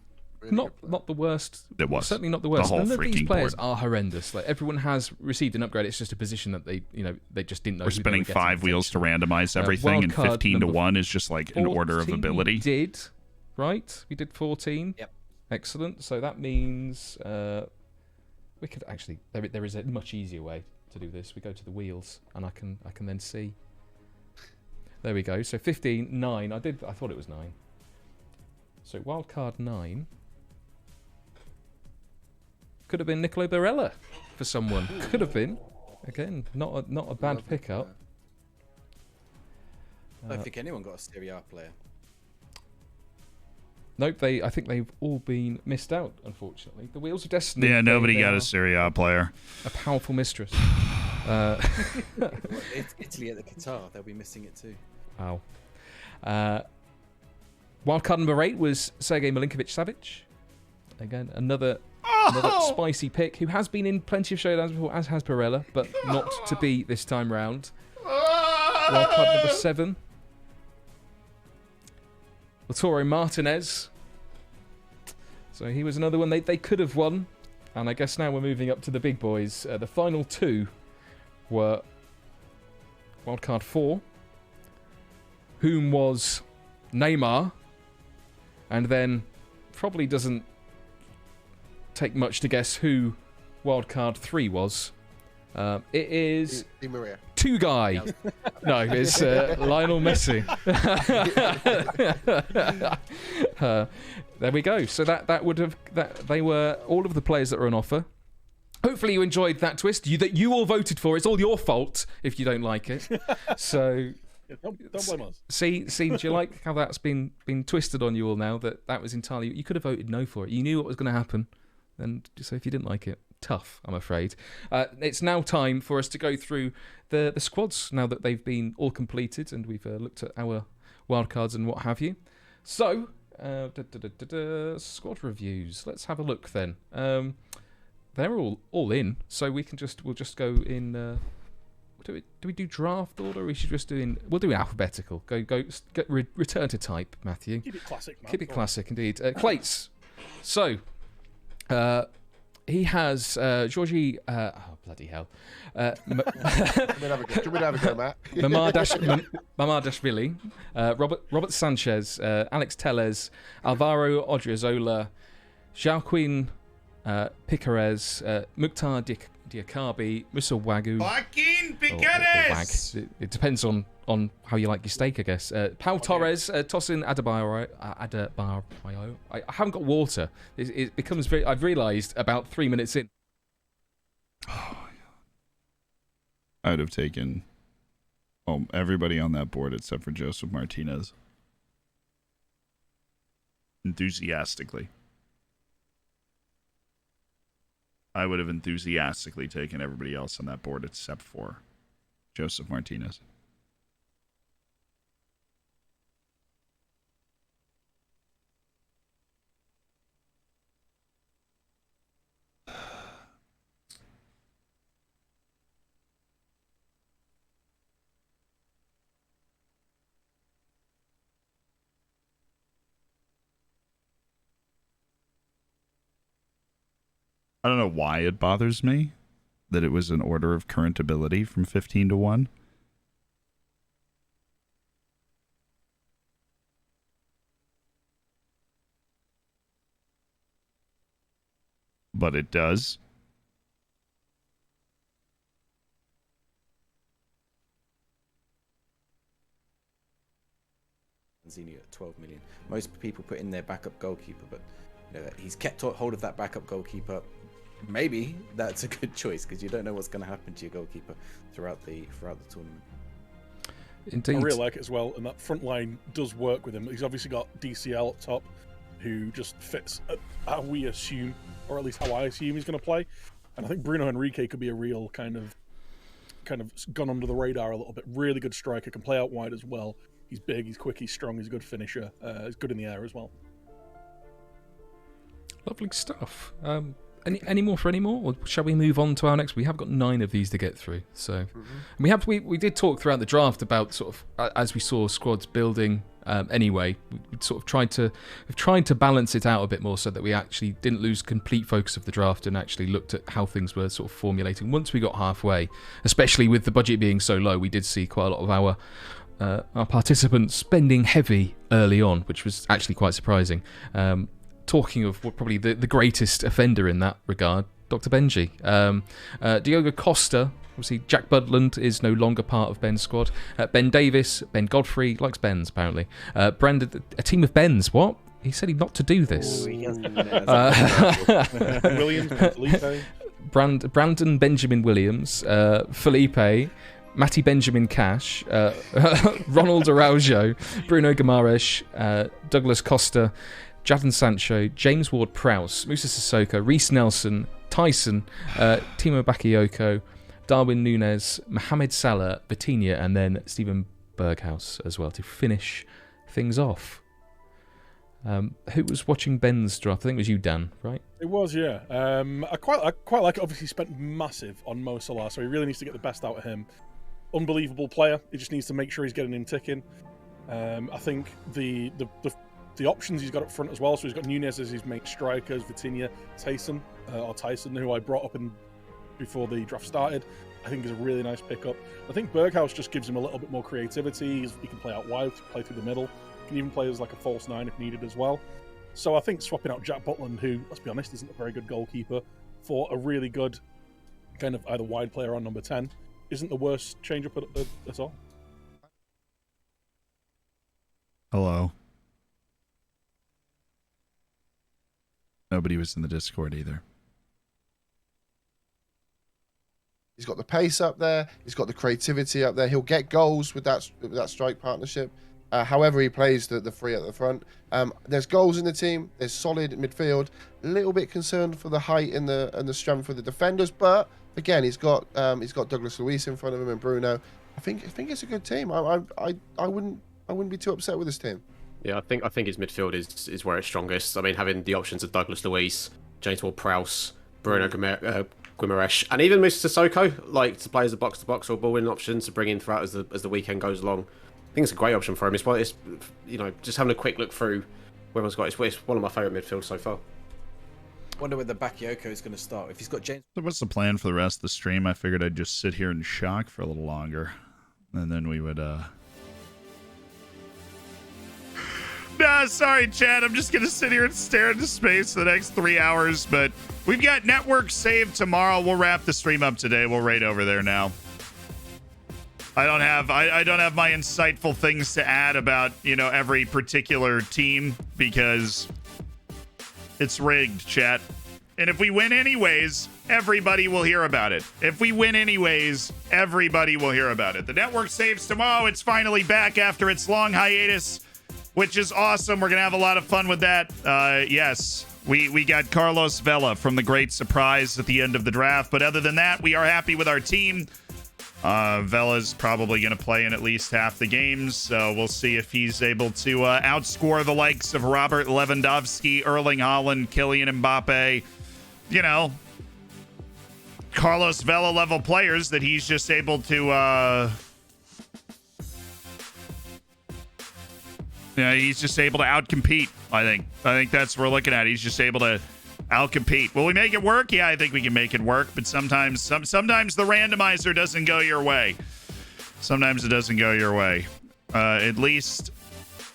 K: not the worst.
A: It was
K: certainly not the worst.
A: The whole
K: None of these
A: freaking
K: players
A: board.
K: are horrendous. Like everyone has received an upgrade. It's just a position that they just didn't know.
A: We're
K: who they
A: spinning
K: were getting
A: 5 wheels to randomize
K: Uh,
A: everything, and
K: wildcard
A: 15 to
K: number
A: 1 is just like an order of
K: 14
A: ability.
K: We did, right? We did 14.
O: Yep.
K: Excellent. So that means we could actually. There is a much easier way to do this. We go to the wheels, and I can then see. There we go. So 15, 9. I thought it was 9. So wildcard 9 could have been Nicolo Barella for someone. Could have been. Again, not a bad pickup.
O: I don't think anyone got a Serie A player.
K: Nope, I think they've all been missed out, unfortunately. The Wheels of Destiny.
A: Yeah, nobody
K: they
A: got
K: are
A: a Serie A player.
K: A powerful mistress.
O: It's Italy at the Qatar. They'll be missing it too.
K: Wow. Wildcard number 8 was Sergei Milinkovic-Savic. Again, another spicy pick who has been in plenty of showdowns before, as has Barella, but not to be this time round. Wildcard number 7. Lautaro Martinez. So he was another one they could have won. And I guess now we're moving up to the big boys. The final 2 were wildcard 4, whom was Neymar, and then probably doesn't take much to guess who wildcard 3 was. It is
M: Di Maria.
K: 2 guy. No, it's Lionel Messi. There we go. So they were all of the players that were on offer. Hopefully you enjoyed that twist that you all voted for. It's all your fault if you don't like it. So
L: Yeah, don't blame us.
K: see, do you like how that's been twisted on you all now? That was entirely, you could have voted no for it. You knew what was going to happen, and so if you didn't like it, tough, I'm afraid. It's now time for us to go through the squads now that they've been all completed and we've looked at our wildcards and what have you. So squad reviews. Let's have a look then. They're all in, so we'll just go in. Do we do draft order? Or we should just we'll do alphabetical. Return to type, Matthew.
L: Keep it classic, man.
K: Keep it classic, indeed. Clates. So, he has Georgie. Oh bloody hell!
M: Should we have a go, Matt?
K: Mamardashvili, Robert Sanchez, Alex Tellez, Alvaro Odriozola, Joaquin Picares, Mukhtar Diakabi, Musa Wagu.
A: Fucking Picares!
K: It depends on how you like your steak, I guess. Pau Torres, Tosin Adebayo. I haven't got water. It becomes very. I've realised about 3 minutes in.
A: I would have taken everybody on that board except for Joseph Martinez. Enthusiastically. I would have enthusiastically taken everybody else on that board except for Joseph Martinez. I don't know why it bothers me that it was an order of current ability from 15 to 1. But it does.
O: Zini at 12 million. Most people put in their backup goalkeeper, but he's kept hold of that backup goalkeeper. Maybe that's a good choice because you don't know what's going to happen to your goalkeeper throughout the tournament.
K: Indeed.
L: I really like it as well, and that front line does work with him. He's obviously got DCL up top, who just fits how we assume, or at least how I assume he's going to play. And I think Bruno Henrique could be a real kind of gone under the radar a little bit. Really good striker, can play out wide as well. He's big, he's quick, he's strong, he's a good finisher. He's good in the air as well.
K: Lovely stuff. any more for any more, or shall we move on to our next? We have got 9 of these to get through, so we did talk throughout the draft about sort of as we saw squads building. Anyway, we sort of tried to balance it out a bit more so that we actually didn't lose complete focus of the draft and actually looked at how things were sort of formulating. Once we got halfway, especially with the budget being so low, we did see quite a lot of our participants spending heavy early on, which was actually quite surprising. Talking of probably the greatest offender in that regard, Dr. Benji. Diogo Costa, obviously Jack Budland is no longer part of Ben's squad. Ben Davis, Ben Godfrey, likes Ben's apparently. Brandon, a team of Bens, what? He said he not to do this.
L: Williams, Felipe.
K: Brandon Benjamin Williams, Felipe, Matty Benjamin Cash, Ronald Araujo, Bruno Guimaraes, Douglas Costa, Jadon Sancho, James Ward-Prowse, Musa Sissoko, Reece Nelson, Tyson, Timo Bakayoko, Darwin Núñez, Mohamed Salah, Vitinha, and then Steven Berghaus as well to finish things off. Who was watching Ben's draft? I think it was you, Dan, right?
L: It was, yeah. I quite like it. Obviously, he spent massive on Mo Salah, so he really needs to get the best out of him. Unbelievable player. He just needs to make sure he's getting him ticking. I think the options he's got up front as well. So he's got Núñez as his main strikers, Vitinha, Tyson, who I brought up before the draft started. I think is a really nice pickup. I think Berghaus just gives him a little bit more creativity. He can play out wide, play through the middle. He can even play as like a false 9 if needed as well. So I think swapping out Jack Butland, who, let's be honest, isn't a very good goalkeeper, for a really good kind of either wide player on number 10 isn't the worst change-up at all.
A: Hello. Nobody was in the Discord either.
M: He's got the pace up there. He's got the creativity up there. He'll get goals with that strike partnership. However he plays the three at the front. There's goals in the team. There's solid midfield. A little bit concerned for the height and the strength of the defenders, but again, he's got Douglas Luiz in front of him and Bruno. I think it's a good team. I wouldn't be too upset with this team.
N: Yeah, I think his midfield is where it's strongest. I mean, having the options of Douglas Luiz, James Ward-Prowse, Bruno Guimaraes, and even Musa Sissoko, like to play as a box-to-box or ball-in option to bring in throughout as the weekend goes along. I think it's a great option for him. It's just having a quick look through whoever's got it's one of my favourite midfields so far.
O: Wonder where the Bakayoko is going to start. If he's got James.
A: So what's the plan for the rest of the stream? I figured I'd just sit here in shock for a little longer, and then we would. Nah, sorry, Chad. I'm just gonna sit here and stare into space for the next 3 hours. But we've got network save tomorrow. We'll wrap the stream up today. We'll raid over there now. I don't have my insightful things to add about every particular team because it's rigged, chat. And if we win anyways, everybody will hear about it. If we win anyways, everybody will hear about it. The network saves tomorrow. It's finally back after its long hiatus, which is awesome. We're going to have a lot of fun with that. Yes, we got Carlos Vela from the Great Surprise at the end of the draft. But other than that, we are happy with our team. Vela's probably going to play in at least half the games, so we'll see if he's able to outscore the likes of Robert Lewandowski, Erling Haaland, Kylian Mbappe, Carlos Vela level players that he's just able to he's just able to outcompete. I think that's what we're looking at. He's just able to outcompete. Will we make it work? Yeah, I think we can make it work, but sometimes the randomizer doesn't go your way. Sometimes it doesn't go your way. At least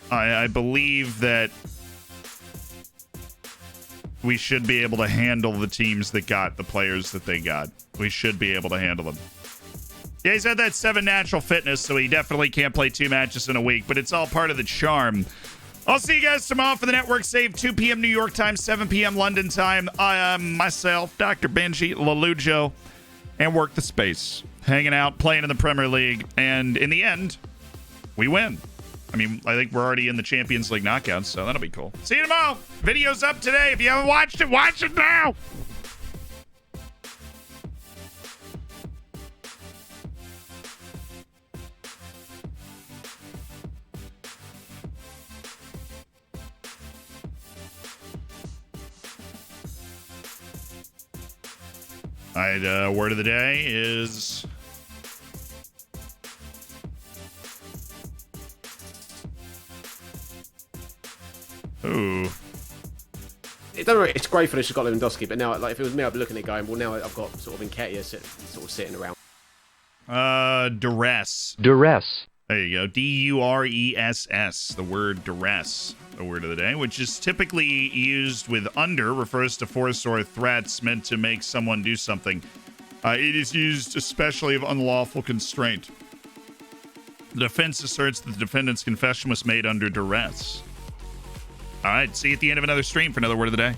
A: I believe that we should be able to handle the teams that got the players that they got. We should be able to handle them. Yeah, he's had that 7 natural fitness, so he definitely can't play 2 matches in a week, but it's all part of the charm. I'll see you guys tomorrow for the network save, 2 p.m. New York time, 7 p.m. London time. I am myself, Dr. Benji Lalujo, and Work the Space. Hanging out, playing in the Premier League, and in the end, we win. I mean, I think we're already in the Champions League knockouts, so that'll be cool. See you tomorrow. Video's up today. If you haven't watched it, watch it now. All right, word of the day is... Ooh.
N: It's great for the got Lewandowski, but now, like, if it was me, I'd be looking at it going, well, now I've got sort of Nketiah sort of sitting around.
A: Duress.
P: Duress.
A: There you go. D-U-R-E-S-S. The word duress. The word of the day, which is typically used with under, refers to force or threats meant to make someone do something. It is used especially of unlawful constraint. The defense asserts that the defendant's confession was made under duress. All right, see you at the end of another stream for another word of the day.